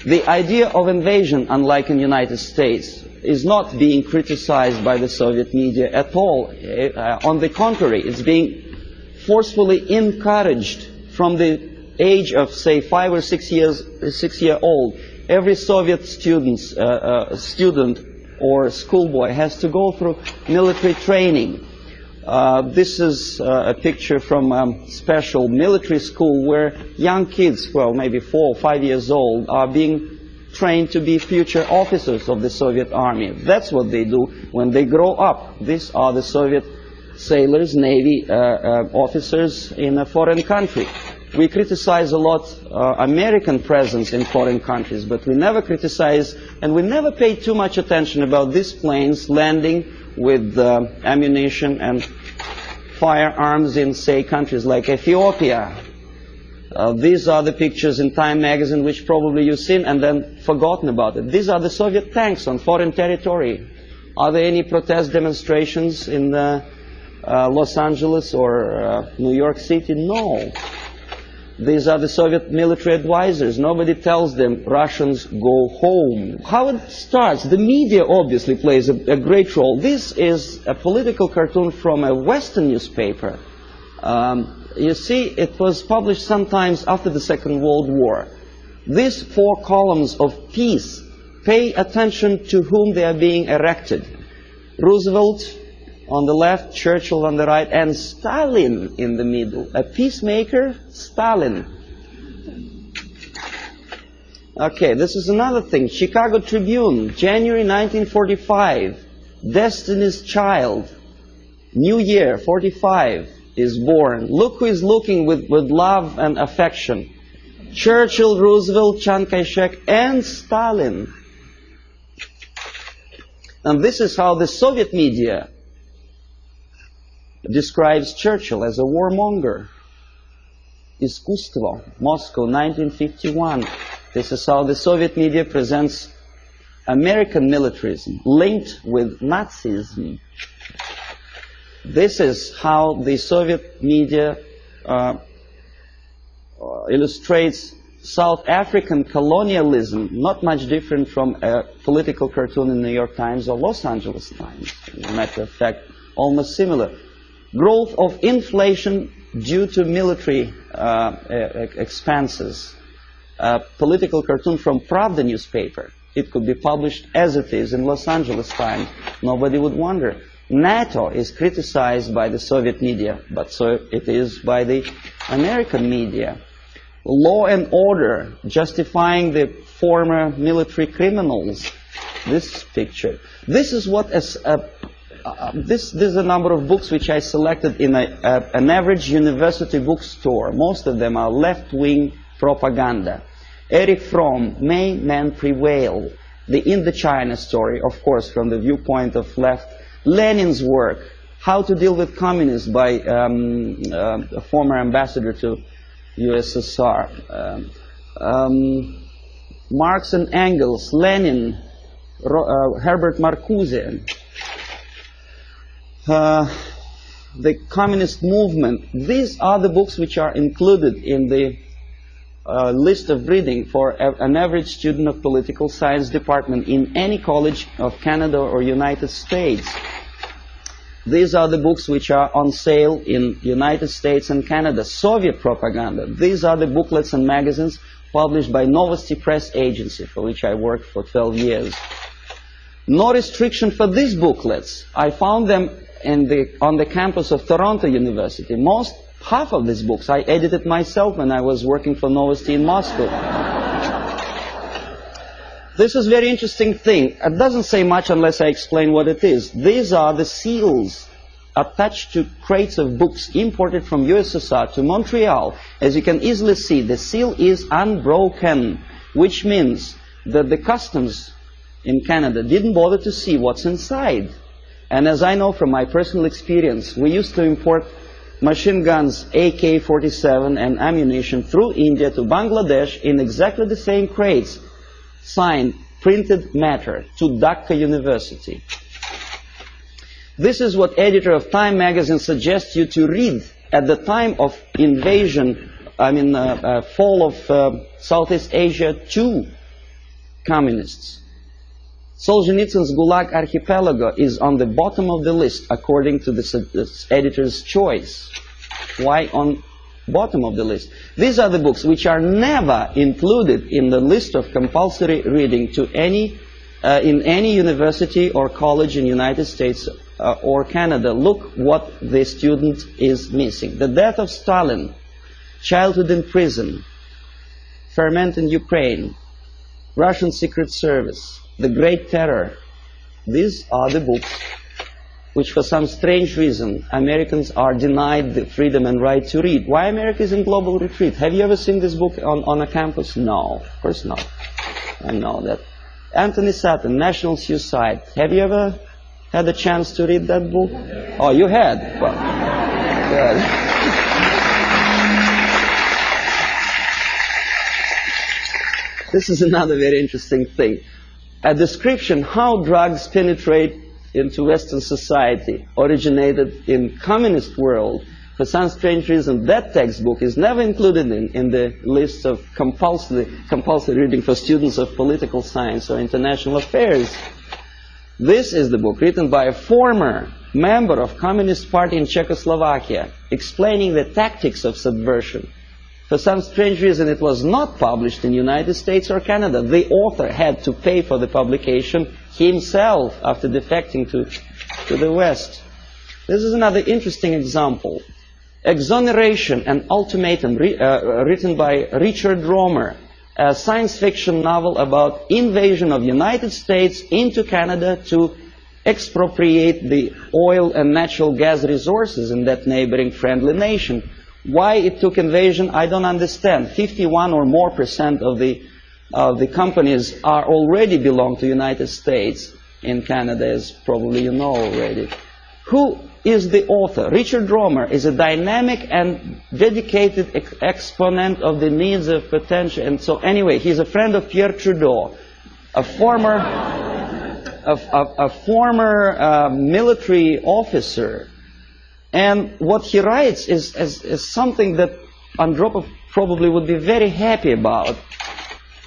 The idea of invasion, unlike in the United States, is not being criticized by the Soviet media at all. On the contrary, it's being forcefully encouraged from the age of, say, 5 or 6 year old. Every Soviet student or schoolboy has to go through military training. This is a picture from a special military school where young kids, well, maybe 4 or 5 years old, are being trained to be future officers of the Soviet army. That's what they do when they grow up. These are the Soviet sailors, Navy officers in a foreign country. We criticize a lot American presence in foreign countries, but we never criticize and we never pay too much attention about these planes landing with ammunition and firearms in, say, countries like Ethiopia. These are the pictures in Time magazine which probably you've seen and then forgotten about it. These are the Soviet tanks on foreign territory. Are there any protest demonstrations in Los Angeles or New York City? No. These are the Soviet military advisors. Nobody tells them Russians go home. How it starts? The media obviously plays a great role. This is a political cartoon from a Western newspaper. You see, it was published sometimes after the Second World War. These 4 columns of peace, pay attention to whom they are being erected. Roosevelt on the left, Churchill on the right, and Stalin in the middle. A peacemaker, Stalin. Okay, this is another thing. Chicago Tribune, January 1945. Destiny's Child. New Year, 45, is born. Look who is looking with love and affection. Churchill, Roosevelt, Chiang Kai-shek, and Stalin. And this is how the Soviet media describes Churchill as a warmonger. Искусство, Moscow, 1951. This is how the Soviet media presents American militarism linked with Nazism. This is how the Soviet media illustrates South African colonialism, not much different from a political cartoon in New York Times or Los Angeles Times. As a matter of fact, almost similar. Growth of inflation due to military expenses. A political cartoon from Pravda newspaper. It could be published as it is in Los Angeles Times. Nobody would wonder. NATO is criticized by the Soviet media, but so it is by the American media. Law and order, justifying the former military criminals. This picture. This is what this is a number of books which I selected in an average university bookstore. Most of them are left-wing propaganda. Erich Fromm, May Men Prevail? The Indochina story, of course, from the viewpoint of left. Lenin's work, How to Deal with Communists, by a former ambassador to USSR. Marx and Engels, Lenin, Herbert Marcuse. The communist movement. These are the books which are included in the list of reading for an average student of political science department in any college of Canada or United States. These are the books which are on sale in United States and Canada. Soviet propaganda. These are the booklets and magazines published by Novosti Press Agency, for which I worked for 12 years. No restriction for these booklets. I found them on the campus of Toronto University. Half of these books I edited myself when I was working for Novosti in Moscow. This is a very interesting thing. It doesn't say much unless I explain what it is. These are the seals attached to crates of books imported from USSR to Montreal. As you can easily see, the seal is unbroken, which means that the customs in Canada didn't bother to see what's inside. And as I know from my personal experience, we used to import machine guns, AK-47 and ammunition through India to Bangladesh in exactly the same crates, signed printed matter to Dhaka University. This is what editor of Time magazine suggests you to read at the time of invasion, fall of Southeast Asia to communists. Solzhenitsyn's Gulag Archipelago is on the bottom of the list according to the editor's choice. Why on bottom of the list? These are the books which are never included in the list of compulsory reading to in any university or college in the United States or Canada. Look what the student is missing. The Death of Stalin, Childhood in Prison, Ferment in Ukraine, Russian Secret Service, The Great Terror. These are the books which for some strange reason Americans are denied the freedom and right to read. Why America is in global retreat? Have you ever seen this book on a campus? No, of course not. I know that. Anthony Sutton, National Suicide. Have you ever had a chance to read that book? Oh, you had? Well, good. This is another very interesting thing. A description how drugs penetrate into Western society originated in communist world. For some strange reason, that textbook is never included in the list of compulsory reading for students of political science or international affairs. This is the book written by a former member of Communist Party in Czechoslovakia, explaining the tactics of subversion. For some strange reason, it was not published in the United States or Canada. The author had to pay for the publication himself after defecting to the West. This is another interesting example. Exoneration and Ultimatum, written by Richard Romer, a science fiction novel about invasion of the United States into Canada to expropriate the oil and natural gas resources in that neighboring friendly nation. Why it took invasion, I don't understand. 51% or more of the companies are already belong to the United States in Canada, as probably you know already. Who is the author? Richard Romer is a dynamic and dedicated exponent of the needs of potential. And so anyway, he's a friend of Pierre Trudeau, a former military officer. And what he writes is something that Andropov probably would be very happy about.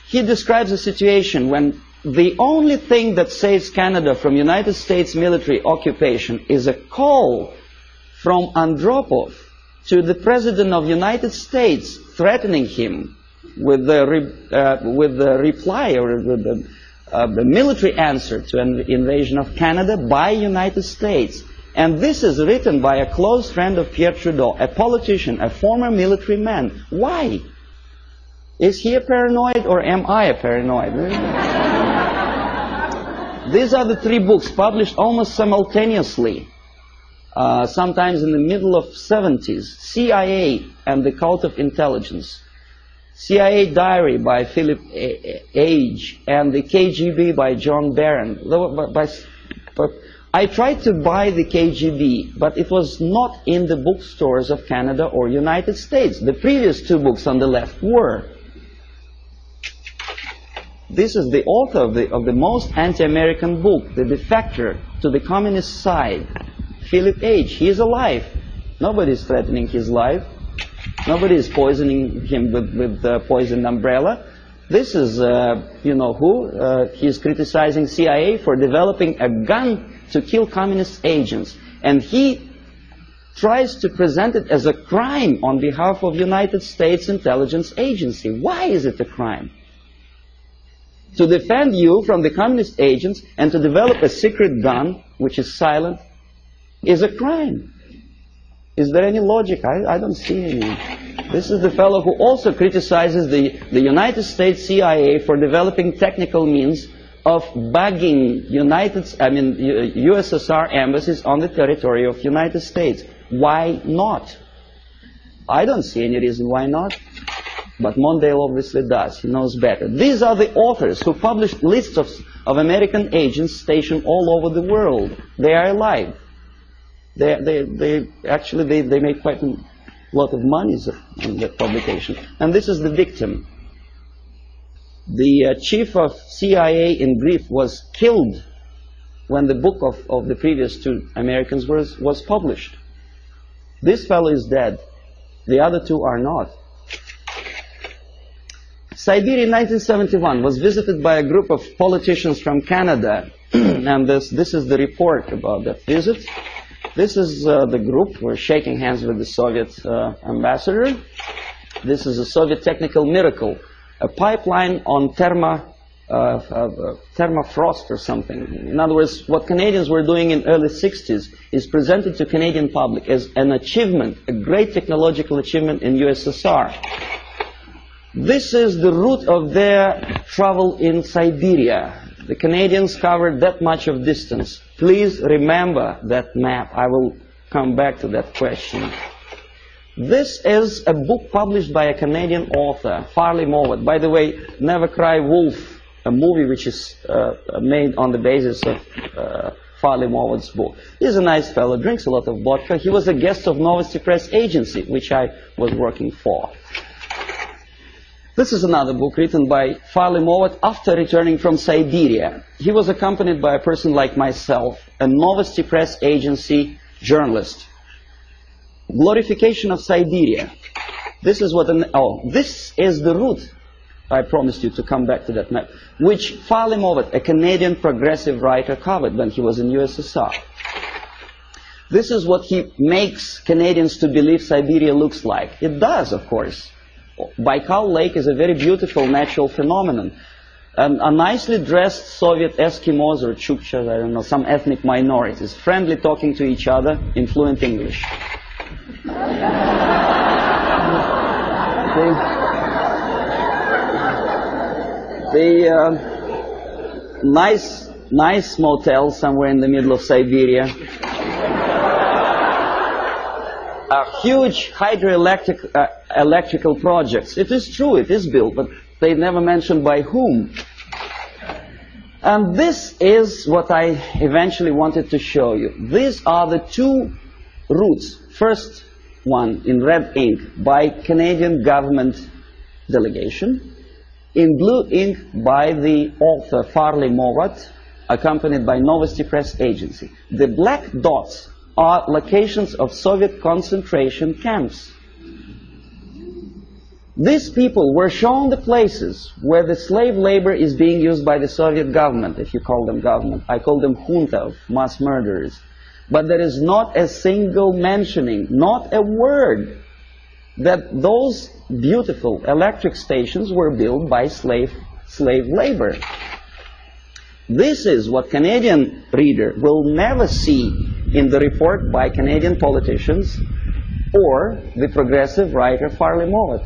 He describes a situation when the only thing that saves Canada from United States military occupation is a call from Andropov to the President of the United States threatening him with the reply or with the military answer to an invasion of Canada by United States. And this is written by a close friend of Pierre Trudeau, a politician, a former military man. Why? Is he a paranoid or am I a paranoid? These are the three books published almost simultaneously, sometimes in the middle of 70s. CIA and the Cult of Intelligence. CIA Diary by Philip Age and the KGB by John Barron. I tried to buy the KGB, but it was not in the bookstores of Canada or United States. The previous two books on the left were. This is the author of the most anti-American book, The Defector to the Communist Side, Philip Age. He is alive. Nobody is threatening his life. Nobody is poisoning him with poisoned umbrella. This is, you know who? He is criticizing CIA for developing a gun to kill communist agents. And he tries to present it as a crime on behalf of United States intelligence agency. Why is it a crime? To defend you from the communist agents and to develop a secret gun, which is silent, is a crime. Is there any logic? I don't see any. This is the fellow who also criticizes the United States CIA for developing technical means of bugging USSR embassies on the territory of United States. Why not? I don't see any reason why not. But Mondale obviously does. He knows better. These are the authors who published lists of American agents stationed all over the world. They are alive. They make quite a lot of money on that publication. And this is the victim. The chief of CIA in brief was killed when the book of the previous two Americans was published. This fellow is dead. The other two are not. Siberia in 1971 was visited by a group of politicians from Canada. And this is the report about that visit. This is the group. We're shaking hands with the Soviet ambassador. This is a Soviet technical miracle. A pipeline on thermofrost or something. In other words, what Canadians were doing in early 60s is presented to Canadian public as an achievement, a great technological achievement in USSR. This is the route of their travel in Siberia. The Canadians covered that much of distance. Please remember that map. I will come back to that question. This is a book published by a Canadian author, Farley Mowat. By the way, Never Cry Wolf, a movie which is made on the basis of Farley Mowat's book. He's a nice fellow, drinks a lot of vodka. He was a guest of Novosti Press Agency, which I was working for. This is another book written by Farley Mowat after returning from Siberia. He was accompanied by a person like myself, a Novosti Press Agency journalist. Glorification of Siberia. This is this is the route, I promised you to come back to that map, which Farley Mowat, a Canadian progressive writer, covered when he was in USSR. This is what he makes Canadians to believe Siberia looks like. It does, of course. Baikal Lake is a very beautiful natural phenomenon. A nicely dressed Soviet Eskimos or Chukchas, I don't know, some ethnic minorities, friendly talking to each other in fluent English. The nice motel somewhere in the middle of Siberia. Huge electrical projects. It is true, it is built, but they never mentioned by whom. And this is what I eventually wanted to show you. These are the two routes. First one in red ink by Canadian government delegation. In blue ink by the author Farley Mowat, accompanied by Novosti Press Agency. The black dots are locations of Soviet concentration camps. These people were shown the places where the slave labor is being used by the Soviet government, if you call them government. I call them junta of mass murderers. But there is not a single mentioning, not a word, that those beautiful electric stations were built by slave labor. This is what Canadian reader will never see in the report by Canadian politicians or the progressive writer Farley Mowat.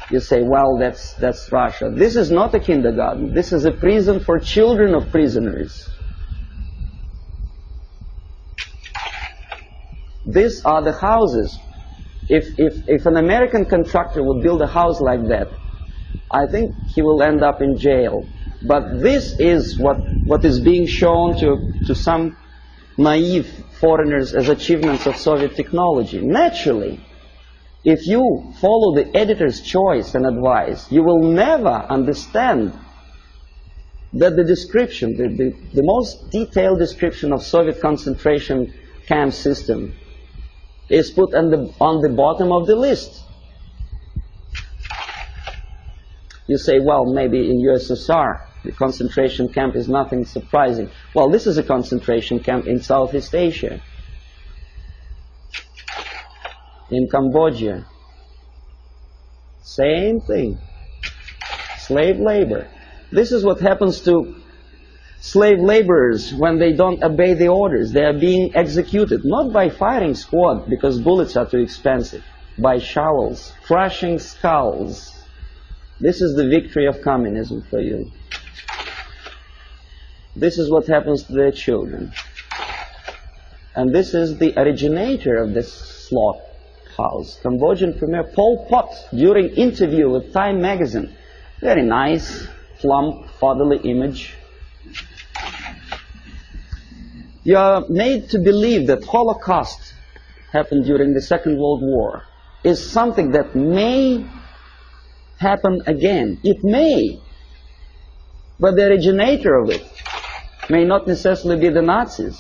You say, well, that's Russia. This is not a kindergarten. This is a prison for children of prisoners. These are the houses. If an American contractor would build a house like that, I think he will end up in jail. But this is what is being shown to some naive foreigners as achievements of Soviet technology. Naturally, if you follow the editor's choice and advice, you will never understand that the description, the most detailed description of Soviet concentration camp system is put on the bottom of the list. You say, well, maybe in USSR, the concentration camp is nothing surprising. Well, this is a concentration camp in Southeast Asia. in Cambodia. Same thing. Slave labor. This is what happens to slave laborers when they don't obey the orders. They are being executed, not by firing squad, because bullets are too expensive, by shovels, crushing skulls. This is the victory of communism for you. This is what happens to their children. And this is the originator of this slaughterhouse, Cambodian Premier Pol Pot, during interview with Time magazine. Very nice, plump, fatherly image. You are made to believe that Holocaust happened during the Second World War is something that may happen again. It may, but the originator of it may not necessarily be the Nazis.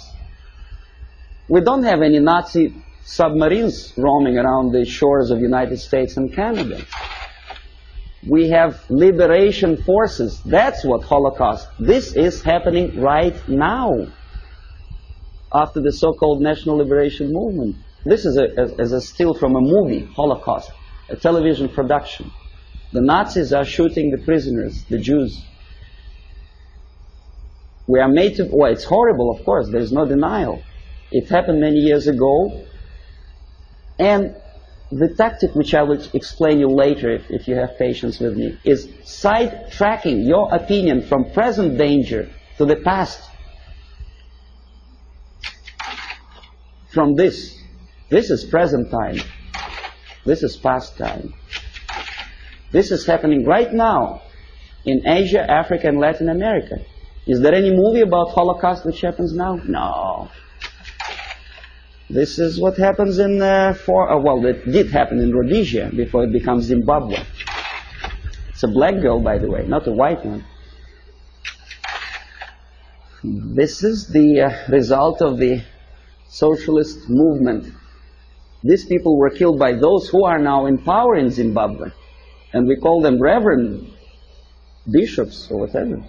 We don't have any Nazi submarines roaming around the shores of the United States and Canada. We have liberation forces. That's what Holocaust. This is happening right now after the so-called National Liberation Movement. This is a still from a movie, Holocaust, a television production. The Nazis are shooting the prisoners, the Jews. We are made to, well, it's horrible, of course, there's no denial. It happened many years ago, and the tactic which I will explain you later, if you have patience with me, is sidetracking your opinion from present danger to the past. From this is present time, this is past time. This is happening right now in Asia, Africa, and Latin America. Is there any movie about Holocaust which happens now? No. This is what happens in, well, it did happen in Rhodesia before it becomes Zimbabwe. It's a black girl, by the way, not a white one. This is the result of the socialist movement. These people were killed by those who are now in power in Zimbabwe. And we call them reverend bishops or whatever.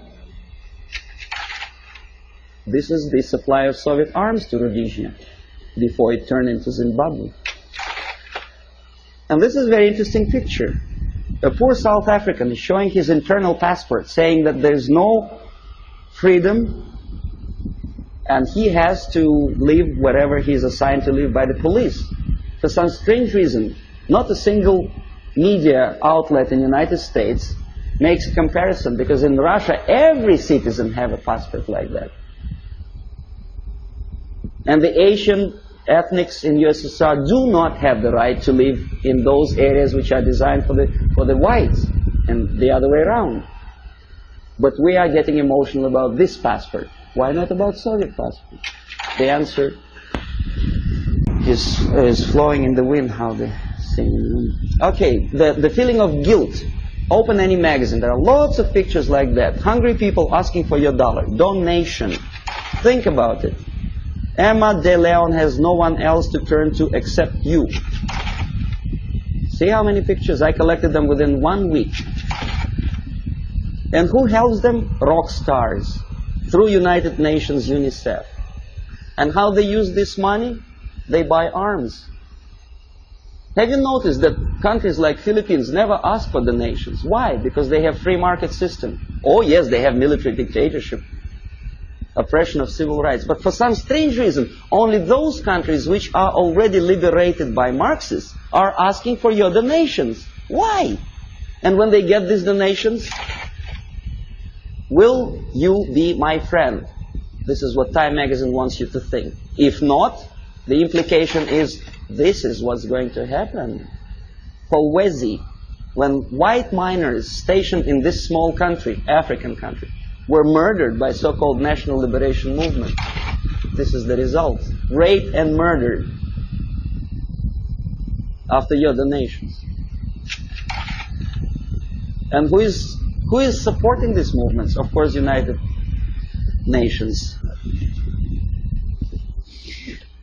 This is the supply of Soviet arms to Rhodesia before it turned into Zimbabwe. And this is a very interesting picture. A poor South African is showing his internal passport, saying that there's no freedom and he has to live wherever he's assigned to live by the police. For some strange reason, not a single media outlet in the United States makes a comparison, because in Russia every citizen has a passport like that. And the Asian ethnics in USSR do not have the right to live in those areas which are designed for the whites, and the other way around. But we are getting emotional about this passport. Why not about Soviet passport? The answer is flowing in the wind, how they sing in the wind. Okay, the feeling of guilt. Open any magazine. There are lots of pictures like that. Hungry people asking for your dollar. Donation. Think about it. Emma De Leon has no one else to turn to except you. See how many pictures? I collected them within 1 week. And who helps them? Rock stars. Through United Nations, UNICEF. And how they use this money? They buy arms. Have you noticed that countries like Philippines never ask for donations? Why? Because they have free market system. Oh yes, they have military dictatorship, oppression of civil rights. But for some strange reason, only those countries which are already liberated by Marxists are asking for your donations. Why? And when they get these donations, will you be my friend? This is what Time magazine wants you to think. If not, the implication is this is what's going to happen. Kolwezi, when white miners stationed in this small country, African country, were murdered by so-called National Liberation Movement. This is the result. Raped and murdered after your donations. And who is supporting these movements? Of course, United Nations.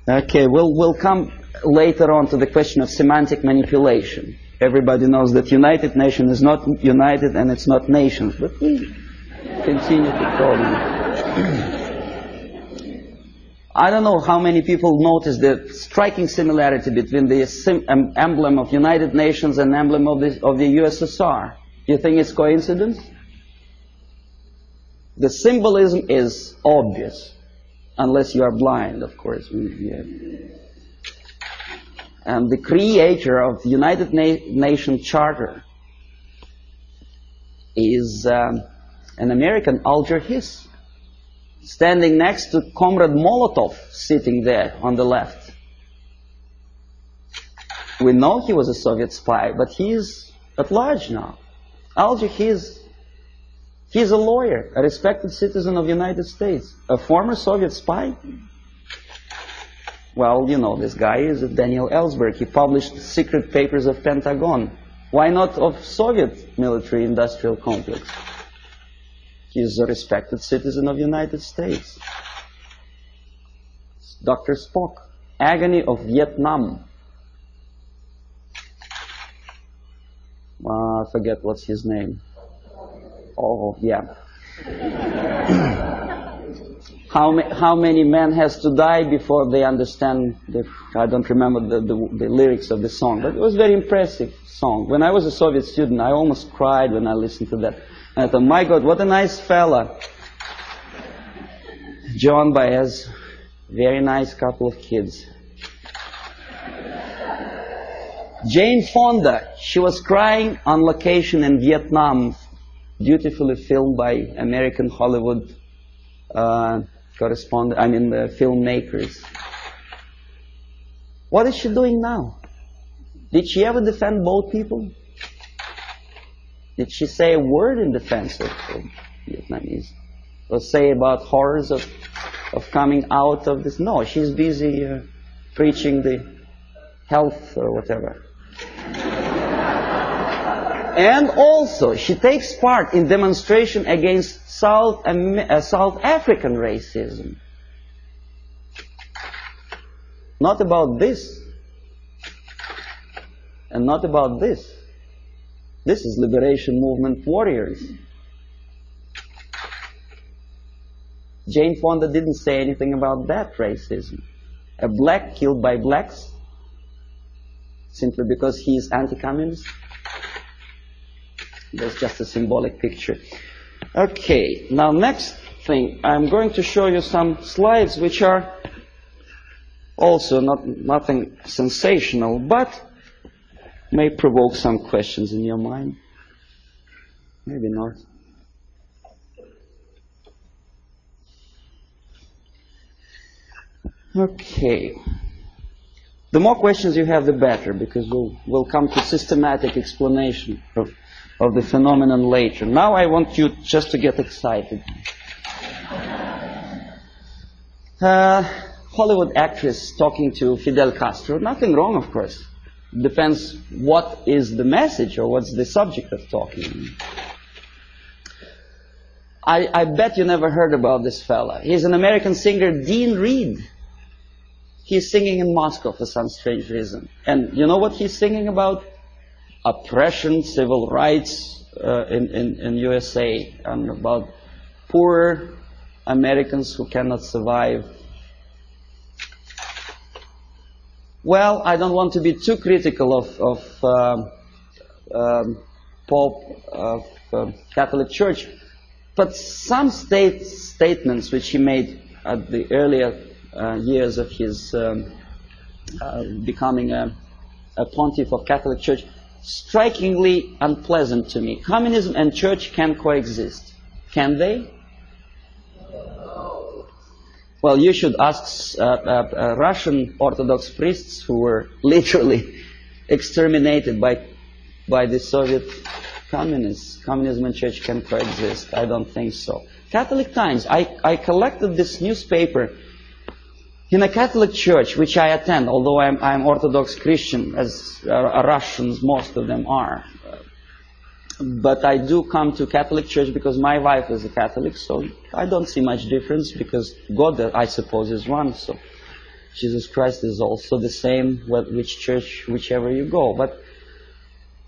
Okay, we'll come later on to the question of semantic manipulation. Everybody knows that United Nations is not united and it's not nations, but we continue to call them. I don't know how many people noticed the striking similarity between the emblem of United Nations and emblem of the USSR. You think it's coincidence? The symbolism is obvious, unless you are blind, of course. Yeah. And the creator of the United Nations Charter is an American, Alger Hiss, standing next to Comrade Molotov, sitting there on the left. We know he was a Soviet spy, but he is at large now. Alger Hiss, he's a lawyer, a respected citizen of the United States, a former Soviet spy. Well, you know, this guy is Daniel Ellsberg. He published secret papers of Pentagon. Why not of Soviet military-industrial complex? He is a respected citizen of the United States. Dr. Spock, Agony of Vietnam. I forget what's his name. Oh, yeah. How many men has to die before they understand I don't remember the lyrics of the song, but it was a very impressive song. When I was a Soviet student, I almost cried when I listened to that. And I thought, my God, what a nice fella. John Baez, very nice couple of kids. Jane Fonda, she was crying on location in Vietnam, beautifully filmed by American Hollywood filmmakers. What is she doing now? Did she ever defend both people? Did she say a word in defense of Vietnamese? Or say about horrors of coming out of this? No, she's busy preaching the health or whatever. And also, she takes part in demonstration against South African racism. Not about this. And not about this. This is liberation movement warriors. Jane Fonda didn't say anything about that racism. A black killed by blacks simply because he is anti-communist. That's just a symbolic picture. Okay, now next thing, I'm going to show you some slides which are also nothing sensational, but may provoke some questions in your mind. Maybe not. Okay. The more questions you have, the better, because we'll come to systematic explanation of the phenomenon later. Now I want you just to get excited. Hollywood actress talking to Fidel Castro. Nothing wrong, of course. Depends what is the message or what's the subject of talking. I bet you never heard about this fella. He's an American singer, Dean Reed. He's singing in Moscow for some strange reason. And you know what he's singing about? Oppression, civil rights in USA, and about poor Americans who cannot survive. Well, I don't want to be too critical of Catholic Church, but some statements which he made at the earlier years of his becoming a pontiff of Catholic Church, strikingly unpleasant to me. Communism and church can coexist. Can they? Well, you should ask Russian Orthodox priests who were literally exterminated by the Soviet communists. Communism and church can coexist. I don't think so. Catholic Times. I collected this newspaper in a Catholic church, which I attend, although I'm Orthodox Christian, as Russians, most of them are. But I do come to Catholic church because my wife is a Catholic, so I don't see much difference, because God, I suppose, is one, so Jesus Christ is also the same, which church, whichever you go. But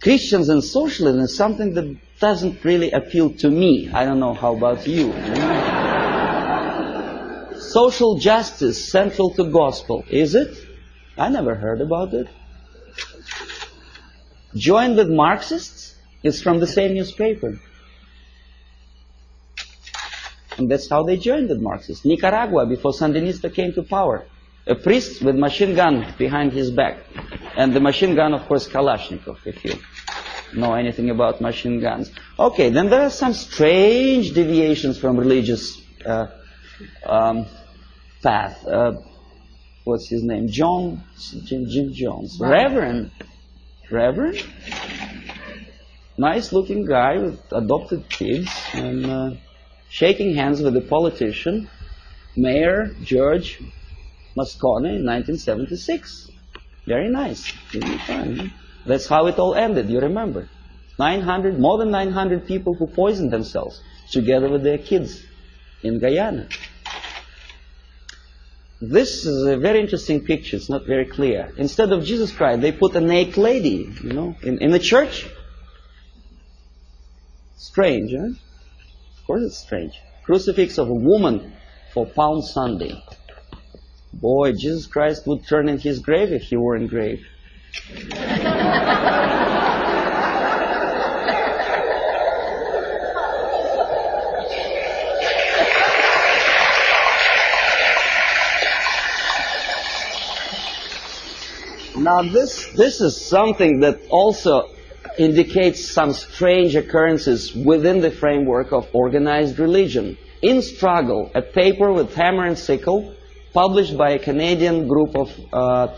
Christians and socialism is something that doesn't really appeal to me. I don't know, how about you? social justice central to gospel. Is it? I never heard about it. Join with Marxists? It's from the same newspaper. And that's how they joined with Marxists. Nicaragua, before Sandinista came to power. A priest with machine gun behind his back. And the machine gun, of course, Kalashnikov, if you know anything about machine guns. Okay, then there are some strange deviations from religious path. What's his name? Jim Jones. Reverend? Nice looking guy with adopted kids and shaking hands with a politician, Mayor George Moscone in 1976. Very nice. That's how it all ended, you remember. More than 900 people who poisoned themselves together with their kids in Guyana. This is a very interesting picture. It's not very clear. Instead of Jesus Christ, they put a naked lady, you know, in the church. Strange, huh? Of course it's strange. Crucifix of a woman for Palm Sunday. Boy, Jesus Christ would turn in his grave if he were in grave. Now this is something that also indicates some strange occurrences within the framework of organized religion. In Struggle, a paper with hammer and sickle, published by a Canadian group of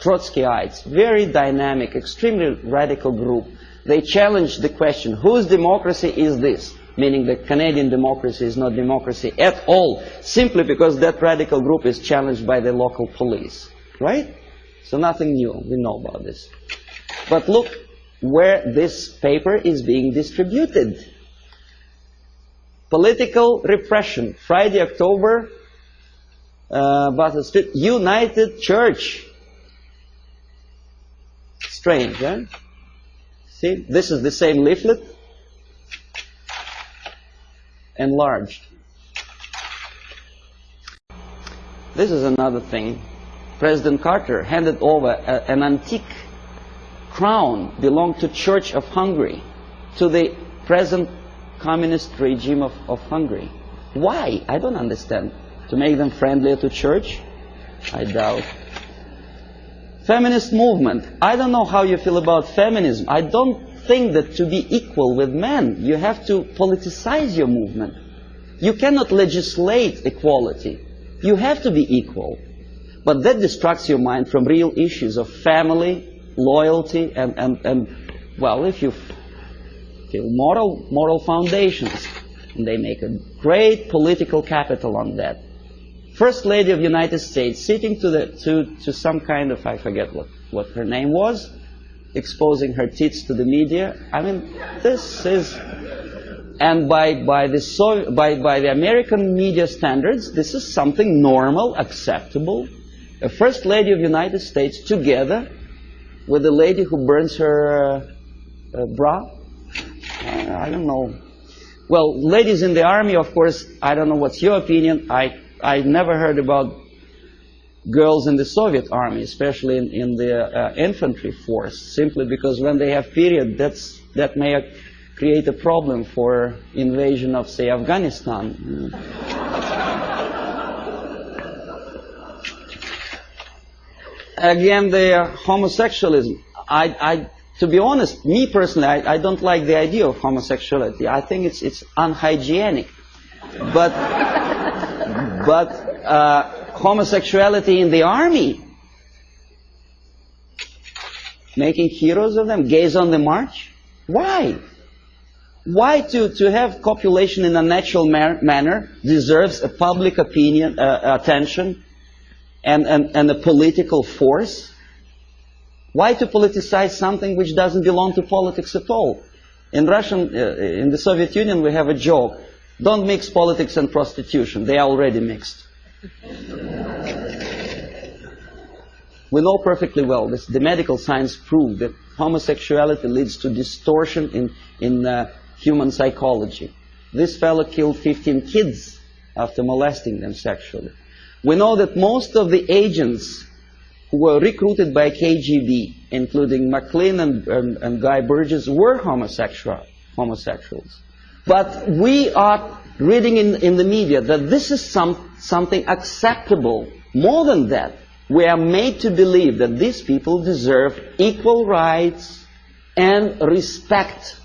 Trotskyites, very dynamic, extremely radical group. They challenged the question, whose democracy is this? Meaning that Canadian democracy is not democracy at all, simply because that radical group is challenged by the local police. Right? So nothing new, we know about this. But look where this paper is being distributed. Political repression, Friday, October, Bathurst Street, United Church. Strange, huh? See, this is the same leaflet, enlarged. This is another thing. President Carter handed over an antique crown belonged to Church of Hungary to the present communist regime of Hungary. Why? I don't understand. To make them friendlier to church? I doubt. Feminist movement. I don't know how you feel about feminism. I don't think that to be equal with men, you have to politicize your movement. You cannot legislate equality. You have to be equal. But that distracts your mind from real issues of family, loyalty, and well, if you feel moral foundations, and they make a great political capital on that. First Lady of the United States sitting to some kind of, I forget what her name was, exposing her tits to the media. I mean, this is, and by the American media standards, this is something normal, acceptable. A First Lady of the United States together with a lady who burns her bra. I don't know. Well, ladies in the army, of course, I don't know what's your opinion. I never heard about girls in the Soviet army, especially in the infantry force, simply because when they have period, that may create a problem for invasion of, say, Afghanistan. Again, the homosexualism. To be honest, me personally, I don't like the idea of homosexuality. I think it's unhygienic. But homosexuality in the army, making heroes of them, gays on the march. Why? Why to have copulation in a natural manner deserves a public opinion, attention, and a political force? Why to politicize something which doesn't belong to politics at all? In the Soviet Union, we have a joke: don't mix politics and prostitution; they are already mixed. We know perfectly well this. The medical science proved that homosexuality leads to distortion in human psychology. This fellow killed 15 kids after molesting them sexually. We know that most of the agents who were recruited by KGB, including McLean and Guy Burgess, were homosexuals. But we are reading in the media that this is something acceptable. More than that, we are made to believe that these people deserve equal rights and respect.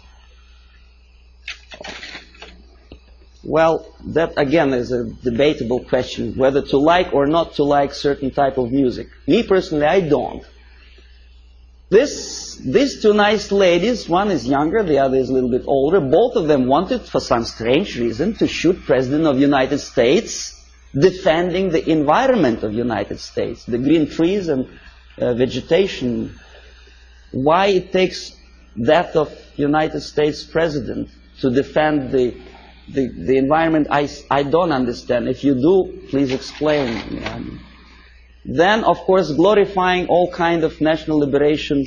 Well, that again is a debatable question, whether to like or not to like certain type of music. Me personally, I don't. These two nice ladies, one is younger, the other is a little bit older, both of them wanted, for some strange reason, to shoot President of the United States, defending the environment of the United States, the green trees and vegetation. Why it takes death of United States President to defend the environment, I don't understand. If you do, please explain. Then, of course, glorifying all kind of national liberation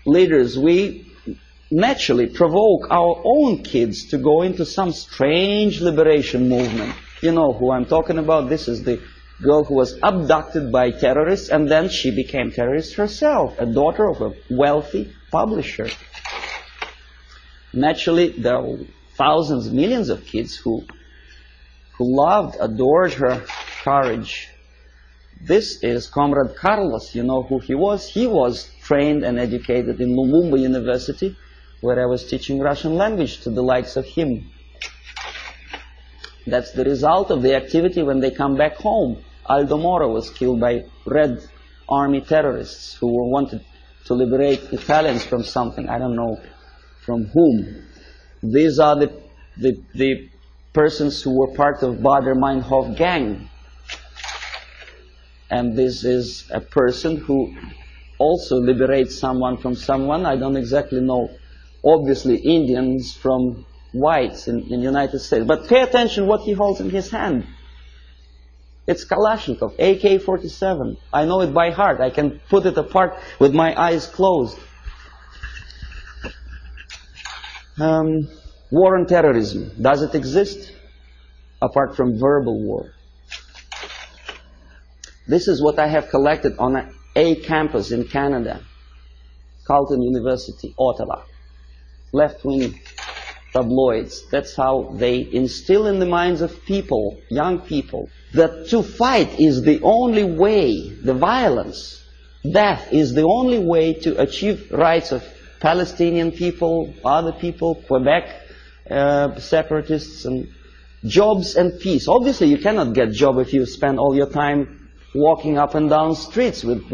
leaders, we naturally provoke our own kids to go into some strange liberation movement. You know who I'm talking about. This is the girl who was abducted by terrorists, and then she became terrorist herself, a daughter of a wealthy publisher. Naturally, there are thousands, millions of kids who loved, adored her courage. This is Comrade Carlos. You know who he was? He was trained and educated in Lumumba University, where I was teaching Russian language to the likes of him. That's the result of the activity when they come back home. Aldo Moro was killed by Red Army terrorists who wanted to liberate Italians from something. I don't know from whom. These are the persons who were part of Baader-Meinhof gang. And this is a person who also liberates someone from someone. I don't exactly know, obviously, Indians from whites in the United States. But pay attention what he holds in his hand. It's Kalashnikov, AK-47. I know it by heart. I can put it apart with my eyes closed. War on terrorism. Does it exist? Apart from verbal war. This is what I have collected on a campus in Canada. Carleton University, Ottawa. Left-wing tabloids. That's how they instill in the minds of people, young people, that to fight is the only way, the violence, death is the only way to achieve rights of Palestinian people, other people, Quebec separatists, and jobs and peace. Obviously, you cannot get job if you spend all your time walking up and down streets with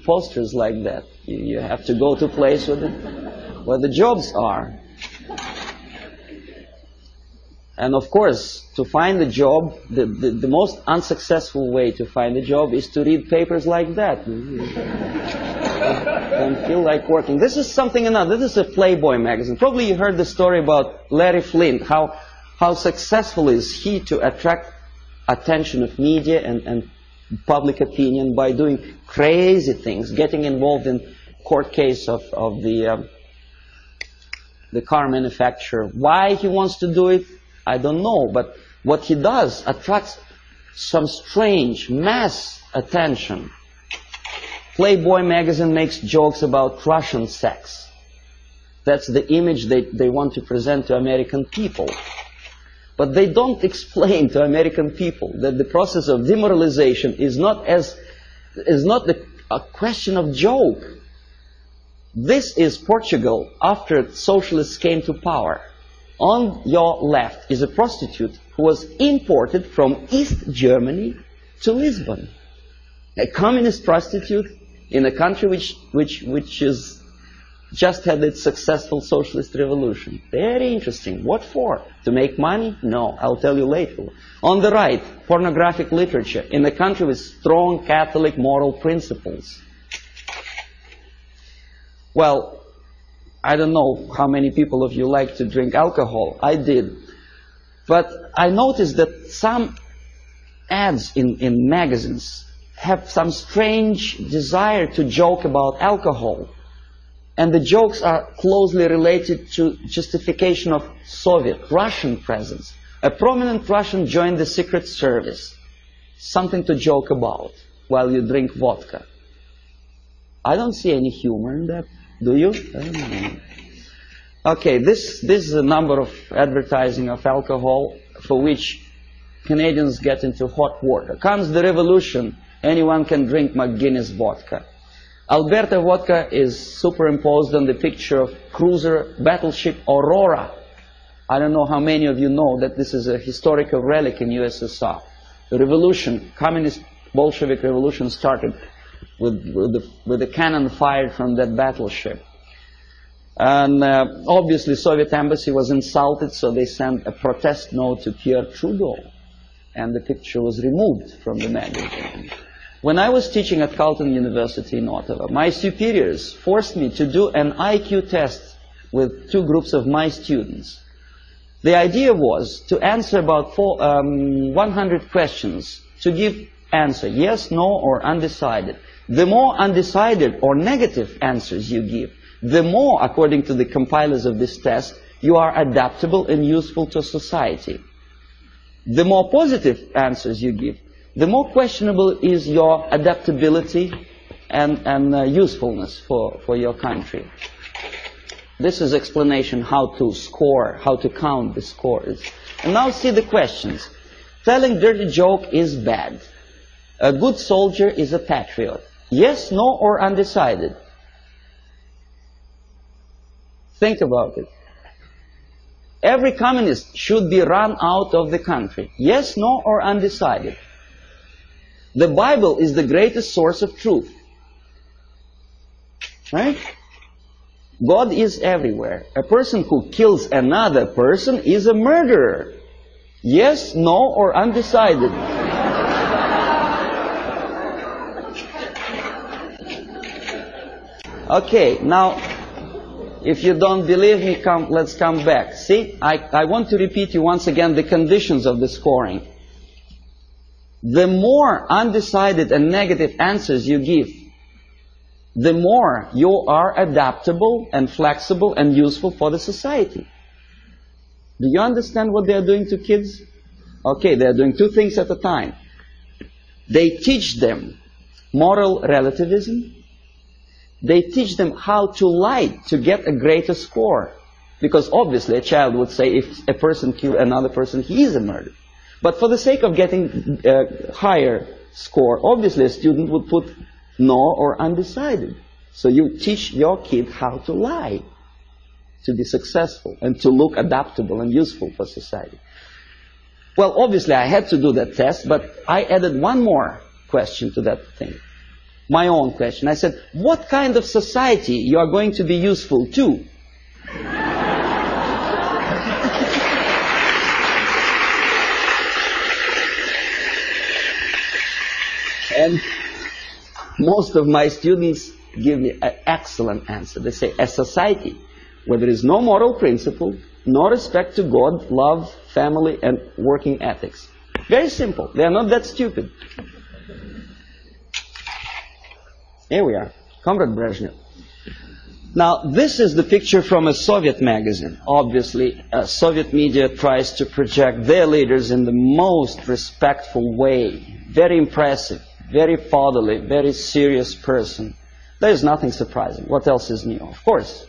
posters like that. You have to go to a place where the jobs are. And of course, to find a job, the most unsuccessful way to find a job is to read papers like that. Don't feel like working. This is something another. This is a Playboy magazine. Probably you heard the story about Larry Flint, how successful is he to attract attention of media and public opinion by doing crazy things, getting involved in court case of the car manufacturer. Why he wants to do it, I don't know, but what he does attracts some strange mass attention. Playboy magazine makes jokes about Russian sex. That's the image they want to present to American people. But they don't explain to American people that the process of demoralization is not a question of joke. This is Portugal after socialists came to power. On your left is a prostitute who was imported from East Germany to Lisbon. A communist prostitute in a country which is just had its successful socialist revolution. Very interesting. What for? To make money? No, I'll tell you later. On the right, pornographic literature in a country with strong Catholic moral principles. Well, I don't know how many people of you like to drink alcohol. I did. But I noticed that some ads in magazines have some strange desire to joke about alcohol. And the jokes are closely related to justification of Soviet, Russian presence. A prominent Russian joined the Secret Service. something to joke about while you drink vodka. I don't see any humor in that. Do you? I don't know. Okay, this is a number of advertising of alcohol for which Canadians get into hot water. Comes the revolution, anyone can drink McGuinness vodka. Alberta vodka is superimposed on the picture of cruiser battleship Aurora. I don't know how many of you know that this is a historical relic in USSR. The revolution, communist Bolshevik revolution, started with the cannon fired from that battleship. And obviously Soviet embassy was insulted, so they sent a protest note to Pierre Trudeau, and the picture was removed from the magazine. When I was teaching at Carleton University in Ottawa, my superiors forced me to do an IQ test with two groups of my students. The idea was to answer about 100 questions, to give answer, yes, no, or undecided. The more undecided or negative answers you give, the more, according to the compilers of this test, you are adaptable and useful to society. The more positive answers you give, the more questionable is your adaptability and usefulness for your country. This is explanation how to score, how to count the scores. And now see the questions. Telling dirty joke is bad. A good soldier is a patriot. Yes, no, or undecided. Think about it. Every communist should be run out of the country. Yes, no, or undecided. The Bible is the greatest source of truth. Right? God is everywhere. A person who kills another person is a murderer. Yes, no, or undecided. Okay, now, if you don't believe me, let's come back. See, I want to repeat you once again the conditions of the scoring. The more undecided and negative answers you give, the more you are adaptable and flexible and useful for the society. Do you understand what they are doing to kids? Okay, they are doing two things at a time. They teach them moral relativism. They teach them how to lie to get a greater score. Because obviously a child would say if a person kills another person, he is a murderer. But for the sake of getting a higher score, obviously a student would put no or undecided. So you teach your kid how to lie to be successful and to look adaptable and useful for society. Well, obviously I had to do that test, but I added one more question to that thing. My own question. I said, what kind of society you are going to be useful to? And most of my students give me an excellent answer. They say, a society where there is no moral principle, no respect to God, love, family, and working ethics. Very simple. They are not that stupid. Here we are, Comrade Brezhnev. Now, this is the picture from a Soviet magazine. Obviously, Soviet media tries to project their leaders in the most respectful way. Very impressive, very fatherly, very serious person. There is nothing surprising. What else is new? Of course.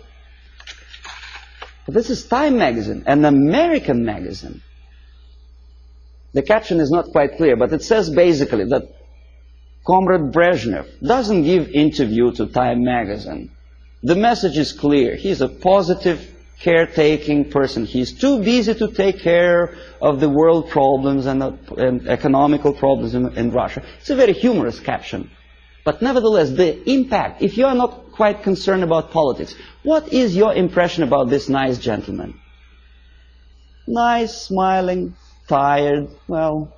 But this is Time magazine, an American magazine. The caption is not quite clear, but it says basically that Comrade Brezhnev doesn't give interview to Time magazine. The message is clear. He's a positive, caretaking person. He's too busy to take care of the world problems and economical problems in Russia. It's a very humorous caption. But nevertheless, the impact, if you are not quite concerned about politics, what is your impression about this nice gentleman? Nice, smiling, tired, well.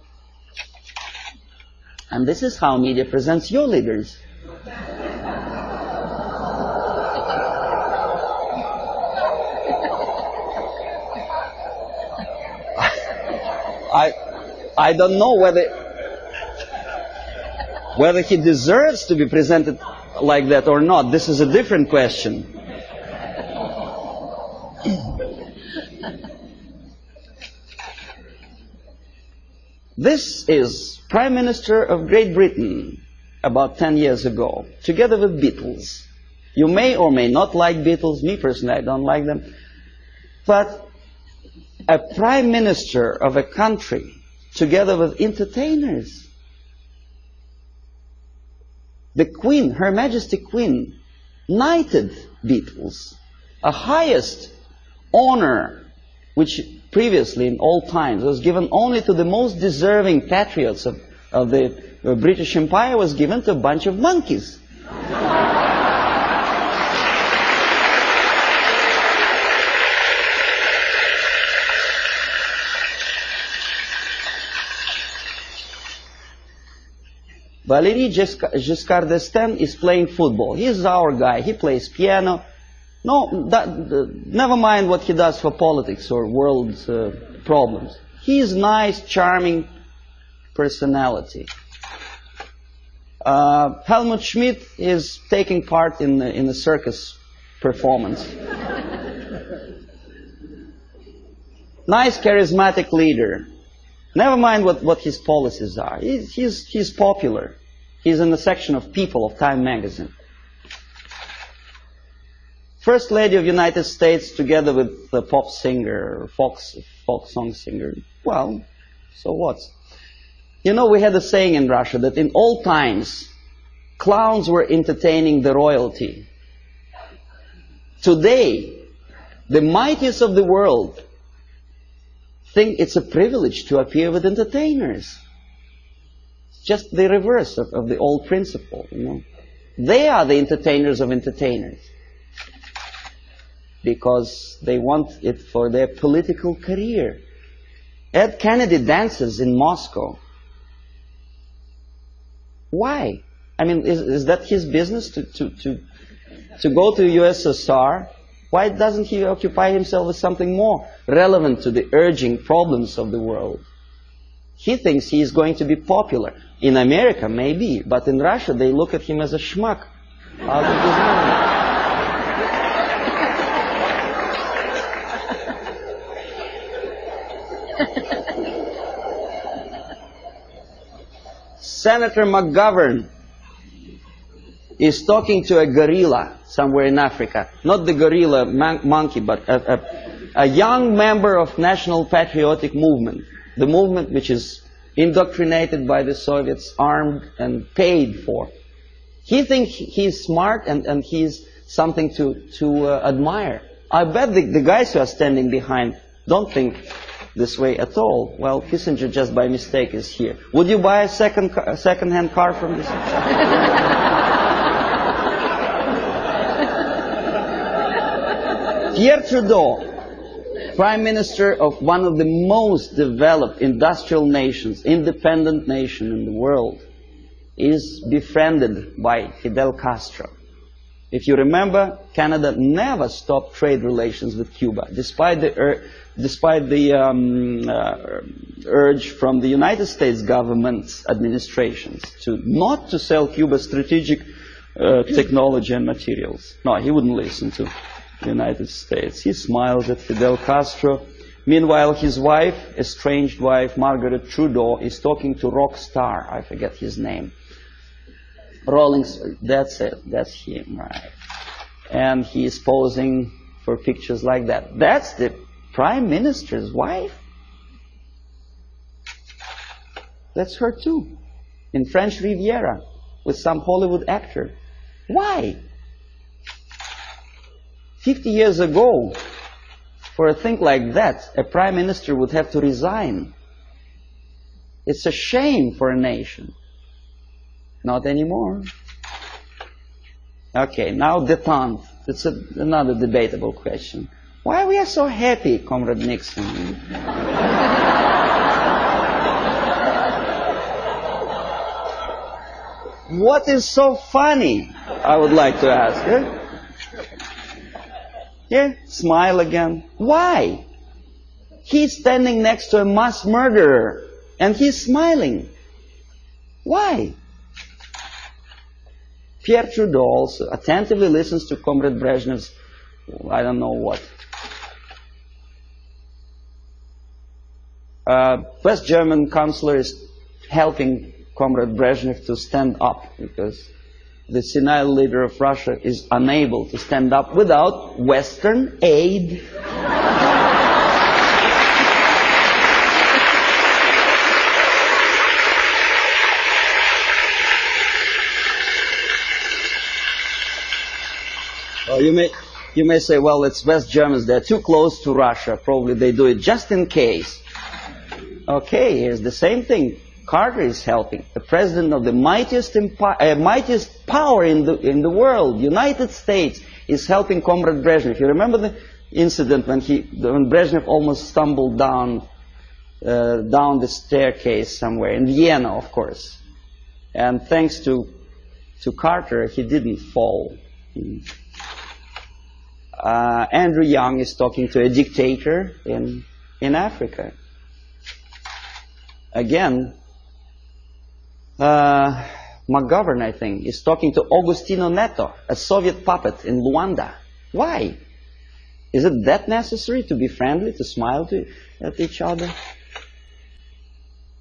And this is how media presents your leaders. I don't know whether he deserves to be presented like that or not. This is a different question. This is Prime Minister of Great Britain about 10 years ago, together with Beatles. You may or may not like Beatles. Me personally, I don't like them. But a Prime Minister of a country together with entertainers. The Queen, Her Majesty Queen, knighted Beatles, a highest honor which previously in all times was given only to the most deserving patriots of the British Empire, was given to a bunch of monkeys. Valéry Giscard d'Estaing is playing football. He's our guy. He plays piano. No, never mind what he does for politics or world problems. He's nice, charming personality. Helmut Schmidt is taking part in a circus performance. Nice, charismatic leader. Never mind what his policies are. He's popular. He's in the section of People of Time magazine. First Lady of the United States together with the pop singer, folk song singer. Well, so what? You know, we had a saying in Russia that in old times, clowns were entertaining the royalty. Today, the mightiest of the world think it's a privilege to appear with entertainers. It's just the reverse of the old principle, you know. They are the entertainers of entertainers because they want it for their political career. Ed Kennedy dances in Moscow. Why? I mean, is that his business to go to USSR? Why doesn't he occupy himself with something more relevant to the urging problems of the world? He thinks he is going to be popular. In America, maybe, but in Russia, they look at him as a schmuck out of his mind. Senator McGovern is talking to a gorilla somewhere in Africa. Not the gorilla monkey, but a young member of National Patriotic Movement. The movement which is indoctrinated by the Soviets, armed and paid for. He thinks he's smart and he's something to admire. I bet the guys who are standing behind don't think this way at all. Well, Kissinger just by mistake is here. Would you buy a second-hand car from this? Pierre Trudeau, Prime Minister of one of the most developed industrial nations, independent nation in the world, is befriended by Fidel Castro. If you remember, Canada never stopped trade relations with Cuba, despite the urge from the United States government's administrations not to sell Cuba strategic technology and materials. No, he wouldn't listen to the United States. He smiles at Fidel Castro. Meanwhile, his wife, estranged wife, Margaret Trudeau, is talking to rock star. I forget his name. That's it. That's him, right? And he is posing for pictures like that. That's the Prime Minister's wife? That's her too. In French Riviera, with some Hollywood actor. Why? 50 years ago, for a thing like that, a Prime Minister would have to resign. It's a shame for a nation. Not anymore. Okay, now détente. It's another debatable question. Why we are so happy, Comrade Nixon? What is so funny? I would like to ask. Yeah, smile again. Why? He's standing next to a mass murderer and he's smiling. Why? Pierre Trudeau also attentively listens to Comrade Brezhnev's, I don't know what. West German chancellor is helping Comrade Brezhnev to stand up because the senile leader of Russia is unable to stand up without Western aid. You may say, well, it's West Germans, they're too close to Russia, probably they do it just in case. Okay, here's the same thing. Carter is helping. The president of the mightiest power in the world, United States, is helping Comrade Brezhnev. You remember the incident when Brezhnev almost stumbled down the staircase somewhere, in Vienna, of course. And thanks to Carter, he didn't fall. Andrew Young is talking to a dictator in Africa. Again, McGovern, I think, is talking to Agostino Neto, a Soviet puppet in Luanda. Why? Is it that necessary to be friendly, to smile at each other?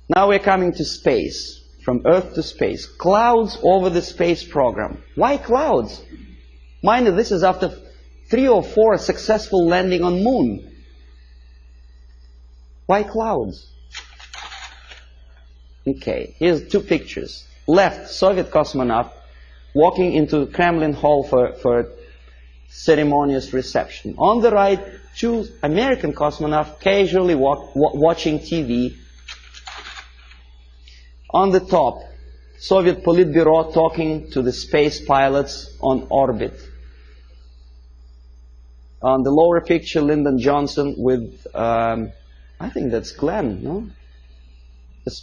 Now we're coming to space, from Earth to space. Clouds over the space program. Why clouds? Mind you, this is after 3 or 4 successful landing on Moon. Why clouds? Okay, here's 2 pictures. Left, Soviet cosmonaut walking into Kremlin Hall for a ceremonious reception. On the right, 2 American cosmonauts casually watching TV. On the top, Soviet Politburo talking to the space pilots on orbit. On the lower picture, Lyndon Johnson with, I think that's Glenn, no?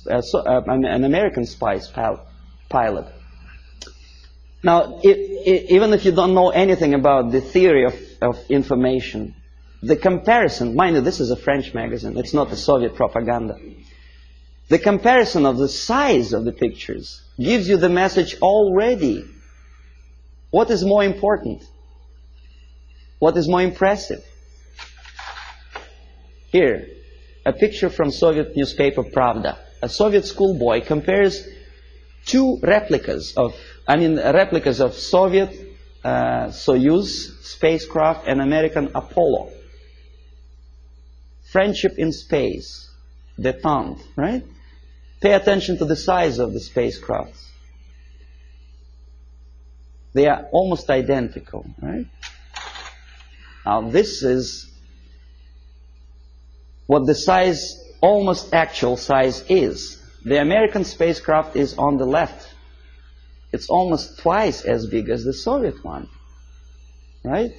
An American spice pilot. Now, even if you don't know anything about the theory of information, the comparison, mind you, this is a French magazine, it's not the Soviet propaganda. The comparison of the size of the pictures gives you the message already. What is more important? What is more impressive? Here, a picture from Soviet newspaper Pravda. A Soviet schoolboy compares 2 replicas of Soviet Soyuz spacecraft and American Apollo. Friendship in space, détente, right? Pay attention to the size of the spacecrafts. They are almost identical, right? Now this is what the size, almost actual size is. The American spacecraft is on the left. It's almost twice as big as the Soviet one, right?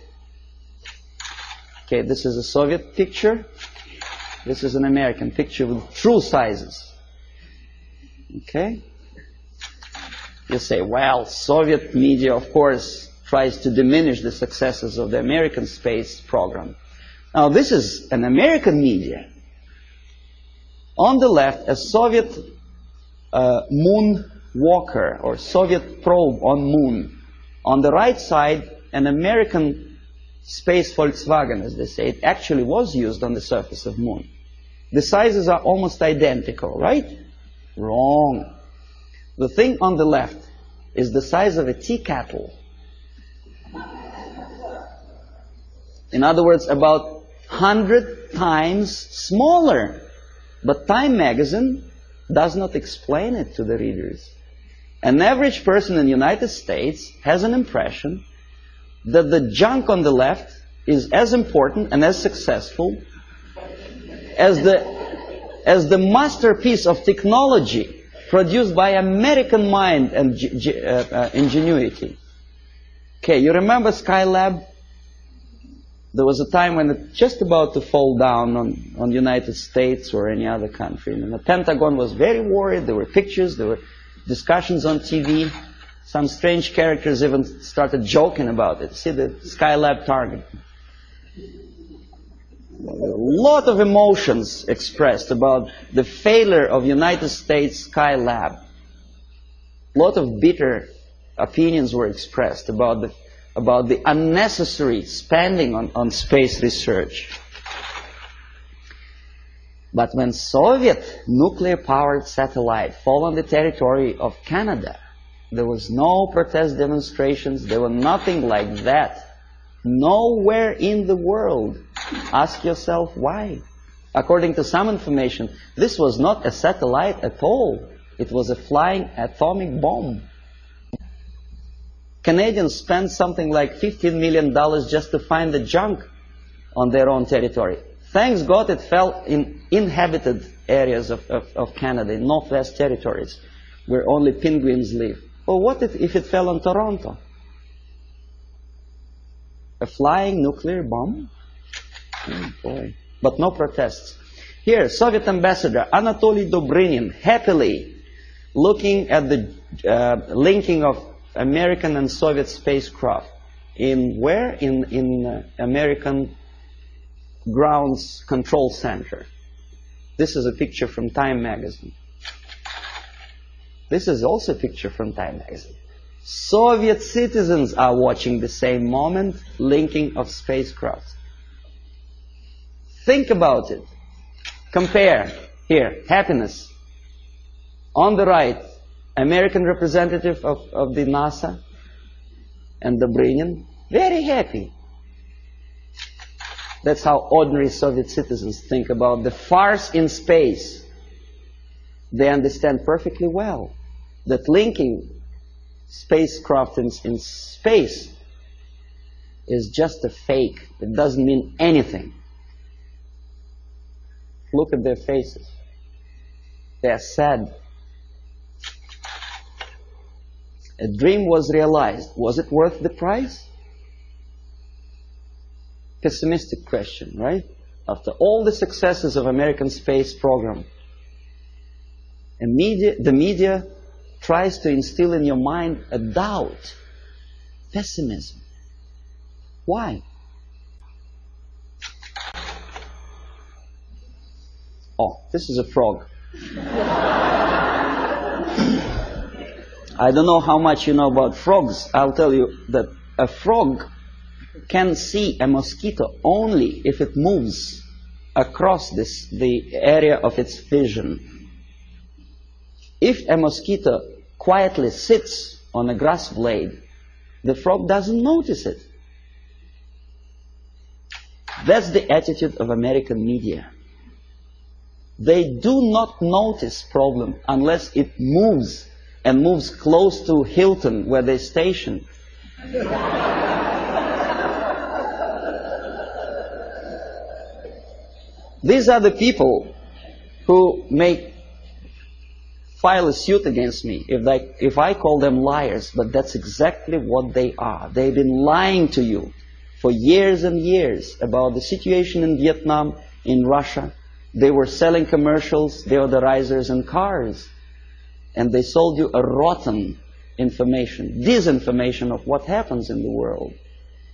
Okay, this is a Soviet picture. This is an American picture with true sizes. Okay? You say, well, Soviet media, of course, tries to diminish the successes of the American space program. Now, this is an American media. On the left, a Soviet moon walker or Soviet probe on moon. On the right side, an American space Volkswagen, as they say. It actually was used on the surface of moon. The sizes are almost identical, right? Wrong. The thing on the left is the size of a tea kettle. In other words, about 100 times smaller. But Time magazine does not explain it to the readers. An average person in the United States has an impression that the junk on the left is as important and as successful as the masterpiece of technology produced by American mind and ingenuity. Okay, you remember Skylab? There was a time when it just about to fall down on the United States or any other country. And the Pentagon was very worried. There were pictures, there were discussions on TV. Some strange characters even started joking about it. See the Skylab target. A lot of emotions expressed about the failure of United States Skylab. A lot of bitter opinions were expressed about the unnecessary spending on space research. But when Soviet nuclear-powered satellite fell on the territory of Canada, there was no protest demonstrations, there were nothing like that. Nowhere in the world. Ask yourself why. According to some information, this was not a satellite at all. It was a flying atomic bomb. Canadians spent something like $15 million just to find the junk on their own territory. Thanks God it fell in inhabited areas of Canada, in Northwest Territories, where only penguins live. Well, what if it fell on Toronto? A flying nuclear bomb? Oh boy. But no protests. Here, Soviet ambassador Anatoly Dobrinin happily looking at the linking of American and Soviet spacecraft. In where? In American Grounds Control Center. This is a picture from Time magazine. This is also a picture from Time magazine. Soviet citizens are watching the same moment, linking of spacecraft. Think about it. Compare. Here, happiness. On the right, American representative of the NASA and Dobrinin, very happy. That's how ordinary Soviet citizens think about the farce in space. They understand perfectly well that linking spacecraft in space is just a fake. It doesn't mean anything. Look at their faces. They are sad. A dream was realized. Was it worth the price? Pessimistic question, right? After all the successes of American space program, the media tries to instill in your mind a doubt, pessimism. Why? Oh, this is a frog. I don't know how much you know about frogs. I'll tell you that a frog can see a mosquito only if it moves across the area of its vision. If a mosquito quietly sits on a grass blade, the frog doesn't notice it. That's the attitude of American media. They do not notice problem unless it moves, and moves close to Hilton where they station. These are the people who may file a suit against me if I call them liars, but that's exactly what they are. They've been lying to you for years and years about the situation in Vietnam, in Russia. They were selling commercials, deodorizers and cars, and they sold you a rotten information, disinformation of what happens in the world.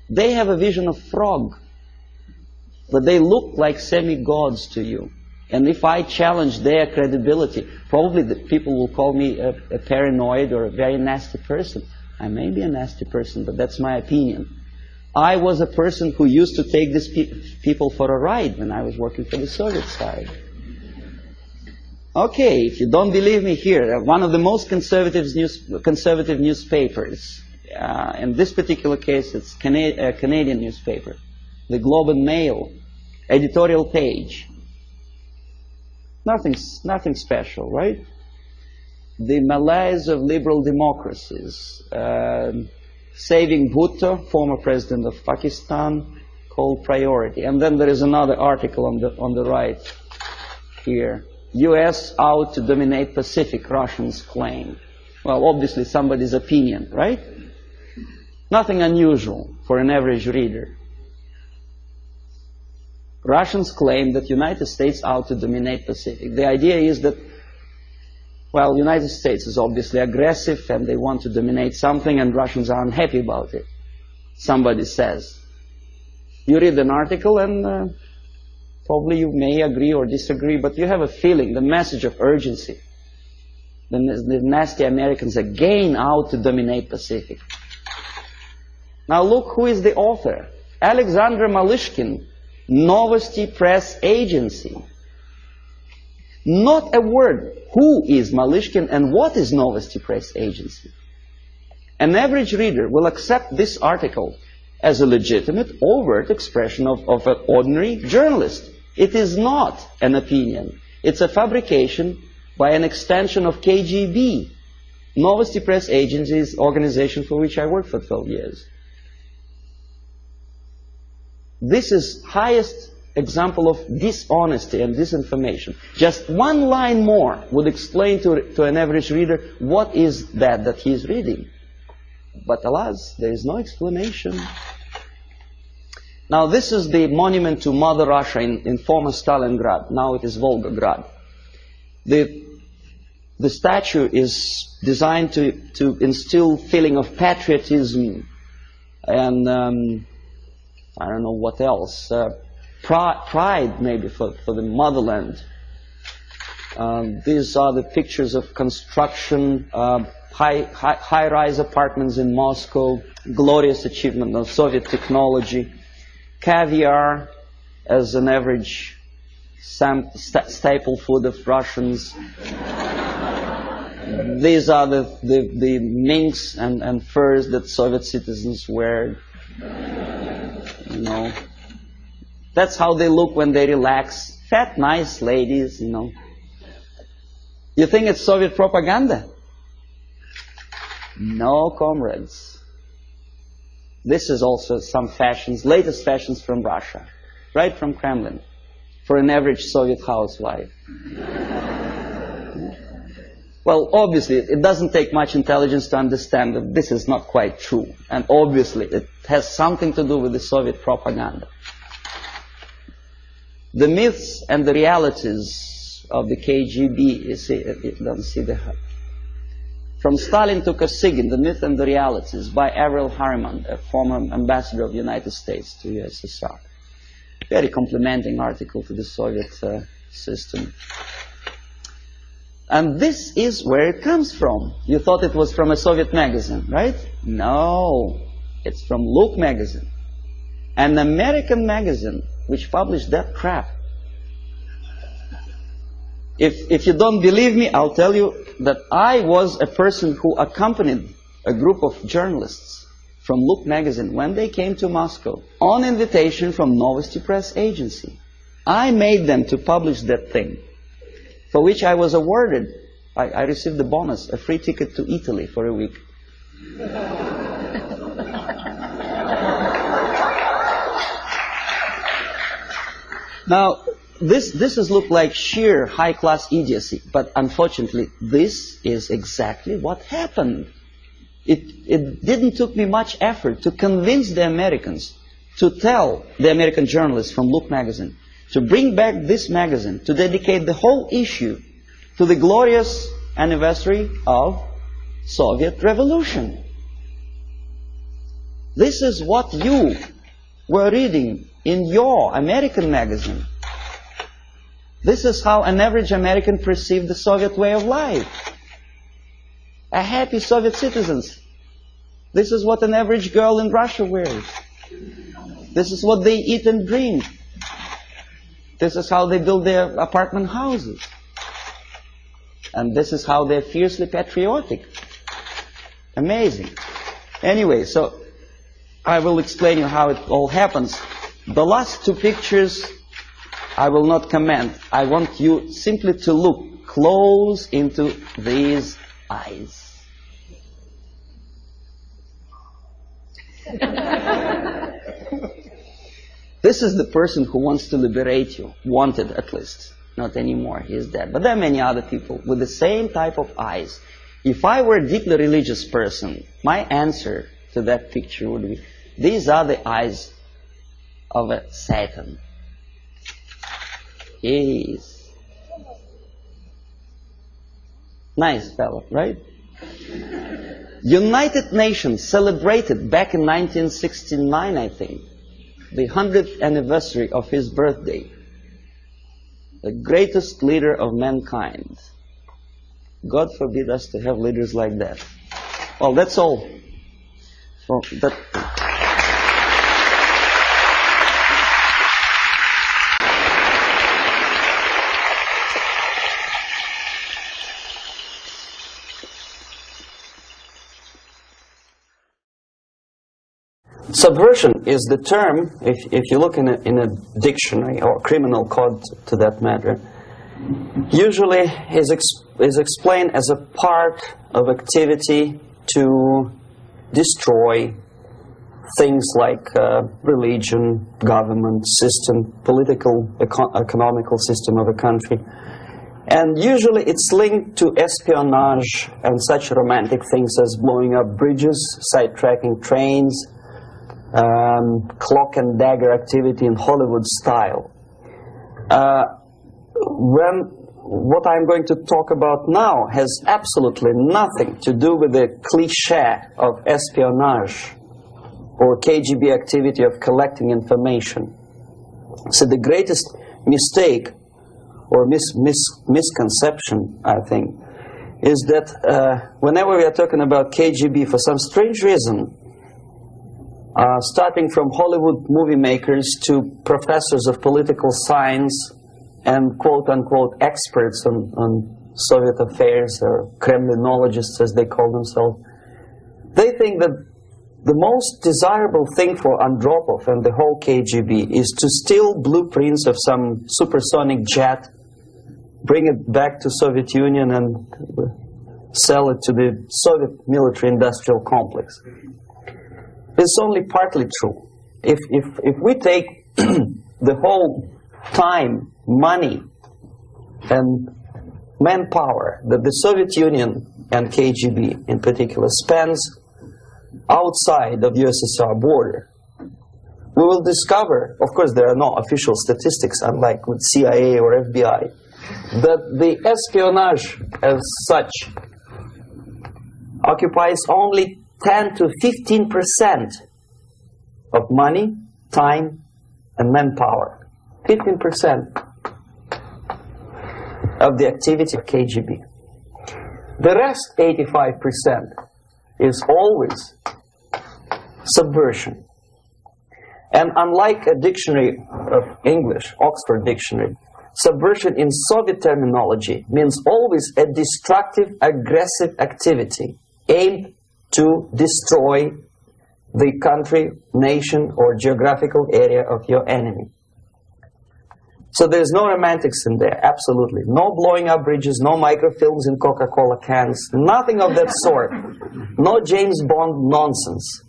They have a vision of frog, but they look like semi-gods to you. And if I challenge their credibility, probably the people will call me a paranoid or a very nasty person. I may be a nasty person, but that's my opinion. I was a person who used to take these people for a ride when I was working for the Soviet side. Okay, if you don't believe me here, one of the most conservative newspapers, in this particular case it's a Canadian newspaper, the Globe and Mail, editorial page. Nothing special, right? The malaise of liberal democracies. Saving Bhutto, former president of Pakistan, called priority. And then there is another article on the right here. U.S. out to dominate Pacific, Russians claim. Well, obviously somebody's opinion, right? Nothing unusual for an average reader. Russians claim that United States out to dominate Pacific. The idea is that, well, United States is obviously aggressive and they want to dominate something and Russians are unhappy about it. Somebody says. You read an article and probably you may agree or disagree, but you have a feeling, the message of urgency. The nasty Americans again out to dominate Pacific. Now look who is the author. Alexander Malishkin, Novosti Press Agency. Not a word. Who is Malishkin and what is Novosti Press Agency? An average reader will accept this article as a legitimate, overt expression of an ordinary journalist. It is not an opinion. It's a fabrication by an extension of KGB. Novosti Press Agency is an organization for which I worked for 12 years. This is highest example of dishonesty and disinformation. Just one line more would explain to an average reader what is that he is reading. But alas, there is no explanation. Now this is the monument to Mother Russia in former Stalingrad. Now it is Volgograd. The statue is designed to instill feeling of patriotism and I don't know what else. Pride maybe for the motherland. These are the pictures of construction, high-rise apartments in Moscow, glorious achievement of Soviet technology, caviar as an average staple food of Russians. These are the minks and furs that Soviet citizens wear. You know, that's how they look when they relax. Fat, nice ladies, you know. You think it's Soviet propaganda? No, comrades. This is also some fashions, latest fashions from Russia, right from Kremlin, for an average Soviet housewife. Well, obviously, it doesn't take much intelligence to understand that this is not quite true. And obviously, it has something to do with the Soviet propaganda. The myths and the realities of the KGB, you see, you don't see the... From Stalin to Kosygin, The Myth and the Realities, by Avril Harriman, a former ambassador of the United States to USSR. Very complimenting article to the Soviet system. And this is where it comes from. You thought it was from a Soviet magazine, right? No, it's from Look magazine. An American magazine which published that crap. If you don't believe me, I'll tell you that I was a person who accompanied a group of journalists from Look magazine when they came to Moscow on invitation from Novosti Press Agency. I made them to publish that thing, for which I was awarded, I received the bonus, a free ticket to Italy for a week. Now, this has looked like sheer high-class idiocy, but unfortunately, this is exactly what happened. It didn't took me much effort to convince the Americans to tell the American journalists from Look magazine to bring back this magazine, to dedicate the whole issue to the glorious anniversary of Soviet Revolution. This is what you were reading in your American magazine. This is how an average American perceived the Soviet way of life. A happy Soviet citizens. This is what an average girl in Russia wears. This is what they eat and drink. This is how they build their apartment houses. And this is how they're fiercely patriotic. Amazing. Anyway, so I will explain you how it all happens. The last two pictures I will not comment. I want you simply to look close into these eyes. This is the person who wants to liberate you. Wanted, at least. Not anymore. He is dead. But there are many other people with the same type of eyes. If I were a deeply religious person, my answer to that picture would be, these are the eyes of a Satan. Yes. Nice fellow, right? United Nations celebrated back in 1969, I think, the 100th anniversary of his birthday. The greatest leader of mankind. God forbid us to have leaders like that. Well, that's all. Well, Subversion is the term, if you look in a dictionary or criminal code to that matter, usually is explained as a part of activity to destroy things like religion, government, system, political, economical system of a country. And usually it's linked to espionage and such romantic things as blowing up bridges, sidetracking trains, cloak and dagger activity in Hollywood style. What I'm going to talk about now has absolutely nothing to do with the cliché of espionage or KGB activity of collecting information. So the greatest mistake or misconception, I think, is that whenever we are talking about KGB, for some strange reason, starting from Hollywood movie makers to professors of political science and quote-unquote experts on Soviet affairs, or Kremlinologists as they call themselves, they think that the most desirable thing for Andropov and the whole KGB is to steal blueprints of some supersonic jet, bring it back to Soviet Union and sell it to the Soviet military-industrial complex. It's only partly true. If we take the whole time, money, and manpower that the Soviet Union and KGB in particular spends outside of USSR border, we will discover, of course there are no official statistics unlike with CIA or FBI, that the espionage as such occupies only 10 to 15% of money, time, and manpower. 15% of the activity of KGB. The rest, 85%, is always subversion. And unlike a dictionary of English, Oxford Dictionary, subversion in Soviet terminology means always a destructive, aggressive activity aimed to destroy the country, nation, or geographical area of your enemy. So there's no romantics in there, absolutely. No blowing up bridges, no microfilms in Coca-Cola cans, nothing of that sort. No James Bond nonsense.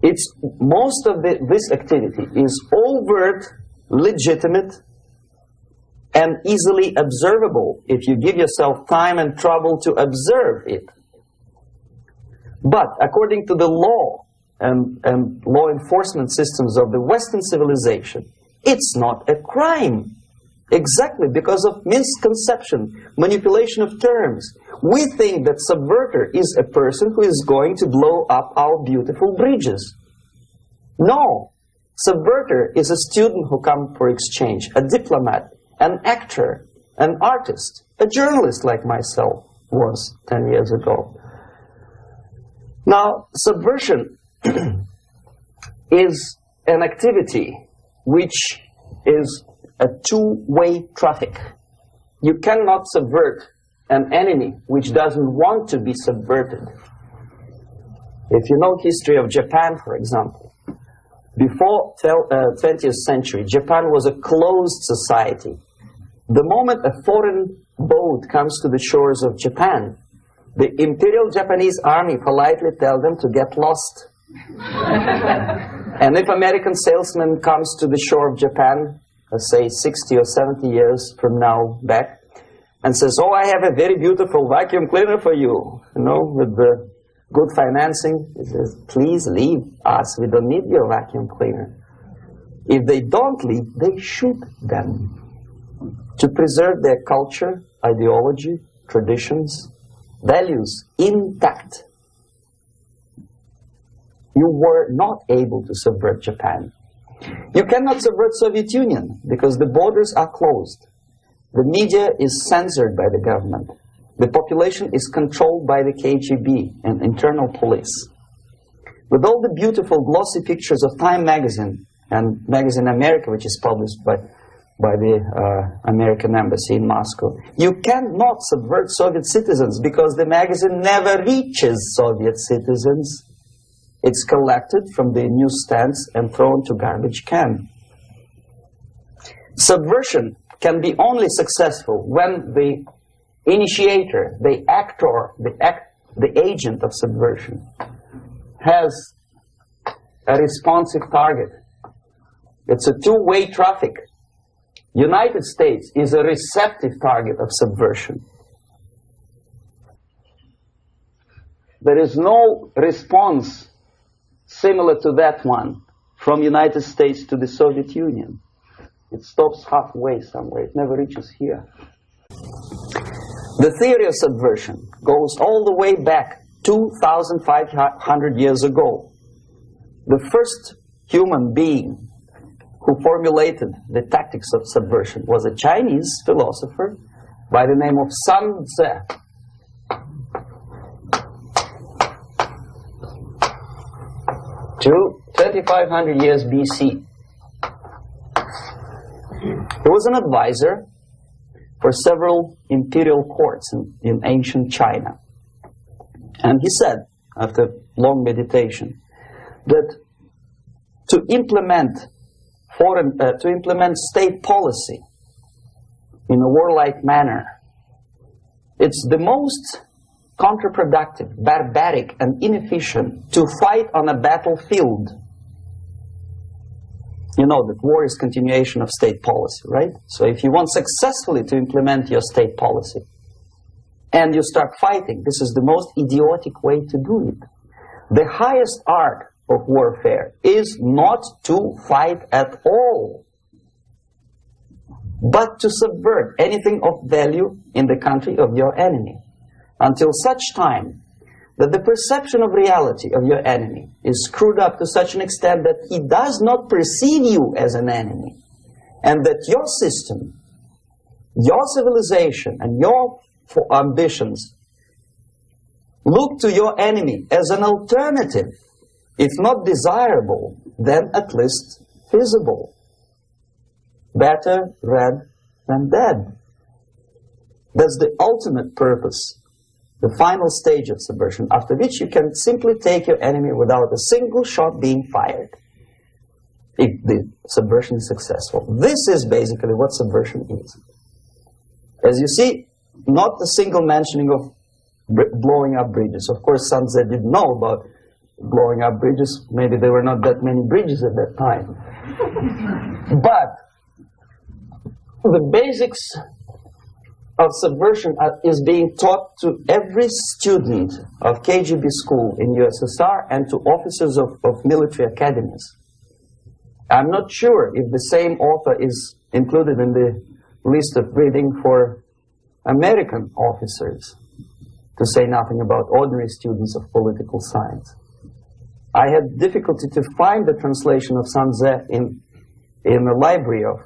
It's most of this activity is overt, legitimate, and easily observable if you give yourself time and trouble to observe it. But according to the law and law enforcement systems of the Western civilization, it's not a crime. Exactly because of misconception, manipulation of terms. We think that subverter is a person who is going to blow up our beautiful bridges. No. Subverter is a student who comes for exchange, a diplomat, an actor, an artist, a journalist like myself was 10 years ago. Now, subversion is an activity which is a two-way traffic. You cannot subvert an enemy which doesn't want to be subverted. If you know history of Japan, for example, before 20th century, Japan was a closed society. The moment a foreign boat comes to the shores of Japan, the Imperial Japanese Army politely tells them to get lost. And if American salesman comes to the shore of Japan, let's say 60 or 70 years from now back, and says, oh, I have a very beautiful vacuum cleaner for you, with the good financing, he says, please leave us, we don't need your vacuum cleaner. If they don't leave, they shoot them to preserve their culture, ideology, traditions, values intact. You were not able to subvert Japan. You cannot subvert Soviet Union because the borders are closed. The media is censored by the government. The population is controlled by the KGB and internal police. With all the beautiful glossy pictures of Time magazine and Magazine America, which is published by the American embassy in Moscow, you cannot subvert Soviet citizens because the magazine never reaches Soviet citizens. it's collected from the newsstands and thrown to garbage can. Subversion can be only successful when the initiator, the actor, the agent of subversion has a responsive target. It's a two-way traffic. United States is a receptive target of subversion. There is no response similar to that one from United States to the Soviet Union. It stops halfway somewhere. It never reaches here. The theory of subversion goes all the way back 2,500 years ago. The first human being who formulated the tactics of subversion was a Chinese philosopher by the name of Sun Tzu. 2,500 years BC. He was an advisor for several imperial courts in ancient China. And he said, after long meditation, that to implement state policy in a warlike manner, it's the most counterproductive, barbaric, and inefficient to fight on a battlefield. You know that war is continuation of state policy, right? So if you want successfully to implement your state policy and you start fighting, this is the most idiotic way to do it. The highest art of warfare is not to fight at all, but to subvert anything of value in the country of your enemy, until such time that the perception of reality of your enemy is screwed up to such an extent that he does not perceive you as an enemy, and that your system, your civilization, and your ambitions look to your enemy as an alternative, if not desirable, then at least feasible. Better red than dead. That's the ultimate purpose, the final stage of subversion, after which you can simply take your enemy without a single shot being fired, if the subversion is successful. This is basically what subversion is. As you see, not a single mentioning of blowing up bridges. Of course, Sun Tzu didn't know about blowing up bridges. Maybe there were not that many bridges at that time. But the basics of subversion is being taught to every student of KGB school in USSR and to officers of military academies. I'm not sure if the same author is included in the list of reading for American officers, to say nothing about ordinary students of political science. I had difficulty to find the translation of Sun Tzu in the library of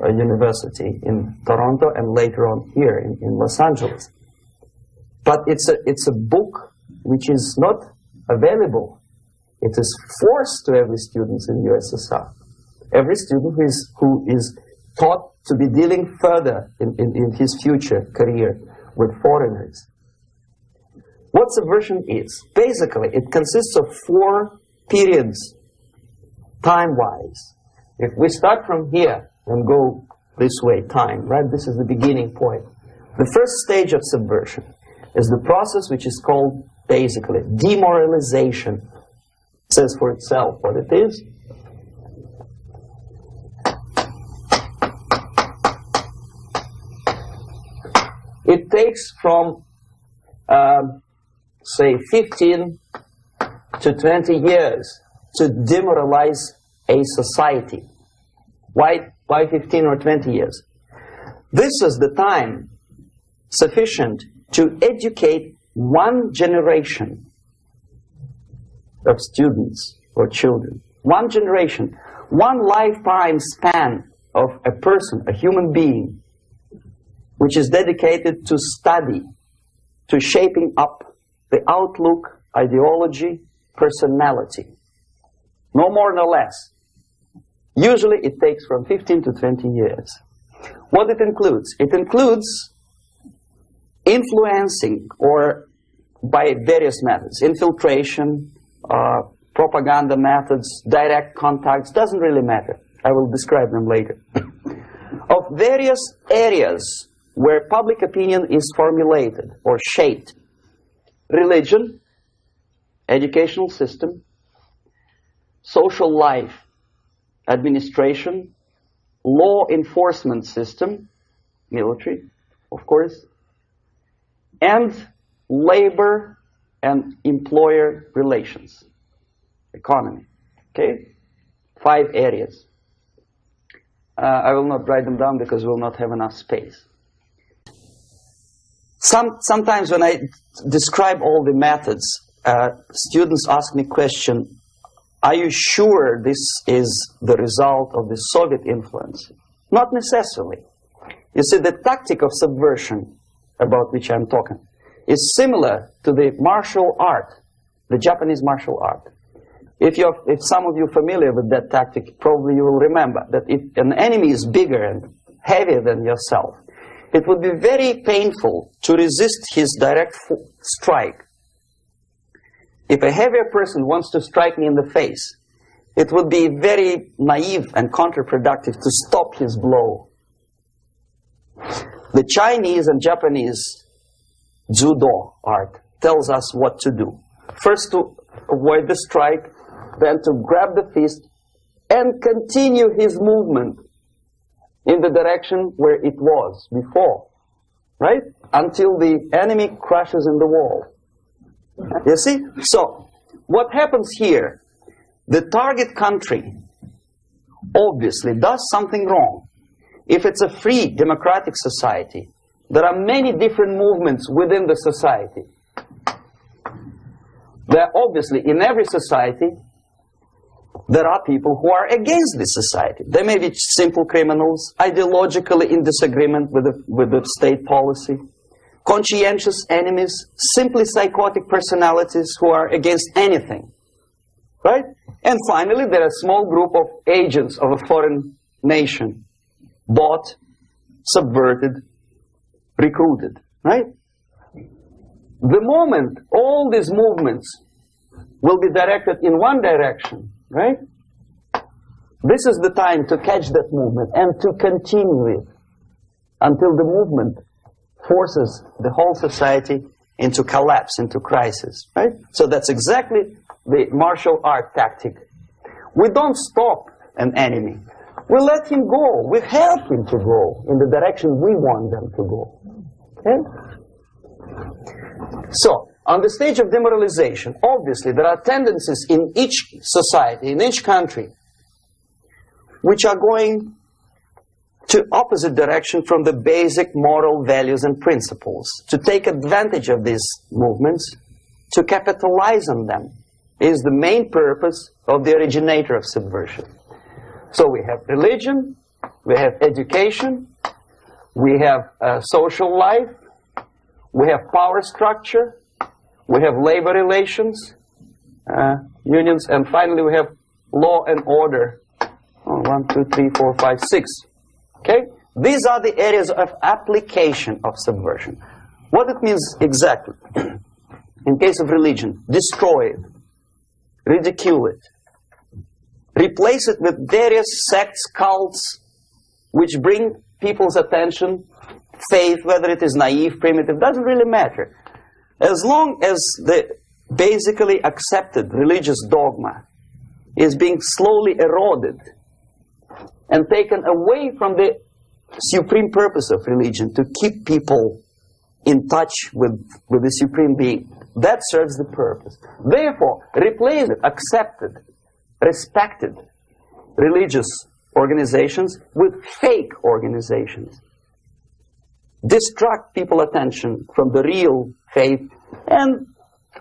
a university in Toronto and later on here in Los Angeles. But it's a book which is not available. It is forced to every student in USSR. Every student who is taught to be dealing further in his future career with foreigners. What subversion is? Basically, it consists of 4 periods, time-wise. If we start from here and go this way, time, right? This is the beginning point. The first stage of subversion is the process which is called, basically, demoralization. It says for itself what it is. It takes from, say, 15 to 20 years to demoralize a society. Why 15 or 20 years? This is the time sufficient to educate one generation of students or children. One generation, one lifetime span of a person, a human being, which is dedicated to study, to shaping up the outlook, ideology, personality. No more, no less. Usually it takes from 15 to 20 years. What it includes? It includes influencing, or by various methods, infiltration, propaganda methods, direct contacts, doesn't really matter. I will describe them later. Of various areas where public opinion is formulated or shaped: religion, educational system, social life, administration, law enforcement system, military, of course, and labor and employer relations, economy. Okay? 5 areas. I will not write them down because we will not have enough space. Sometimes when I describe all the methods, students ask me question, are you sure this is the result of the Soviet influence? Not necessarily. You see, the tactic of subversion, about which I'm talking, is similar to the martial art, the Japanese martial art. If some of you are familiar with that tactic, probably you will remember that if an enemy is bigger and heavier than yourself, it would be very painful to resist his direct strike. If a heavier person wants to strike me in the face, it would be very naive and counterproductive to stop his blow. The Chinese and Japanese judo art tells us what to do. First to avoid the strike, then to grab the fist and continue his movement in the direction where it was before, right? Until the enemy crashes in the wall. You see? So, what happens here? The target country obviously does something wrong. If it's a free democratic society, there are many different movements within the society. There obviously, in every society, there are people who are against this society. They may be simple criminals, ideologically in disagreement with the state policy, conscientious enemies, simply psychotic personalities who are against anything. Right? And finally, there are a small group of agents of a foreign nation, bought, subverted, recruited. Right? The moment all these movements will be directed in one direction, right? This is the time to catch that movement and to continue it until the movement forces the whole society into collapse, into crisis, right? So that's exactly the martial art tactic. We don't stop an enemy. We let him go. We help him to go in the direction we want them to go. Okay? So, on the stage of demoralization, obviously there are tendencies in each society, in each country, which are going to opposite direction from the basic moral values and principles. To take advantage of these movements, to capitalize on them, is the main purpose of the originator of subversion. So we have religion, we have education, we have social life, we have power structure, we have labor relations, unions, and finally we have law and order. 1, 2, 3, 4, 5, 6. Okay? These are the areas of application of subversion. What it means exactly? In case of religion, destroy it, ridicule it, replace it with various sects, cults, which bring people's attention, faith, whether it is naive, primitive, doesn't really matter. As long as the basically accepted religious dogma is being slowly eroded and taken away from the supreme purpose of religion, to keep people in touch with the supreme being, that serves the purpose. Therefore, replace it, accepted, respected religious organizations with fake organizations. Distract people's attention from the real faith and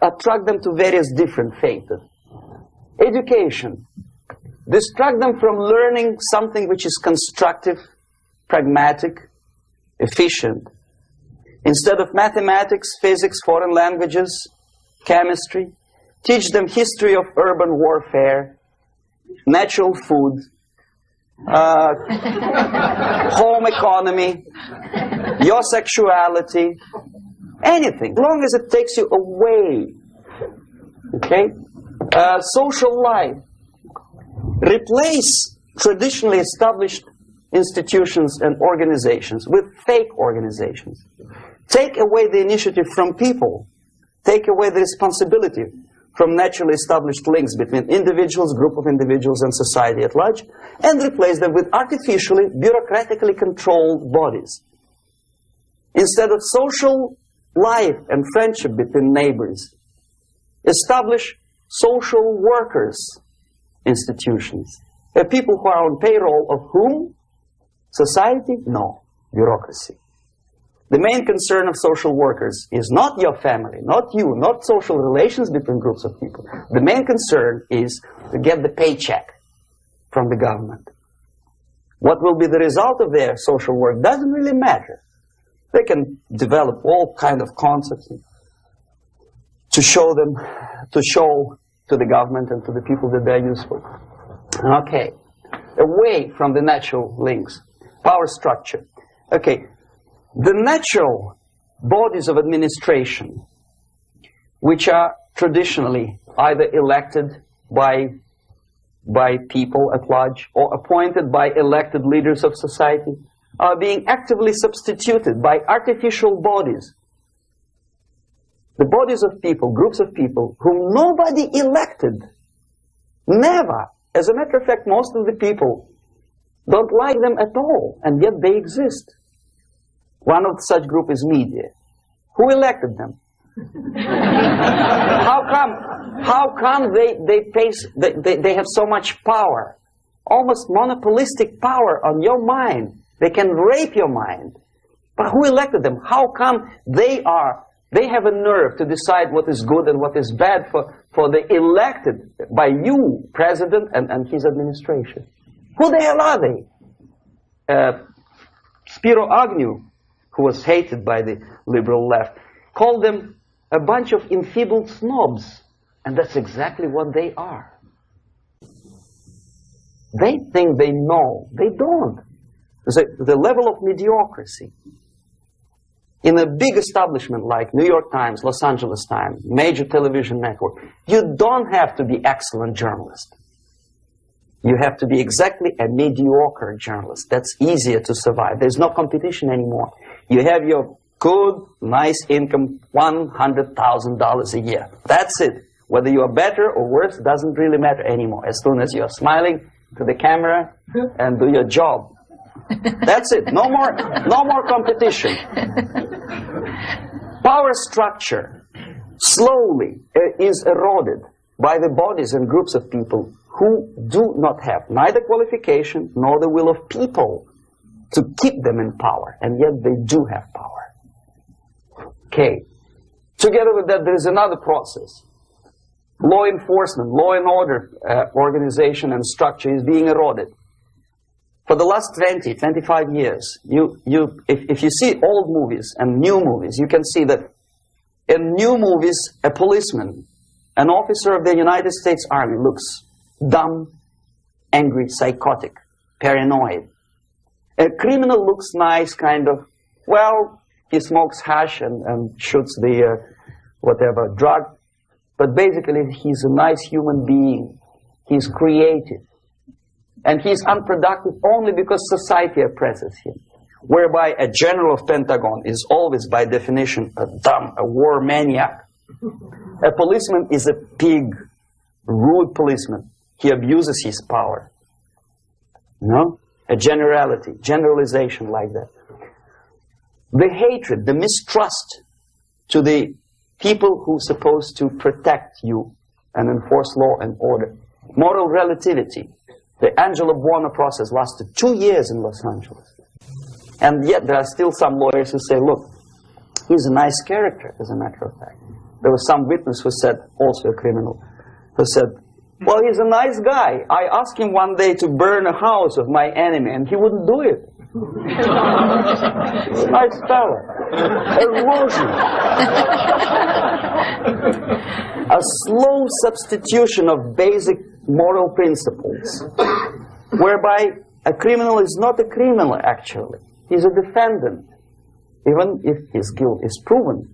attract them to various different faiths. Education. Distract them from learning something which is constructive, pragmatic, efficient. Instead of mathematics, physics, foreign languages, chemistry, teach them history of urban warfare, natural food, home economy, your sexuality, anything, as long as it takes you away, okay, Social life. Replace traditionally established institutions and organizations with fake organizations. Take away the initiative from people. Take away the responsibility from naturally established links between individuals, group of individuals, and society at large, and replace them with artificially, bureaucratically controlled bodies. Instead of social life and friendship between neighbors, establish social workers institutions. People who are on payroll of whom? Society? No. Bureaucracy. The main concern of social workers is not your family, not you, not social relations between groups of people. The main concern is to get the paycheck from the government. What will be the result of their social work doesn't really matter. They can develop all kind of concepts to show to the government and to the people that they're useful. Okay, away from the natural links, power structure. Okay, the natural bodies of administration, which are traditionally either elected by people at large or appointed by elected leaders of society, are being actively substituted by artificial bodies. The bodies of people, groups of people, whom nobody elected. Never. As a matter of fact, most of the people don't like them at all, and yet they exist. One of such group is media. Who elected them? How come they have so much power? Almost monopolistic power on your mind. They can rape your mind. But who elected them? How come they have a nerve to decide what is good and what is bad for the elected by you, president, and his administration? Who the hell are they? Spiro Agnew, who was hated by the liberal left, called them a bunch of enfeebled snobs. And that's exactly what they are. They think they know. They don't. The level of mediocrity. In a big establishment like New York Times, Los Angeles Times, major television network, you don't have to be excellent journalist. You have to be exactly a mediocre journalist. That's easier to survive. There's no competition anymore. You have your good, nice income, $100,000 a year. That's it. Whether you are better or worse doesn't really matter anymore. As soon as you are smiling to the camera and do your job. That's it. No more competition. Power structure slowly is eroded by the bodies and groups of people who do not have neither qualification nor the will of people to keep them in power, and yet they do have power. Okay. Together with that, there is another process. Law enforcement, law and order organization and structure is being eroded. For the last 20, 25 years, if you see old movies and new movies, you can see that in new movies, a policeman, an officer of the United States Army looks dumb, angry, psychotic, paranoid. A criminal looks nice, kind of, well, he smokes hash and shoots the whatever drug, but basically he's a nice human being. He's creative. And he's unproductive only because society oppresses him. Whereby a general of Pentagon is always, by definition, a war maniac. A policeman is a pig, rude policeman. He abuses his power. No? A generalization like that. The hatred, the mistrust to the people who are supposed to protect you and enforce law and order. Moral relativity. The Angelo Buono process lasted 2 years in Los Angeles. And yet there are still some lawyers who say, look, he's a nice character, as a matter of fact. There was some witness who said, also a criminal, who said, well, he's a nice guy. I asked him one day to burn a house of my enemy, and he wouldn't do it. He's a nice fella. Erosion. A slow substitution of basic moral principles, whereby a criminal is not a criminal, actually. He's a defendant. Even if his guilt is proven,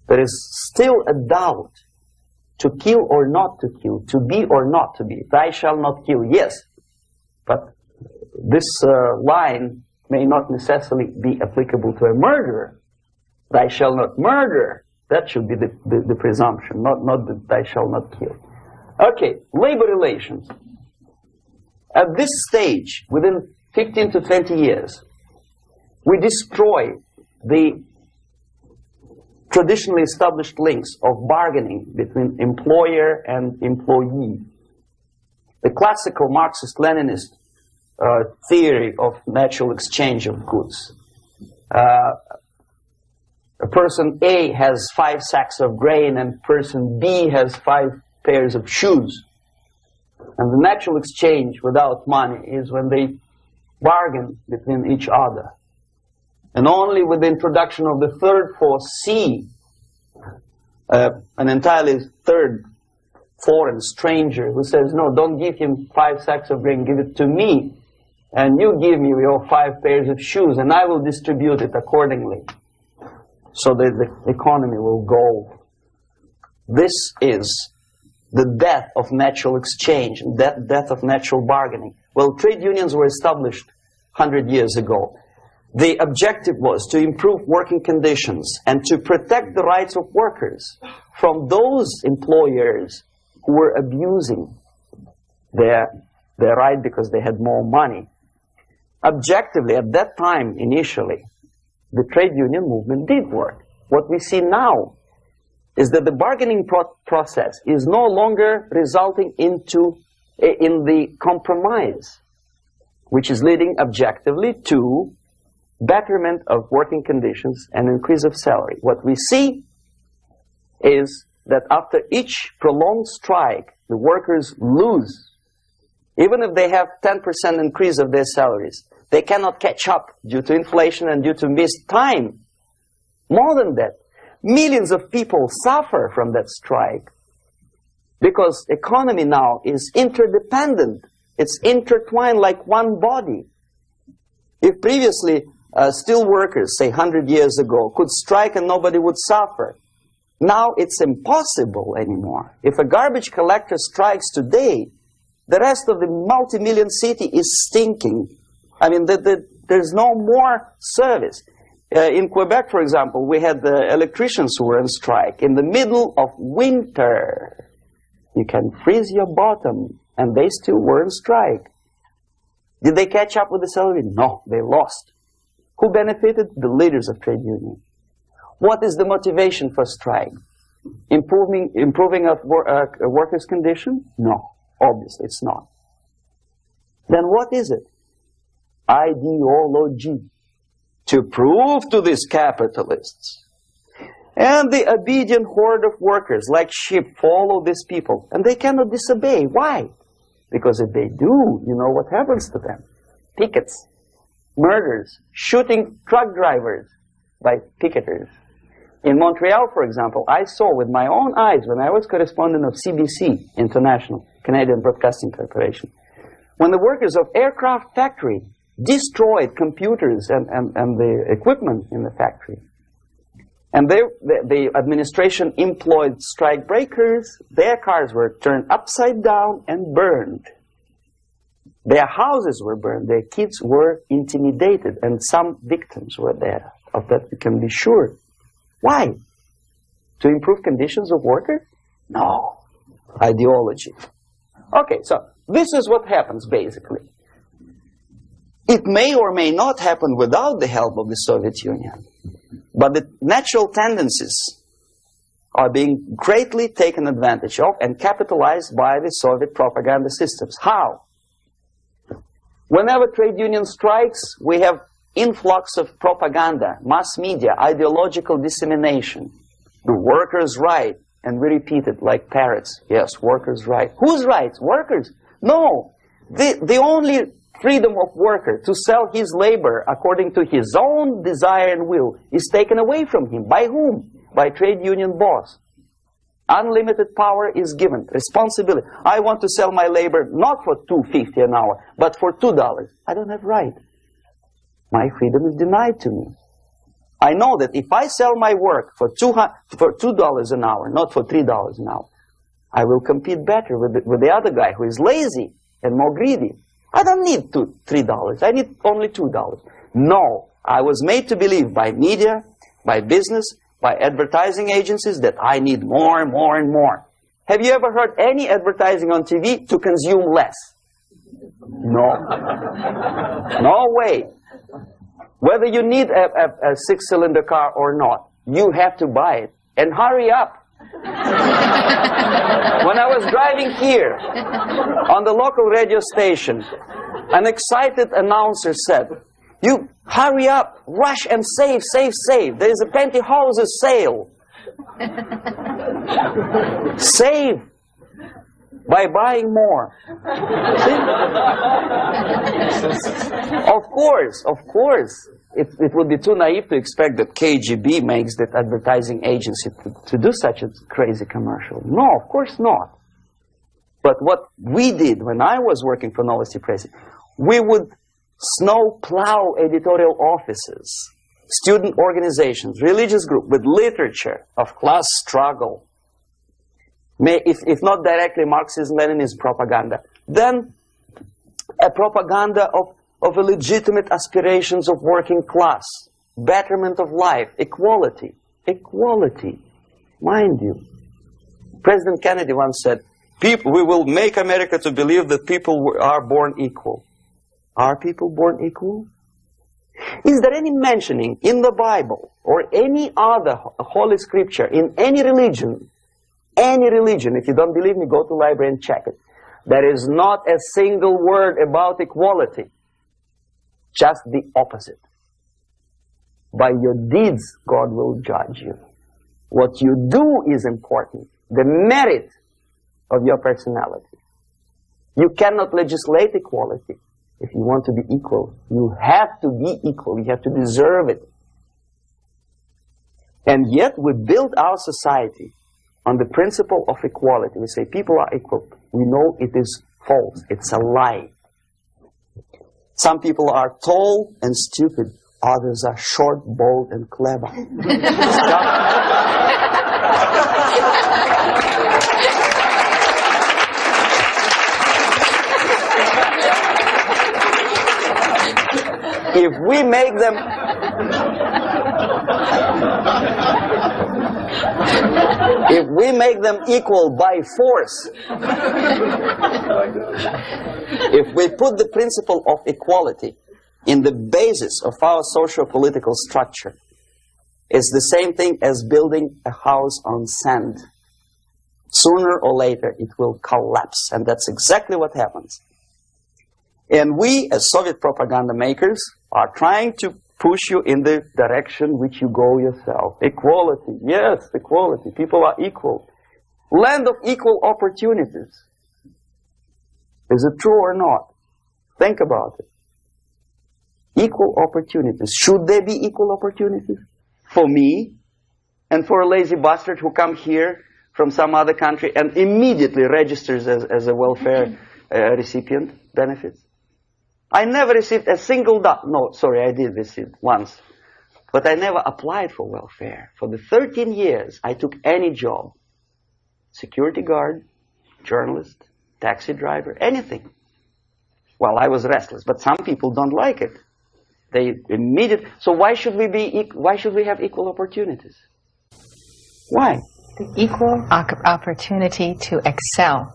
there is still a doubt to kill or not to kill, to be or not to be. Thou shalt not kill, yes. But this line may not necessarily be applicable to a murderer. Thou shalt not murder. That should be the presumption, not that thou shalt not kill. Okay, labor relations. At this stage, within 15 to 20 years, we destroy the traditionally established links of bargaining between employer and employee. The classical Marxist-Leninist theory of natural exchange of goods. A person A has 5 sacks of grain and person B has 5 pairs of shoes. And the natural exchange without money is when they bargain between each other. And only with the introduction of the third force, C, an entirely third foreign stranger who says, no, don't give him 5 sacks of grain, give it to me. And you give me your 5 pairs of shoes and I will distribute it accordingly. So that the economy will go. This is the death of natural exchange, death of natural bargaining. Well, trade unions were established 100 years ago. The objective was to improve working conditions and to protect the rights of workers from those employers who were abusing their right because they had more money. Objectively, at that time, initially, the trade union movement did work. What we see now is that the bargaining process is no longer resulting in the compromise, which is leading objectively to betterment of working conditions and increase of salary. What we see is that after each prolonged strike, the workers lose. Even if they have 10% increase of their salaries, they cannot catch up due to inflation and due to missed time. More than that, millions of people suffer from that strike because economy now is interdependent. It's intertwined like one body. If previously steel workers, say 100 years ago, could strike and nobody would suffer, now it's impossible anymore. If a garbage collector strikes today, the rest of the multi-million city is stinking. I mean, there's no more service. In Quebec, for example, we had the electricians who were on strike in the middle of winter. You can freeze your bottom, and they still were on strike. Did they catch up with the salary? No, they lost. Who benefited? The leaders of trade unions. What is the motivation for strike? Improving of workers' condition? No, obviously it's not. Then what is it? Ideology. To prove to these capitalists. And the obedient horde of workers, like sheep, follow these people. And they cannot disobey. Why? Because if they do, you know what happens to them. Pickets, murders, shooting truck drivers by picketers. In Montreal, for example, I saw with my own eyes when I was correspondent of CBC International, Canadian Broadcasting Corporation, when the workers of aircraft factory destroyed computers and the equipment in the factory. And the administration employed strike breakers. Their cars were turned upside down and burned. Their houses were burned. Their kids were intimidated. And some victims were there. Of that we can be sure. Why? To improve conditions of workers? No. Ideology. Okay, so this is what happens basically. It may or may not happen without the help of the Soviet Union. But the natural tendencies are being greatly taken advantage of and capitalized by the Soviet propaganda systems. How? Whenever trade union strikes, we have influx of propaganda, mass media, ideological dissemination. The workers' right, and we repeat it like parrots. Yes, workers' right. Whose rights? Workers? No. The only freedom of worker to sell his labor according to his own desire and will is taken away from him. By whom? By trade union boss. Unlimited power is given. Responsibility. I want to sell my labor not for $2.50 an hour, but for $2. I don't have right. My freedom is denied to me. I know that if I sell my work for $2 an hour, not for $3 an hour, I will compete better with the other guy who is lazy and more greedy. I don't need $3. I need only $2. No, I was made to believe by media, by business, by advertising agencies that I need more and more and more. Have you ever heard any advertising on TV to consume less? No. No way. Whether you need a six-cylinder car or not, you have to buy it. And hurry up. When I was driving here, on the local radio station, an excited announcer said, "You hurry up, rush and save, save, save. There is a pantyhose sale." Save by buying more. Of course. It would be too naive to expect that KGB makes that advertising agency to do such a crazy commercial. No, of course not. But what we did when I was working for Novosti Press, we would snow plow editorial offices, student organizations, religious groups with literature of class struggle. If not directly Marxism, Leninism propaganda, then a propaganda of a legitimate aspirations of working class, betterment of life, equality. Equality, mind you. President Kennedy once said, we will make America to believe that people are born equal. Are people born equal? Is there any mentioning in the Bible or any other holy scripture in any religion, if you don't believe me, go to the library and check it. There is not a single word about equality. Just the opposite. By your deeds, God will judge you. What you do is important. The merit of your personality. You cannot legislate equality. If you want to be equal, you have to be equal. You have to deserve it. And yet we build our society on the principle of equality. We say people are equal. We know it is false. It's a lie. Some people are tall and stupid. Others are short, bold, and clever. If we make them equal by force, if we put the principle of equality in the basis of our socio-political structure, it's the same thing as building a house on sand. Sooner or later it will collapse, and that's exactly what happens. And we, as Soviet propaganda makers, are trying to push you in the direction which you go yourself. Equality, yes, equality. People are equal. Land of equal opportunities. Is it true or not? Think about it. Equal opportunities. Should there be equal opportunities? For me and for a lazy bastard who comes here from some other country and immediately registers as a welfare recipient benefits? I never received a single dollar. No, sorry, I did receive once. But I never applied for welfare. For the 13 years, I took any job. Security guard, journalist, taxi driver, anything. Well, I was restless, but some people don't like it. They immediately. So why should we have equal opportunities? Why? The equal opportunity to excel.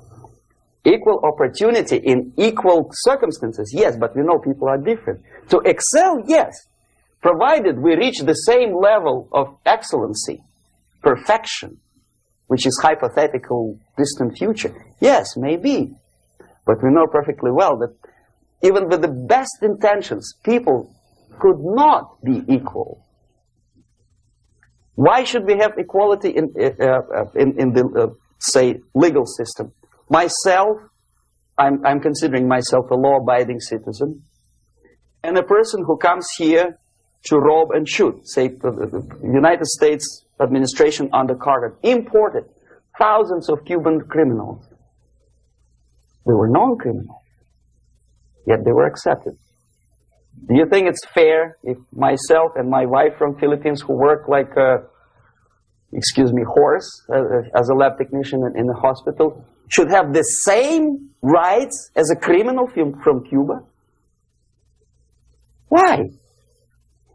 Equal opportunity in equal circumstances, yes, but we know people are different. To excel, yes, provided we reach the same level of excellency, perfection, which is hypothetical, distant future. Yes, maybe. But we know perfectly well that even with the best intentions, people could not be equal. Why should we have equality in the, say, legal system? Myself, I'm considering myself a law-abiding citizen, and a person who comes here to rob and shoot, say, the United States administration under Carter, imported thousands of Cuban criminals. They were non-criminals, yet they were accepted. Do you think it's fair if myself and my wife from Philippines, who work like excuse me, horse as a lab technician in a hospital should have the same rights as a criminal from Cuba? Why?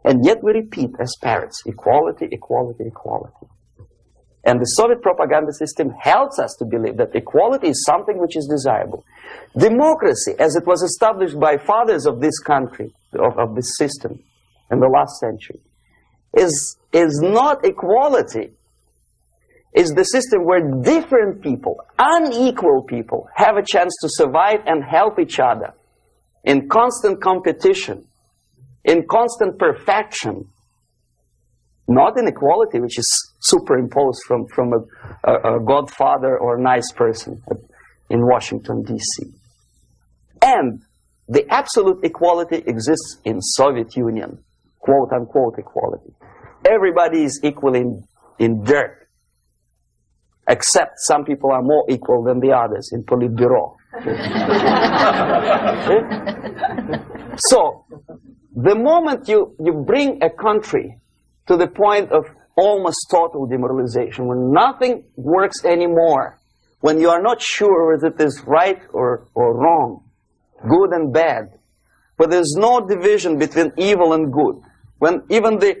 And yet we repeat as parrots, equality, equality, equality. And the Soviet propaganda system helps us to believe that equality is something which is desirable. Democracy, as it was established by fathers of this country, of this system in the last century, is not equality. It's the system where different people, unequal people, have a chance to survive and help each other in constant competition, in constant perfection. Not inequality, which is superimposed from a godfather or nice person in Washington, D.C. And the absolute equality exists in Soviet Union, quote-unquote equality. Everybody is equal in dirt, except some people are more equal than the others in Politburo. So, the moment you bring a country to the point of almost total demoralization, when nothing works anymore, when you are not sure whether it is right or wrong, good and bad, but there's no division between evil and good, when even the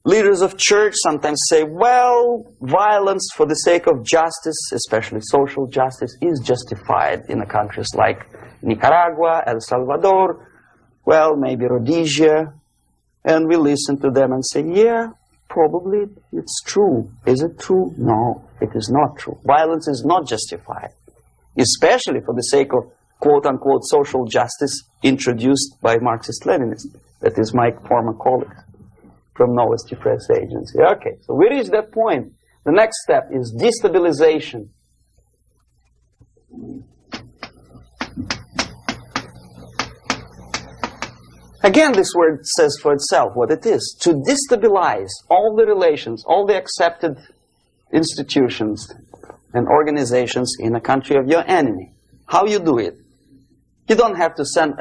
leaders of church sometimes say, well, violence for the sake of justice, especially social justice, is justified in countries like Nicaragua, El Salvador, well, maybe Rhodesia. And we listen to them and say, yeah, probably it's true. Is it true? No, it is not true. Violence is not justified, especially for the sake of quote-unquote social justice introduced by Marxist-Leninism. That is my former colleague from Novosti Press Agency. Okay, so we reach that point. The next step is destabilization. Again, this word says for itself what it is. To destabilize all the relations, all the accepted institutions and organizations in a country of your enemy. How you do it? You don't have to send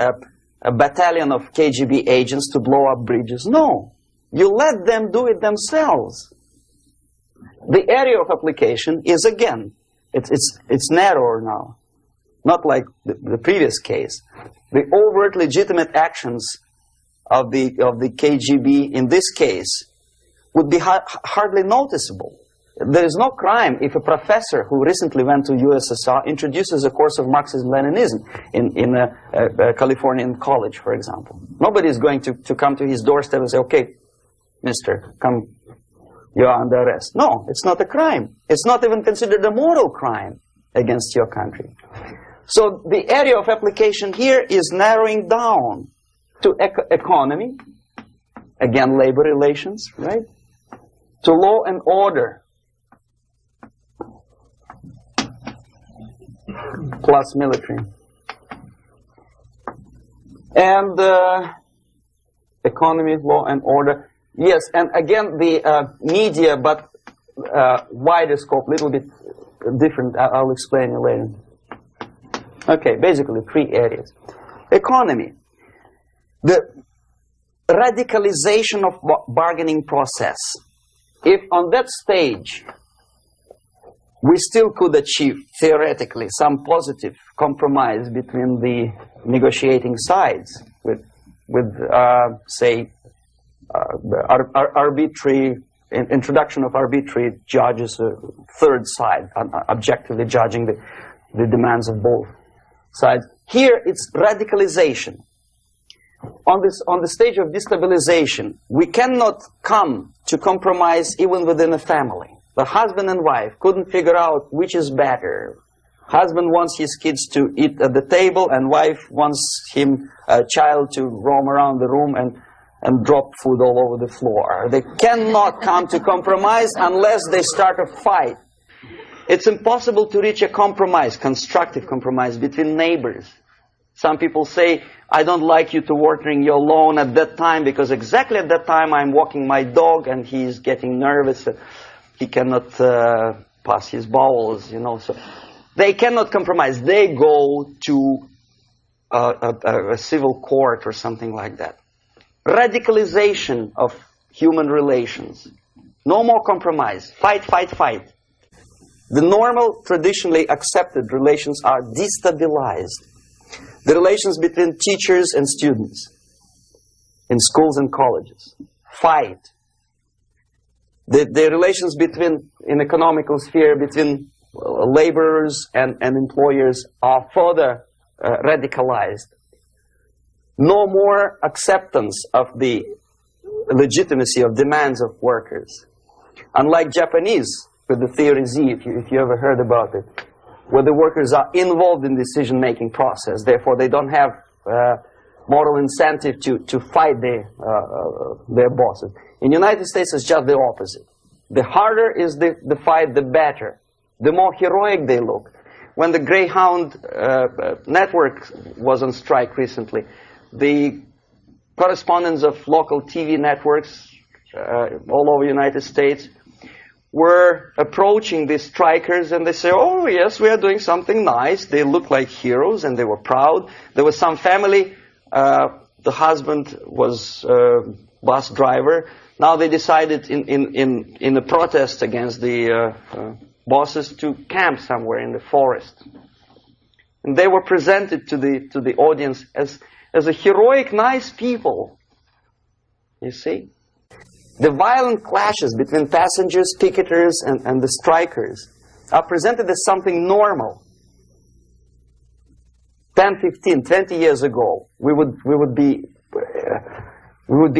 a battalion of KGB agents to blow up bridges. No. You let them do it themselves. The area of application is, again, it's narrower now. Not like the previous case. The overt legitimate actions of the KGB in this case would be hardly noticeable. There is no crime if a professor who recently went to USSR introduces a course of Marxism-Leninism in a Californian college, for example. Nobody is going to come to his doorstep and say, okay, mister, come, you are under arrest. No, it's not a crime. It's not even considered a moral crime against your country. So the area of application here is narrowing down to economy, again, labor relations, right? To law and order, plus military. And economy, law and order. Yes, and again, the media, but wider scope, a little bit different. I'll explain it later. Okay, basically 3 areas. Economy. The radicalization of bargaining process. If on that stage we still could achieve, theoretically, some positive compromise between the negotiating sides with say, arbitrary introduction of arbitrary judges, a third side, objectively judging the demands of both sides. Here, it's radicalization. On the stage of destabilization, we cannot come to compromise even within a family. The husband and wife couldn't figure out which is better. Husband wants his kids to eat at the table, and wife wants a child to roam around the room and drop food all over the floor. They cannot come to compromise unless they start a fight. It's impossible to reach a compromise, constructive compromise, between neighbors. Some people say, I don't like you to watering your lawn at that time because exactly at that time I'm walking my dog and he's getting nervous. He cannot pass his bowels, you know. So they cannot compromise. They go to a civil court or something like that. Radicalization of human relations. No more compromise. Fight, fight, fight. The normal, traditionally accepted relations are destabilized. The relations between teachers and students in schools and colleges. Fight. The relations between, in economical sphere, between laborers and employers are further radicalized. No more acceptance of the legitimacy of demands of workers. Unlike Japanese, with the theory Z, if you ever heard about it, where the workers are involved in decision-making process, therefore they don't have moral incentive to fight their bosses. In the United States, it's just the opposite. The harder is the fight, the better. The more heroic they look. When the Greyhound network was on strike recently, the correspondents of local TV networks all over the United States were approaching the strikers, and they say, oh yes, we are doing something nice. They looked like heroes and they were proud. There was some family, the husband was bus driver. Now they decided in a protest against the bosses to camp somewhere in the forest. And they were presented to the audience as a heroic, nice people. You see? The violent clashes between passengers, picketers, and the strikers are presented as something normal. 10, 15, 20 years ago, we would be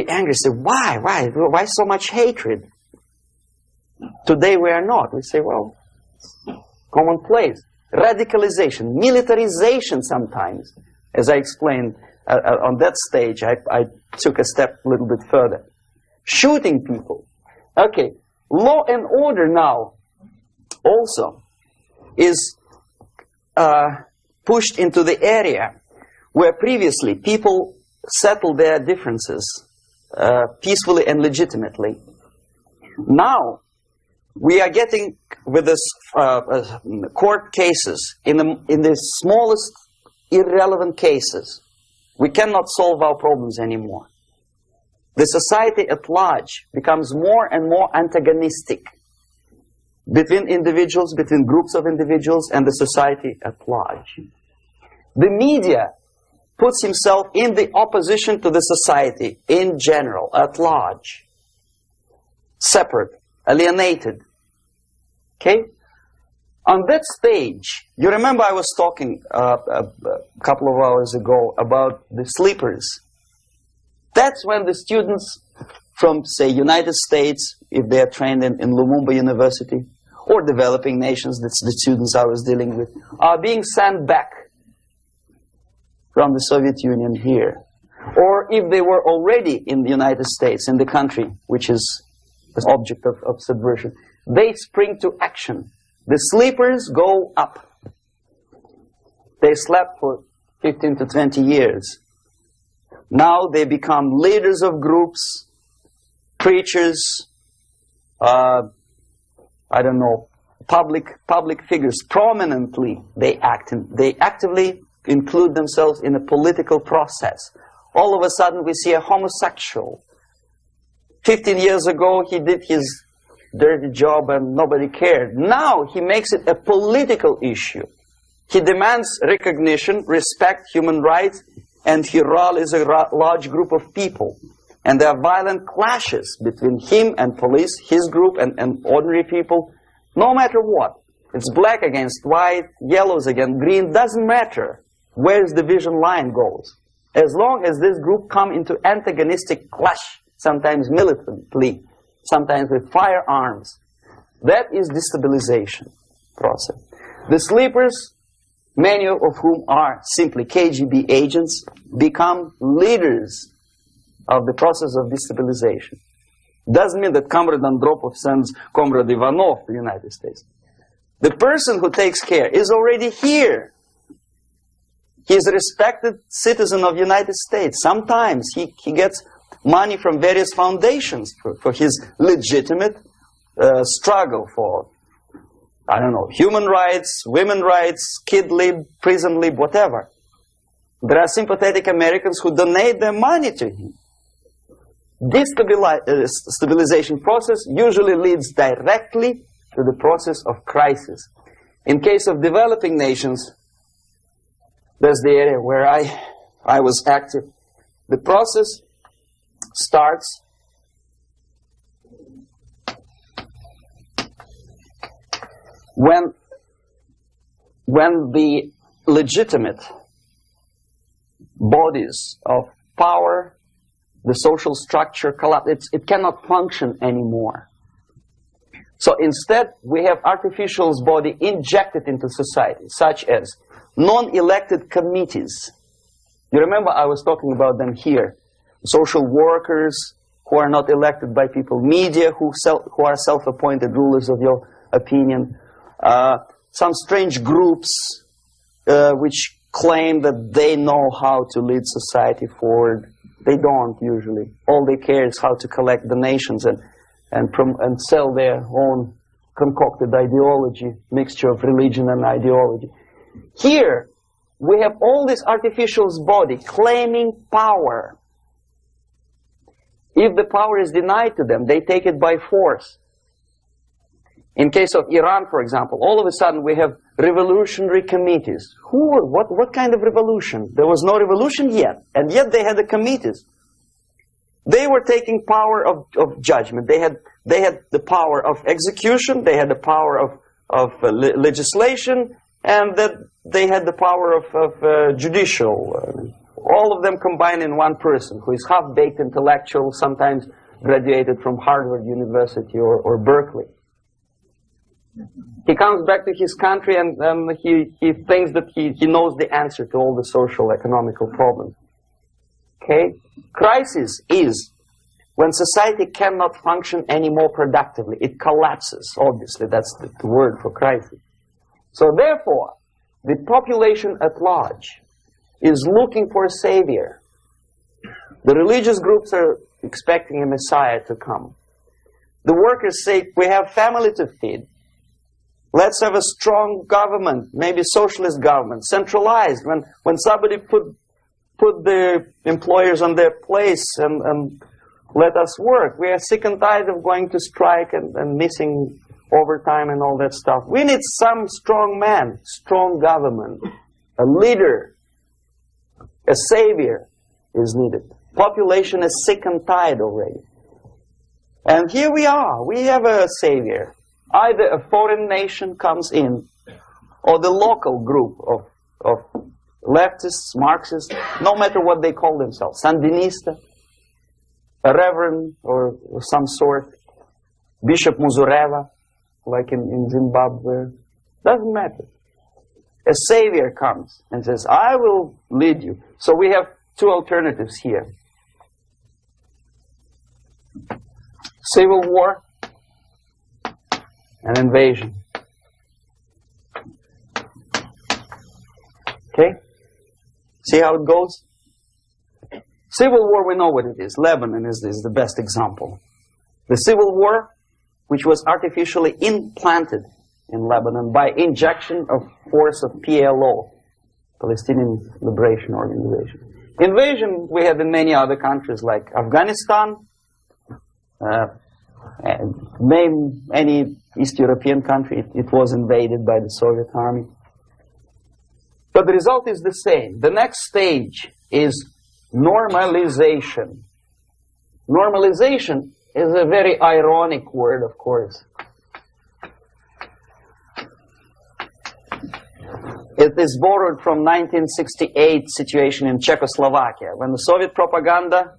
angry, say, why so much hatred? Today we are not. We say, well, commonplace. Radicalization, militarization sometimes. As I explained on that stage, I took a step a little bit further. Shooting people. Okay, law and order now also is pushed into the area where previously people settled their differences peacefully and legitimately. Now we are getting with this court cases in the smallest irrelevant cases. We cannot solve our problems anymore. The society at large becomes more and more antagonistic between individuals, between groups of individuals, and the society at large. The media puts himself in the opposition to the society in general, at large. Separate, alienated. Okay? On that stage, you remember I was talking a couple of hours ago about the sleepers. That's when the students from, say, United States, if they are trained in Lumumba University, or developing nations, that's the students I was dealing with, are being sent back from the Soviet Union here. Or if they were already in the United States, in the country which is the object of subversion, they spring to action. The sleepers go up. They slept for 15 to 20 years. Now they become leaders of groups, preachers, I don't know, public figures. Prominently they actively include themselves in a political process. All of a sudden we see a homosexual. 15 years ago he did his dirty job and nobody cared. Now he makes it a political issue. He demands recognition, respect, human rights, and he rallies a large group of people. And there are violent clashes between him and police, his group and ordinary people, no matter what. It's black against white, yellows against green, doesn't matter where the division line goes. As long as this group come into antagonistic clash, sometimes militantly, sometimes with firearms, that is destabilization process. The sleepers, many of whom are simply KGB agents, become leaders of the process of destabilization. Doesn't mean that Comrade Andropov sends Comrade Ivanov to the United States. The person who takes care is already here. He is a respected citizen of the United States. Sometimes he gets money from various foundations for his legitimate struggle for, I don't know, human rights, women's rights, kid lib, prison lib, whatever. There are sympathetic Americans who donate their money to him. Stabilization process usually leads directly to the process of crisis. In case of developing nations, that's the area where I was active. The process starts when the legitimate bodies of power, the social structure collapse. It cannot function anymore. So instead, we have artificial's body injected into society, such as non-elected committees. You remember I was talking about them here. Social workers who are not elected by people, media who are self-appointed rulers of your opinion, some strange groups which claim that they know how to lead society forward. They don't usually. All they care is how to collect donations and sell their own concocted ideology, mixture of religion and ideology. Here, we have all this artificial's body claiming power. If the power is denied to them, they take it by force. In case of Iran, for example, all of a sudden we have revolutionary committees. What kind of revolution? There was no revolution yet, and yet they had the committees. They were taking power of judgment. They had the power of execution, they had the power of legislation, and that they had the power of judicial. All of them combined in one person, who is half-baked intellectual, sometimes graduated from Harvard University or Berkeley. He comes back to his country and he thinks that he knows the answer to all the social, economical problems. Okay? Crisis is when society cannot function any more productively. It collapses, obviously. That's the word for crisis. So therefore, the population at large is looking for a savior. The religious groups are expecting a messiah to come. The workers say, we have family to feed. Let's have a strong government, maybe socialist government, centralized. When somebody put the employers on their place and let us work. We are sick and tired of going to strike and missing overtime and all that stuff. We need some strong man, strong government, a leader, a savior is needed. Population is sick and tired already. And here we are. We have a savior. Either a foreign nation comes in, or the local group of leftists, Marxists, no matter what they call themselves, Sandinista, a reverend or some sort, Bishop Muzureva, like in Zimbabwe, doesn't matter. A savior comes and says, I will lead you. So we have two alternatives here. Civil war and invasion. Okay? See how it goes? Civil war, we know what it is. Lebanon is the best example. The civil war, which was artificially implanted in Lebanon by injection of force of PLO, Palestinian Liberation Organization. Invasion we had in many other countries like Afghanistan, name any East European country, it was invaded by the Soviet army. But the result is the same. The next stage is normalization. Normalization is a very ironic word, of course. It is borrowed from 1968 situation in Czechoslovakia, when the Soviet propaganda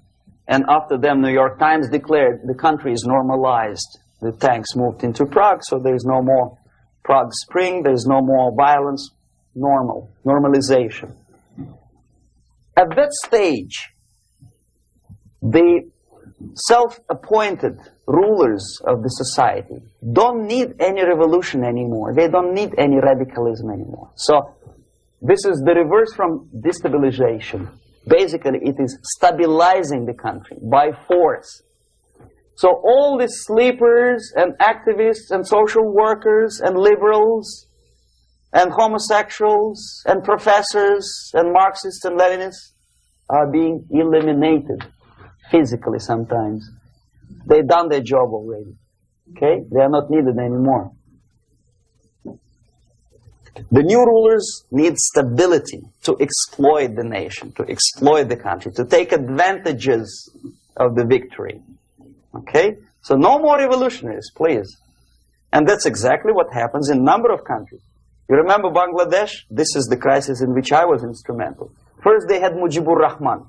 and after them New York Times declared the country is normalized. The tanks moved into Prague, so there is no more Prague Spring, there is no more violence. Normalization. At that stage, the self-appointed rulers of the society don't need any revolution anymore. They don't need any radicalism anymore. So this is the reverse from destabilization. Basically, it is stabilizing the country by force. So all the sleepers and activists and social workers and liberals and homosexuals and professors and Marxists and Leninists are being eliminated. physically sometimes. They've done their job already. Okay? They are not needed anymore. The new rulers need stability to exploit the nation, to exploit the country, to take advantages of the victory. Okay? So no more revolutionaries, please. And that's exactly what happens in a number of countries. You remember Bangladesh? This is the crisis in which I was instrumental. First they had Mujibur Rahman.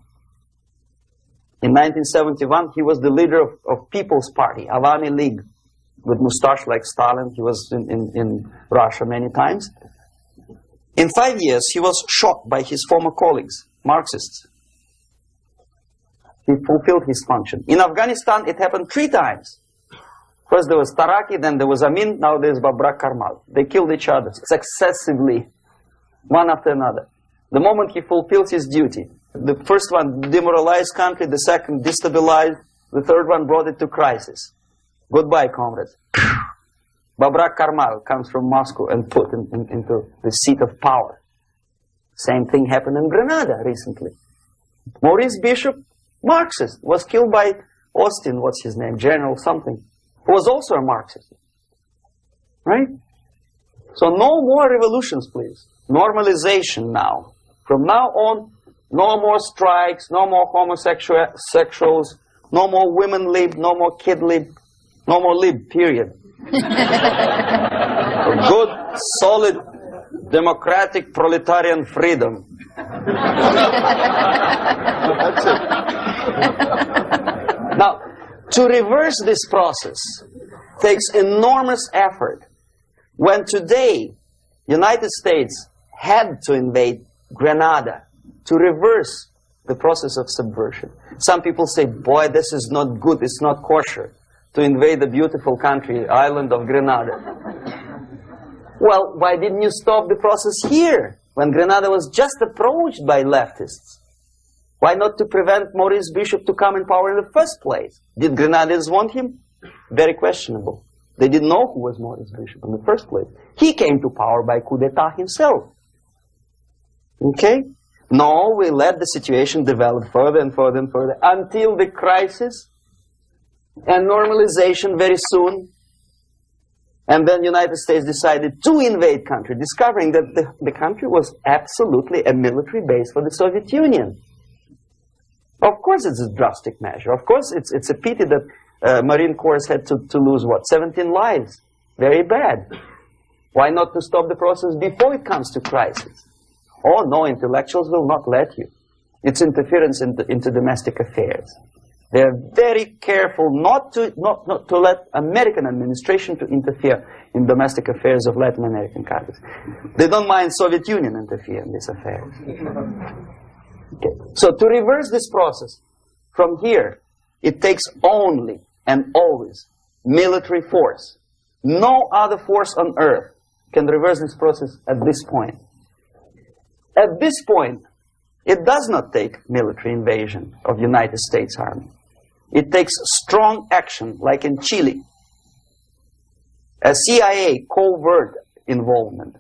In 1971, he was the leader of People's Party, Awami League, with mustache like Stalin. He was in Russia many times. In 5 years, he was shot by his former colleagues, Marxists. He fulfilled his function. In Afghanistan, it happened 3 times. First there was Taraki, then there was Amin, now there's Babrak Karmal. They killed each other successively, one after another. The moment he fulfills his duty, the first one demoralized country, the second destabilized, the third one brought it to crisis. Goodbye, comrades. Babrak Karmal comes from Moscow and put into the seat of power. Same thing happened in Grenada recently. Maurice Bishop, Marxist, was killed by Austin, what's his name, General something, who was also a Marxist. Right? So no more revolutions, please. Normalization now. From now on, no more strikes, no more homosexuals, no more women lib, no more kid lib, no more lib, period. Good, solid, democratic, proletarian freedom. That's it. Now, to reverse this process takes enormous effort. When today, United States had to invade Grenada to reverse the process of subversion. Some people say, boy, this is not good, it's not kosher to invade the beautiful country, island of Grenada. Well, why didn't you stop the process here, when Grenada was just approached by leftists? Why not to prevent Maurice Bishop to come in power in the first place? Did Grenadians want him? Very questionable. They didn't know who was Maurice Bishop in the first place. He came to power by coup d'etat himself. Okay? No, we let the situation develop further and further and further until the crisis and normalization very soon. And then the United States decided to invade country, discovering that the country was absolutely a military base for the Soviet Union. Of course it's a drastic measure. Of course it's a pity that Marine Corps had to lose, what, 17 lives. Very bad. Why not to stop the process before it comes to crisis? Oh, no, intellectuals will not let you. It's interference into domestic affairs. They're very careful not to let American administration to interfere in domestic affairs of Latin American countries. They don't mind Soviet Union interfere in these affairs. Okay. So to reverse this process, from here, it takes only and always military force. No other force on earth can reverse this process at this point. At this point, it does not take military invasion of the United States Army. It takes strong action, like in Chile. A CIA covert involvement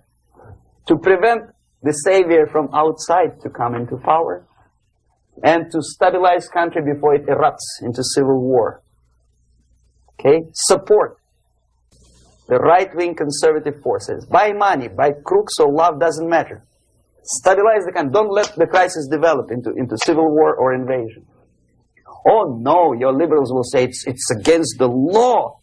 to prevent the savior from outside to come into power and to stabilize country before it erupts into civil war. Okay? Support the right-wing conservative forces. By money, by crooks or love, doesn't matter. Stabilize the country. Don't let the crisis develop into civil war or invasion. Oh no, your liberals will say it's against the law.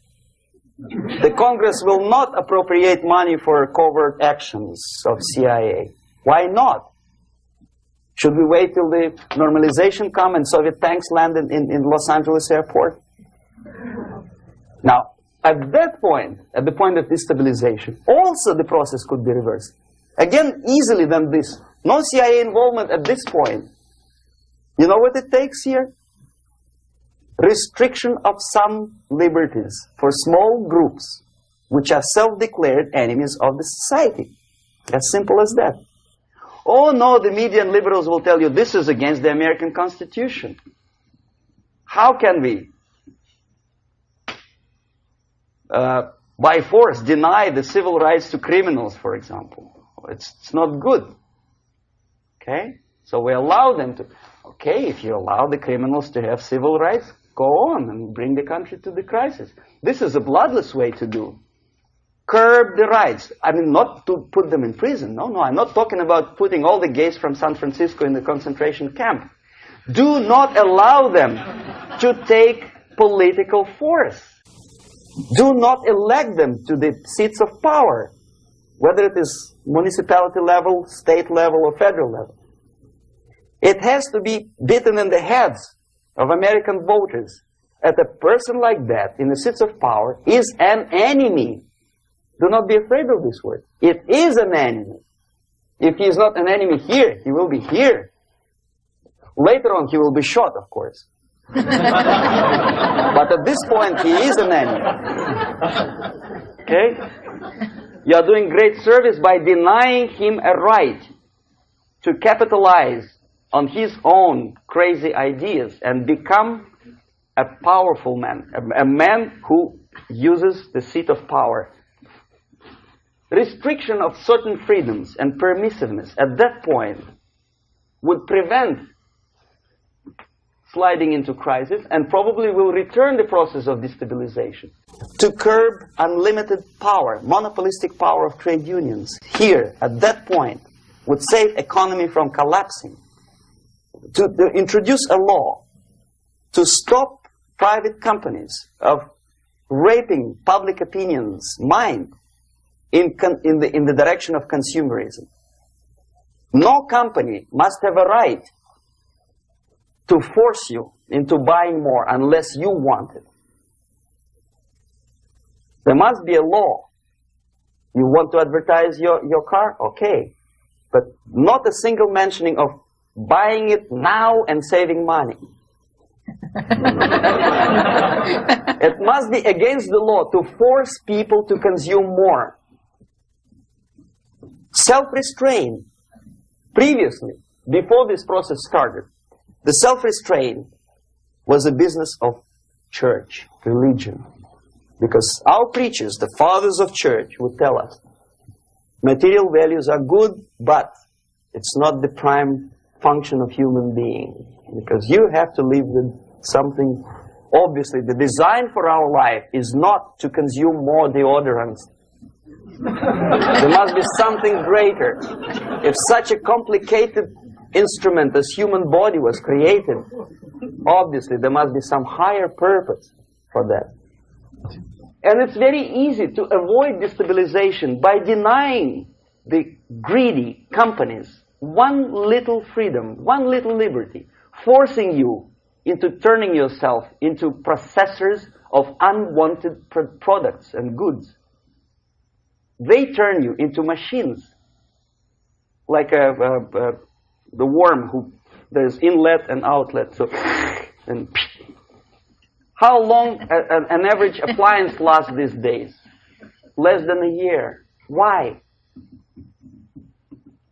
The Congress will not appropriate money for covert actions of CIA. Why not? Should we wait till the normalization come and Soviet tanks land in Los Angeles airport? Now, at that point, at the point of destabilization, also the process could be reversed. Again, easily than this. No CIA involvement at this point. You know what it takes here? Restriction of some liberties for small groups which are self-declared enemies of the society. As simple as that. Oh no, the media and liberals will tell you this is against the American Constitution. How can we, by force, deny the civil rights to criminals, for example? It's not good. Okay? So we allow them to. Okay, if you allow the criminals to have civil rights, go on and bring the country to the crisis. This is a bloodless way to do. Curb the rights. I mean, not to put them in prison. No, I'm not talking about putting all the gays from San Francisco in the concentration camp. Do not allow them to take political force. Do not elect them to the seats of power, whether it is municipality level, state level, or federal level. It has to be beaten in the heads of American voters that a person like that in the seats of power is an enemy. Do not be afraid of this word. It is an enemy. If he is not an enemy here, he will be here. Later on, he will be shot, of course. But at this point, he is an enemy. Okay? You are doing great service by denying him a right to capitalize on his own crazy ideas and become a powerful man, a man who uses the seat of power. Restriction of certain freedoms and permissiveness at that point would prevent sliding into crisis and probably will return the process of destabilization. To curb unlimited power, monopolistic power of trade unions, here, at that point, would save economy from collapsing. To introduce a law to stop private companies of raping public opinion's mind in the direction of consumerism. No company must have a right to force you into buying more unless you want it. There must be a law. You want to advertise your car? Okay. But not a single mentioning of buying it now and saving money. It must be against the law to force people to consume more. Self-restraint. Previously, before this process started, the self-restraint was a business of church, religion. Because our preachers, the fathers of church, would tell us, material values are good, but it's not the prime function of human being. Because you have to live with something. Obviously, the design for our life is not to consume more deodorants. There must be something greater. If such a complicated instrument as human body was created, obviously there must be some higher purpose for that. And it's very easy to avoid destabilization by denying the greedy companies one little freedom, one little liberty, forcing you into turning yourself into processors of unwanted products and goods. They turn you into machines, like the worm who there's inlet and outlet. So, and how long an average appliance lasts these days? Less than a year. Why?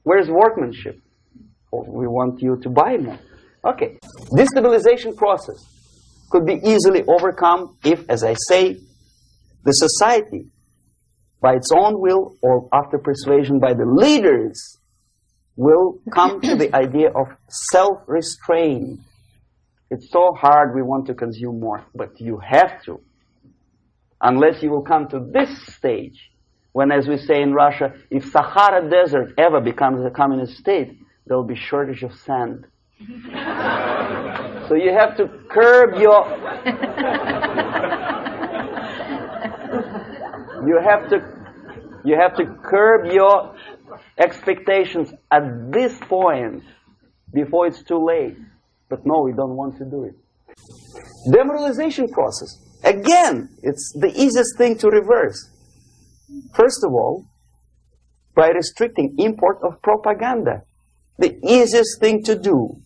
Where's workmanship? Oh, we want you to buy more. Okay. Destabilization process could be easily overcome if, as I say, the society, by its own will or after persuasion by the leaders, will come to the idea of self-restraint. It's so hard, we want to consume more, but you have to. Unless you will come to this stage, when, as we say in Russia, if Sahara Desert ever becomes a communist state, there will be shortage of sand. So you have to curb your... You have to curb your expectations at this point before it's too late. But no, we don't want to do it. Demoralization process. Again, it's the easiest thing to reverse. First of all, by restricting import of propaganda. The easiest thing to do.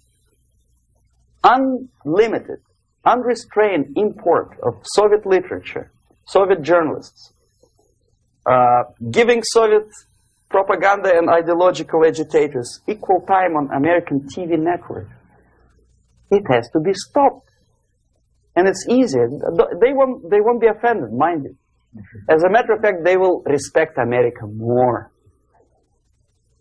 Unlimited, unrestrained import of Soviet literature, Soviet journalists. Giving Soviet propaganda and ideological agitators equal time on American TV network. It has to be stopped. And it's easier. They won't be offended, mind you. As a matter of fact, they will respect America more.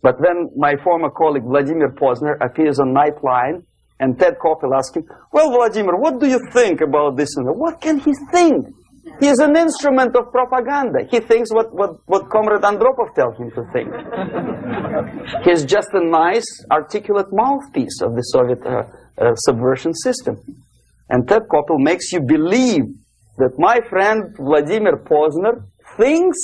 But when my former colleague Vladimir Posner appears on Nightline And Ted Koppel asked him, well, Vladimir, what do you think about this? And what can he think? He is an instrument of propaganda. He thinks what Comrade Andropov tells him to think. He's just a nice, articulate mouthpiece of the Soviet subversion system. And Ted Koppel makes you believe that my friend Vladimir Posner thinks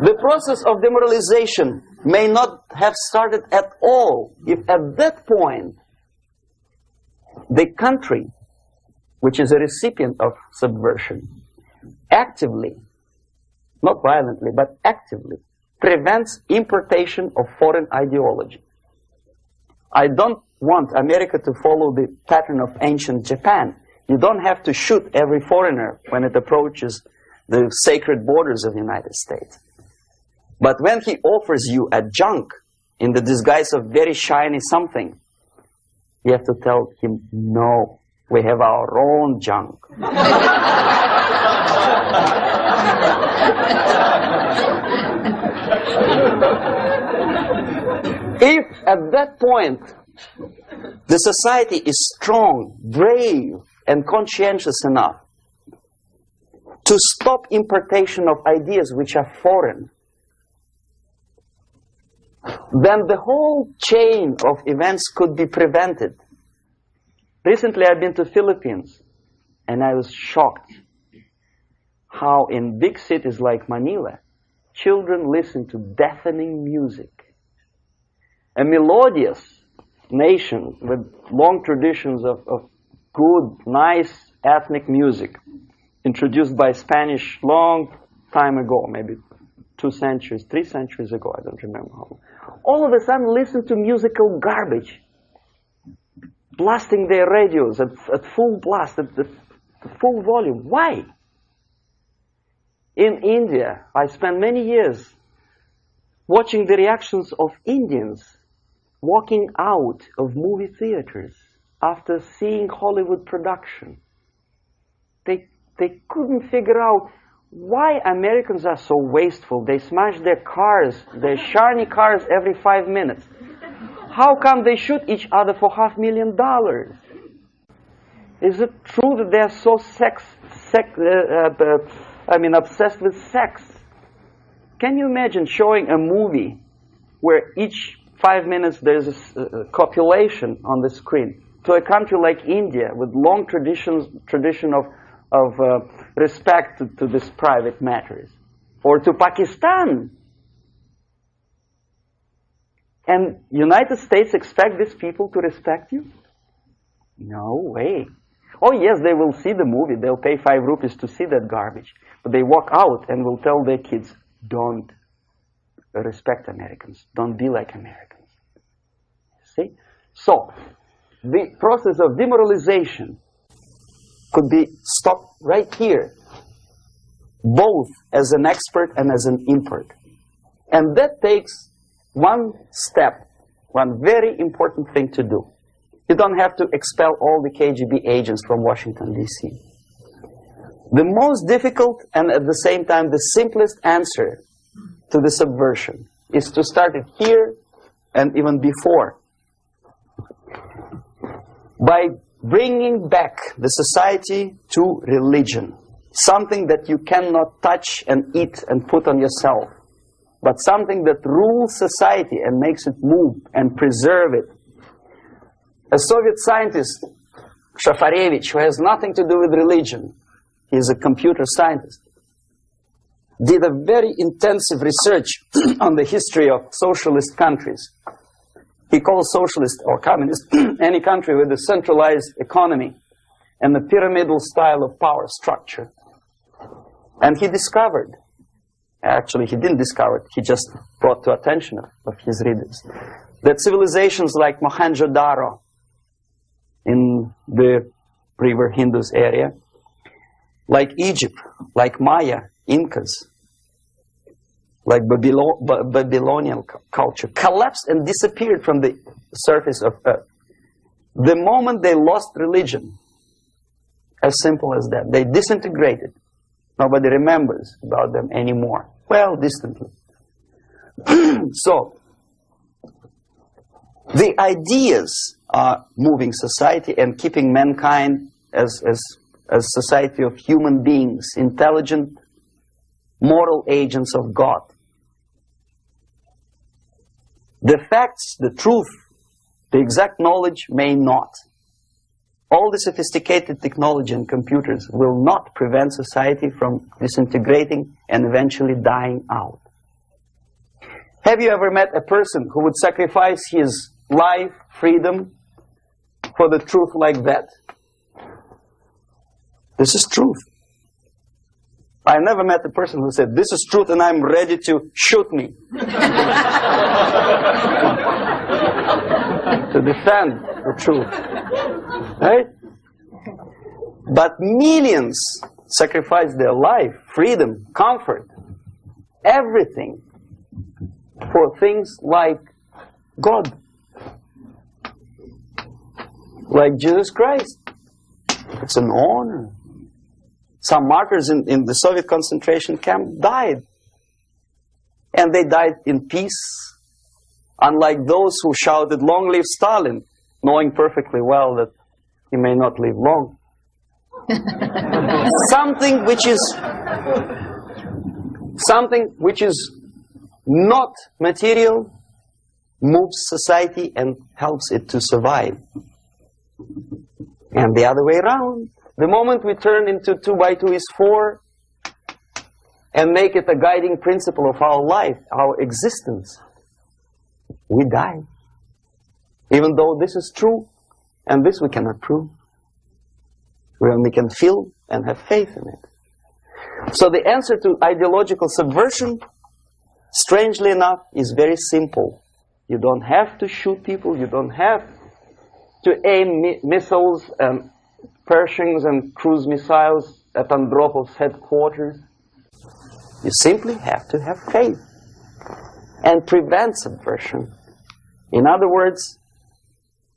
the process of demoralization may not have started at all if at that point the country, which is a recipient of subversion, actively, not violently, but actively, prevents importation of foreign ideology. I don't want America to follow the pattern of ancient Japan. You don't have to shoot every foreigner when it approaches the sacred borders of the United States. But when he offers you a junk in the disguise of very shiny something, you have to tell him, no, we have our own junk. If at that point the society is strong, brave, and conscientious enough to stop importation of ideas which are foreign, then the whole chain of events could be prevented. Recently I've been to Philippines, and I was shocked how in big cities like Manila, children listen to deafening music. A melodious nation with long traditions of good, nice ethnic music, introduced by Spanish long time ago, maybe 2 centuries, 3 centuries ago, I don't remember how long. All of a sudden listen to musical garbage, blasting their radios at full blast, at full volume. Why? In India, I spent many years watching the reactions of Indians walking out of movie theaters after seeing Hollywood production. They couldn't figure out why Americans are so wasteful. They smash their cars, their shiny cars, every 5 minutes. How come they shoot each other for $500,000? Is it true that they're so obsessed with sex? Can you imagine showing a movie where each 5 minutes there's a copulation on the screen to a country like India with long tradition of respect to these private matters, or to Pakistan? And United States expect these people to respect you? No way. Oh yes, they will see the movie, they'll pay 5 rupees to see that garbage, but they walk out and will tell their kids, don't respect Americans, don't be like Americans. See? So, the process of demoralization could be stopped right here, both as an expert and as an import. And that takes one step, one very important thing to do. You don't have to expel all the KGB agents from Washington, D.C. The most difficult and at the same time the simplest answer to the subversion is to start it here and even before, by bringing back the society to religion, something that you cannot touch and eat and put on yourself, but something that rules society and makes it move and preserve it. A Soviet scientist, Shafarevich, who has nothing to do with religion, he's a computer scientist, did a very intensive research on the history of socialist countries. He calls socialist or communist any country with a centralized economy and a pyramidal style of power structure. And he discovered, actually he didn't discover it, he just brought to attention of his readers, that civilizations like Mohenjo-Daro in the river Indus area, like Egypt, like Maya, Incas, like Babylonian culture, collapsed and disappeared from the surface of Earth. The moment they lost religion, as simple as that, they disintegrated. Nobody remembers about them anymore. Well, distantly. So, the ideas are moving society and keeping mankind as society of human beings, intelligent, moral agents of God. The facts, the truth, the exact knowledge may not. All the sophisticated technology and computers will not prevent society from disintegrating and eventually dying out. Have you ever met a person who would sacrifice his life, freedom, for the truth like that? This is truth. I never met a person who said, this is truth and I'm ready to shoot me. To defend the truth. Right? But millions sacrifice their life, freedom, comfort, everything for things like God, like Jesus Christ. It's an honor. Some martyrs in the Soviet concentration camp died. And they died in peace, unlike those who shouted, "Long live Stalin," knowing perfectly well that he may not live long. Something which is not material moves society and helps it to survive. And the other way around. The moment we turn into 2 by 2 is 4 and make it a guiding principle of our life, our existence, we die. Even though this is true, and this we cannot prove. We only can feel and have faith in it. So the answer to ideological subversion, strangely enough, is very simple. You don't have to shoot people, you don't have to aim missiles and Pershings and cruise missiles at Andropov's headquarters. You simply have to have faith and prevent subversion. In other words,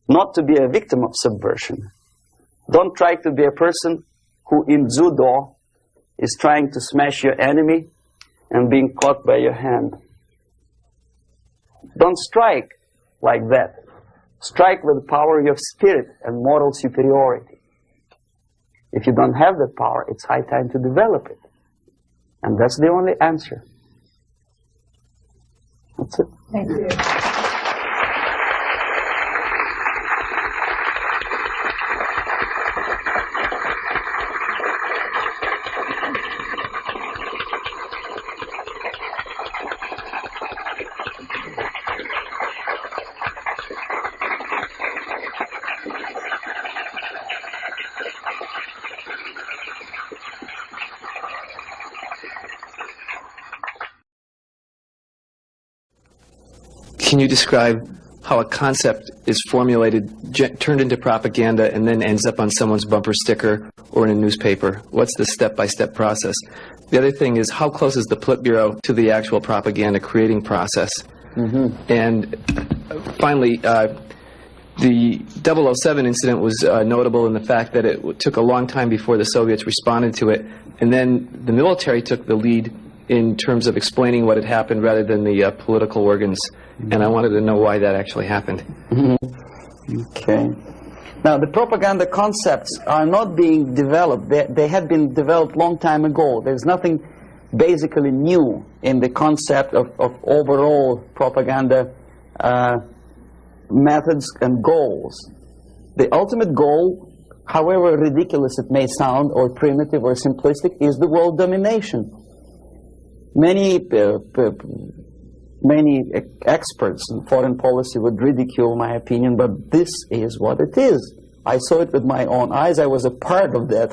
not to be a victim of subversion. Don't try to be a person who in judo is trying to smash your enemy and being caught by your hand. Don't strike like that. Strike with the power of your spirit and moral superiority. If you don't have that power, it's high time to develop it. And that's the only answer. That's it. Thank you. Can you describe how a concept is formulated, turned into propaganda, and then ends up on someone's bumper sticker or in a newspaper? What's the step-by-step process? The other thing is, how close is the Politburo to the actual propaganda creating process? And finally, the 007 incident was notable in the fact that it took a long time before the Soviets responded to it, and then the military took the lead in terms of explaining what had happened rather than the political organs. And I wanted to know why that actually happened. Okay. Now, the propaganda concepts are not being developed. They had been developed long time ago. There's nothing basically new in the concept of overall propaganda methods and goals. The ultimate goal, however ridiculous it may sound, or primitive or simplistic, is the world domination. Many experts in foreign policy would ridicule my opinion, but this is what it is. I saw it with my own eyes. I was a part of that.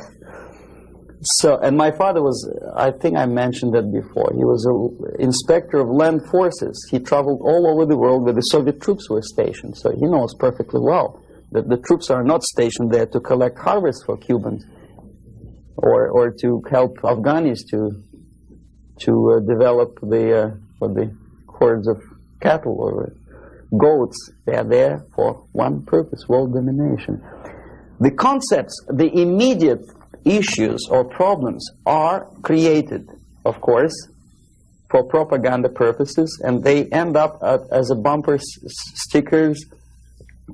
So, and my father was, I think I mentioned that before, he was an inspector of land forces. He traveled all over the world where the Soviet troops were stationed. So he knows perfectly well that the troops are not stationed there to collect harvests for Cubans or to help Afghanis to develop the hordes of cattle or goats. They are there for one purpose: world domination. The concepts, the immediate issues or problems are created, of course, for propaganda purposes, and they end up as a bumper stickers,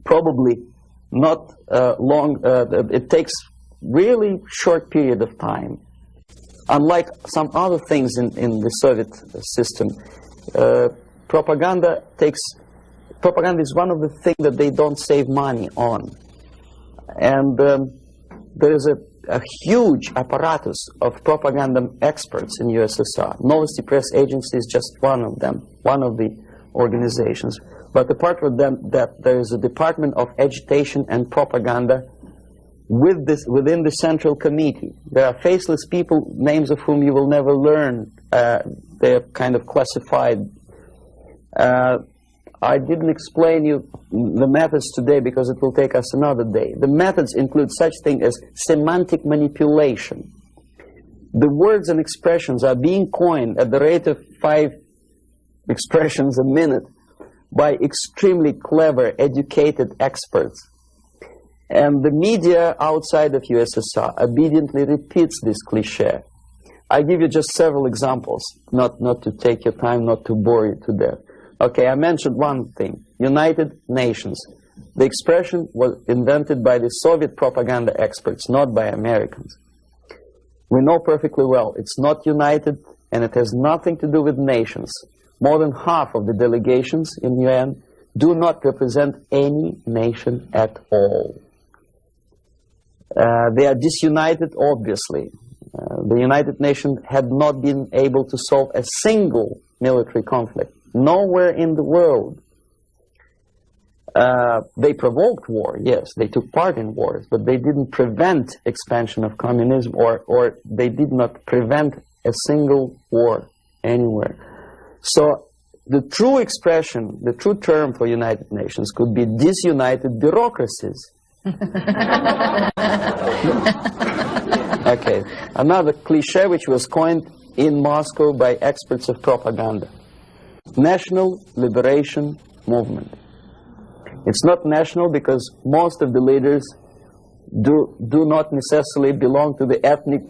probably not long. It takes really short period of time. Unlike some other things in the Soviet system, propaganda is one of the things that they don't save money on. And there is a huge apparatus of propaganda experts in USSR. Novosti Press Agency is just one of them, one of the organizations. But apart from that, there is a Department of Agitation and Propaganda within the Central Committee. There are faceless people, names of whom you will never learn. They're kind of classified. I didn't explain you the methods today because it will take us another day. The methods include such thing as semantic manipulation. The words and expressions are being coined at the rate of 5 expressions a minute by extremely clever, educated experts. And the media outside of USSR obediently repeats this cliché. I give you just several examples, not to take your time, not to bore you to death. Okay, I mentioned one thing, United Nations. The expression was invented by the Soviet propaganda experts, not by Americans. We know perfectly well it's not united, and it has nothing to do with nations. More than half of the delegations in UN do not represent any nation at all. They are disunited, obviously. The United Nations had not been able to solve a single military conflict. Nowhere in the world. They provoked war, yes, they took part in wars, but they didn't prevent expansion of communism, or they did not prevent a single war anywhere. So the true expression, the true term for United Nations could be disunited bureaucracies. Okay, another cliché which was coined in Moscow by experts of propaganda. National Liberation Movement. It's not national because most of the leaders do not necessarily belong to the ethnic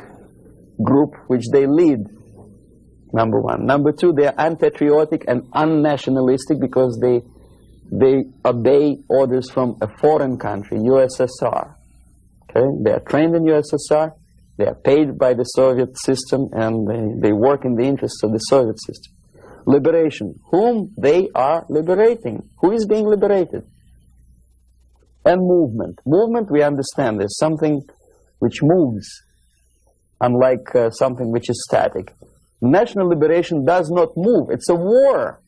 group which they lead, number one. Number two, they are unpatriotic and unnationalistic because they obey orders from a foreign country, USSR. Okay? They are trained in USSR, they are paid by the Soviet system, and they work in the interests of the Soviet system. Liberation. Whom they are liberating. Who is being liberated? And movement. Movement, we understand, is something which moves, unlike something which is static. National liberation does not move. It's a war.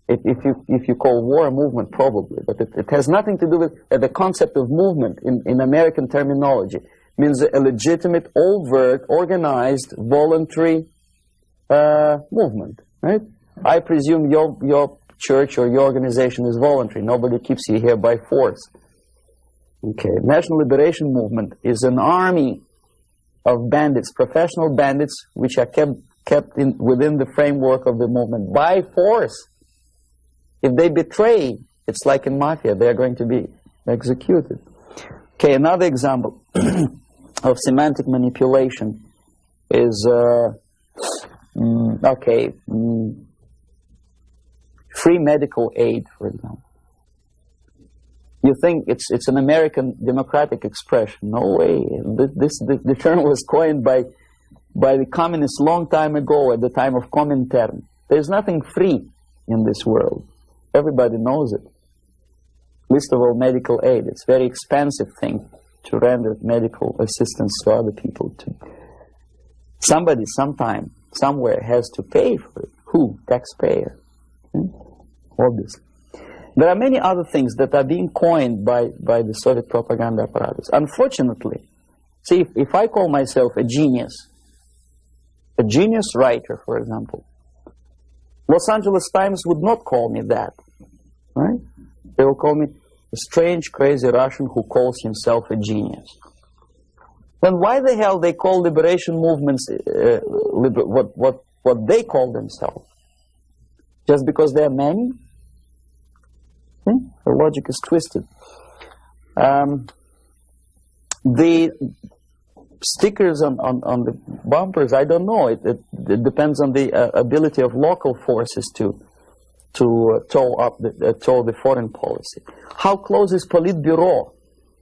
If you call war a movement, probably. But it has nothing to do with the concept of movement in American terminology. It means a legitimate, overt, organized, voluntary movement. Right? I presume your church or your organization is voluntary. Nobody keeps you here by force. Okay. National Liberation Movement is an army of bandits, professional bandits, which are kept within the framework of the movement by force. If they betray, it's like in mafia, they are going to be executed. Okay, another example of semantic manipulation is free medical aid, for example. You think it's an American democratic expression? No way. The term was coined by the communists long time ago, at the time of Comintern. There's nothing free in this world. Everybody knows it. Least of all medical aid. It's a very expensive thing to render medical assistance to other people. Somebody, sometime, somewhere has to pay for it. Who? Taxpayer. Obviously. There are many other things that are being coined by the Soviet propaganda apparatus. Unfortunately, see, if I call myself a genius writer, for example, Los Angeles Times would not call me that, right? They will call me a strange, crazy Russian who calls himself a genius. Then why the hell they call liberation movements what they call themselves? Just because they are many? The logic is twisted. The stickers on the bumpers, I don't know. It depends on the ability of local forces to toe the foreign policy. How close is Politburo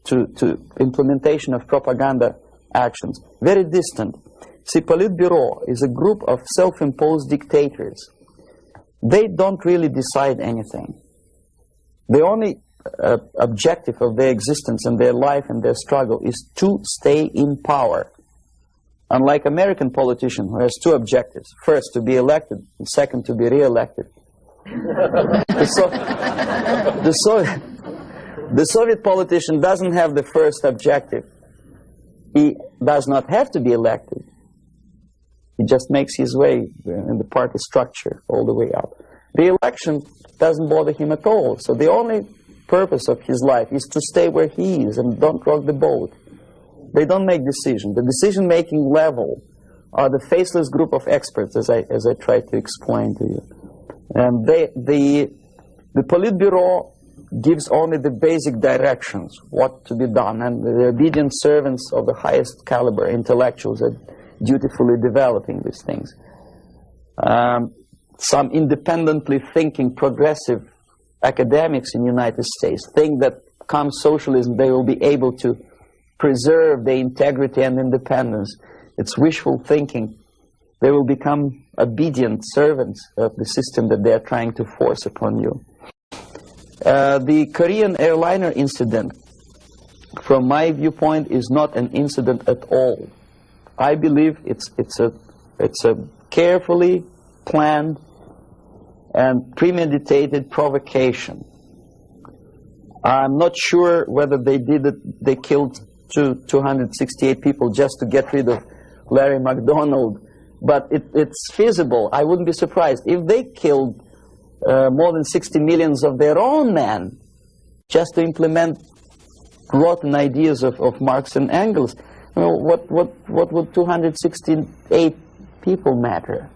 to implementation of propaganda actions? Very distant. See, Politburo is a group of self-imposed dictators. They don't really decide anything. The only objective of their existence and their life and their struggle is to stay in power. Unlike American politician who has two objectives: first, to be elected, and second, to be re-elected. The Soviet politician doesn't have the first objective. He does not have to be elected. He just makes his way in the party structure all the way up. The election doesn't bother him at all. So the only purpose of his life is to stay where he is and don't rock the boat. They don't make decisions. The decision-making level are the faceless group of experts, as I tried to explain to you. And the Politburo gives only the basic directions, what to be done, and the obedient servants of the highest caliber intellectuals are dutifully developing these things. Some independently thinking progressive academics in the United States think that come socialism they will be able to preserve their integrity and independence. It's wishful thinking. They will become obedient servants of the system that they are trying to force upon you. The Korean airliner incident, from my viewpoint, is not an incident at all. I believe it's a carefully planned and premeditated provocation. I'm not sure whether they did it. They killed 268 people just to get rid of Larry McDonald, but it's feasible. I wouldn't be surprised if they killed more than 60 million of their own men just to implement rotten ideas of Marx and Engels. Well, what would 268 people matter?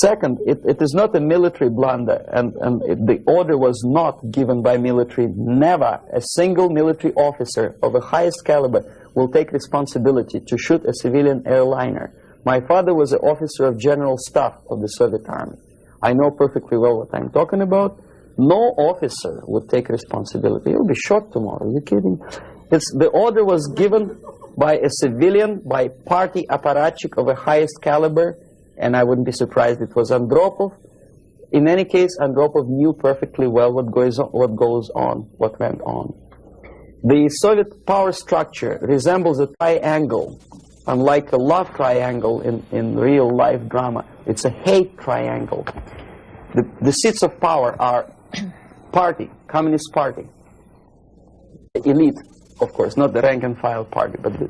Second, it is not a military blunder, and the order was not given by military. Never a single military officer of the highest caliber will take responsibility to shoot a civilian airliner. My father was an officer of general staff of the Soviet Army. I know perfectly well what I'm talking about. No officer would take responsibility. He'll be shot tomorrow. Are you kidding? The order was given by a civilian, by party apparatchik of the highest caliber, and I wouldn't be surprised it was Andropov. In any case, Andropov knew perfectly well what went on. The Soviet power structure resembles a triangle. Unlike a love triangle in real life drama, it's a hate triangle. The seats of power are party, Communist Party, elite, of course, not the rank and file party, but the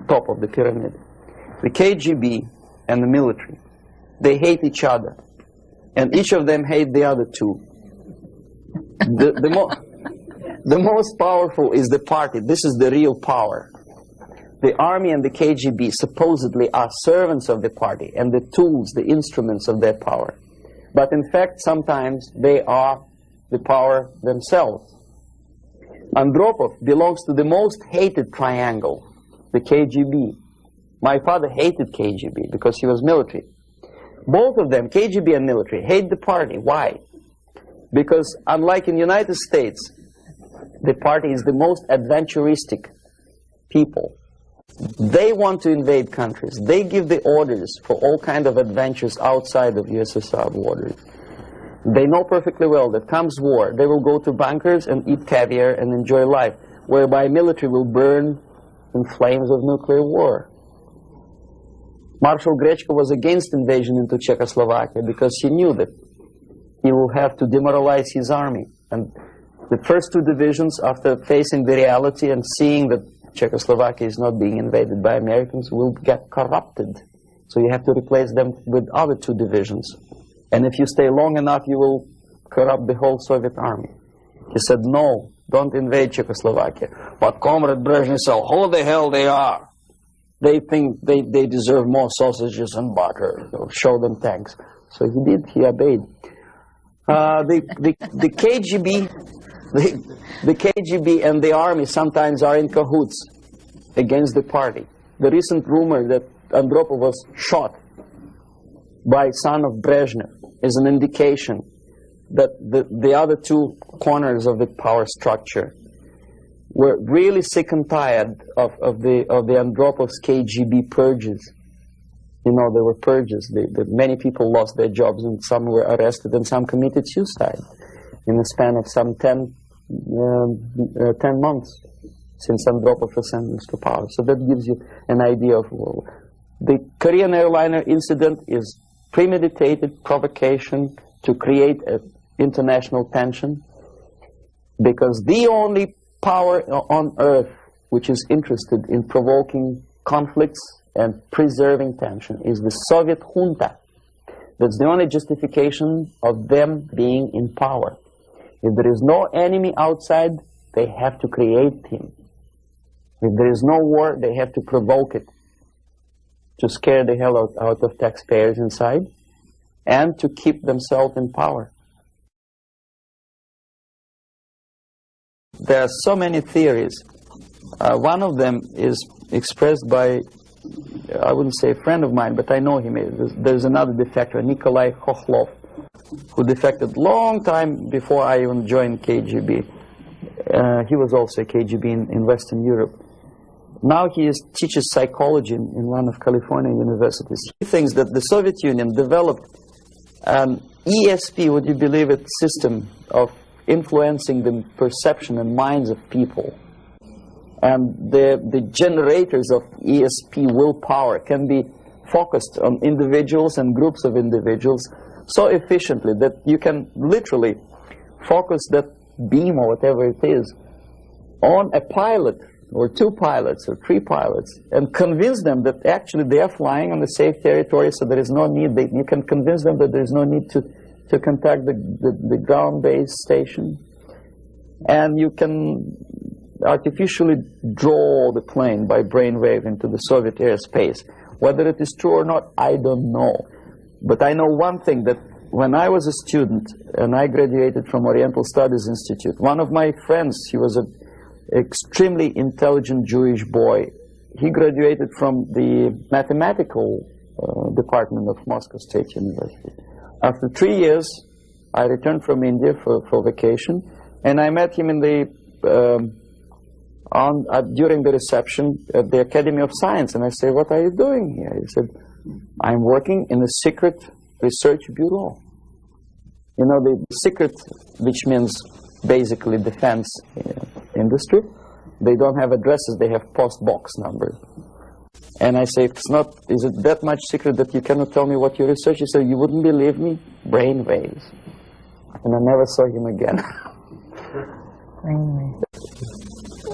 top of the pyramid. The KGB and the military, they hate each other, and each of them hate the other two. The most powerful is the party. This is the real power. The army and the KGB supposedly are servants of the party and the tools, the instruments of their power. But in fact, sometimes they are the power themselves. Andropov belongs to the most hated triangle, the KGB. My father hated KGB because he was military. Both of them, KGB and military, hate the party. Why? Because unlike in the United States, the party is the most adventuristic people. They want to invade countries. They give the orders for all kinds of adventures outside of USSR borders. They know perfectly well that comes war, they will go to bunkers and eat caviar and enjoy life, whereby military will burn in flames of nuclear war. Marshal Grechko was against invasion into Czechoslovakia because he knew that he will have to demoralize his army. And the first two divisions, after facing the reality and seeing that Czechoslovakia is not being invaded by Americans, will get corrupted. So you have to replace them with other two divisions. And if you stay long enough, you will corrupt the whole Soviet army. He said, no, don't invade Czechoslovakia. But Comrade Brezhnev said, who the hell they are? They think they deserve more sausages and butter. So show them thanks. So he did, he obeyed. The KGB... The KGB and the army sometimes are in cahoots. against the party. The recent rumor that Andropov was shot by son of Brezhnev is an indication that the other two corners of the power structure were really sick and tired of the Andropov's KGB purges. You know, there were purges. Many people lost their jobs, and some were arrested, and some committed suicide in the span of some 10 months since Andropov was sentenced to power. So that gives you an idea of the Korean airliner incident is premeditated provocation to create an international tension, because the only power on earth which is interested in provoking conflicts and preserving tension is the Soviet junta. That's the only justification of them being in power. If there is no enemy outside, they have to create him. If there is no war, they have to provoke it, to scare the hell out of taxpayers inside, and to keep themselves in power. There are so many theories. One of them is expressed by, I wouldn't say a friend of mine, but I know him. There's another defector, Nikolai Khokhlov, who defected long time before I even joined KGB. He was also a KGB in Western Europe. Now he teaches psychology in one of California universities. He thinks that the Soviet Union developed an ESP, would you believe it, system of influencing the perception and minds of people. And the generators of ESP willpower can be focused on individuals and groups of individuals so efficiently that you can literally focus that beam or whatever it is on a pilot or two pilots or three pilots and convince them that actually they are flying on the safe territory, so there is no need, you can convince them that there is no need to contact the ground-based station, and you can artificially draw the plane by brainwave into the Soviet airspace. Whether it is true or not, I don't know. But I know one thing, that when I was a student and I graduated from Oriental Studies Institute, one of my friends, he was an extremely intelligent Jewish boy. He graduated from the mathematical department of Moscow State University. After 3 years, I returned from India for vacation, and I met him in the during the reception at the Academy of Science, and I said, "What are you doing here?" He said, "I'm working in a secret research bureau." You know, the secret, which means basically defense industry, they don't have addresses, they have post box numbers. And I say, is it that much secret that you cannot tell me what you research? He said, "You wouldn't believe me, brain waves." And I never saw him again.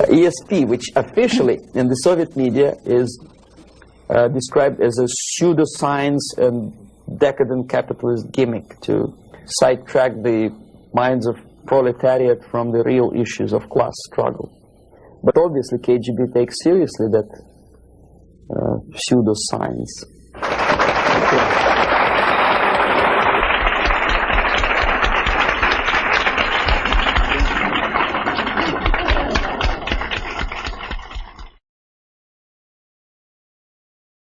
ESP, which officially in the Soviet media is described as a pseudoscience and decadent capitalist gimmick to sidetrack the minds of proletariat from the real issues of class struggle. But obviously KGB takes seriously that pseudoscience.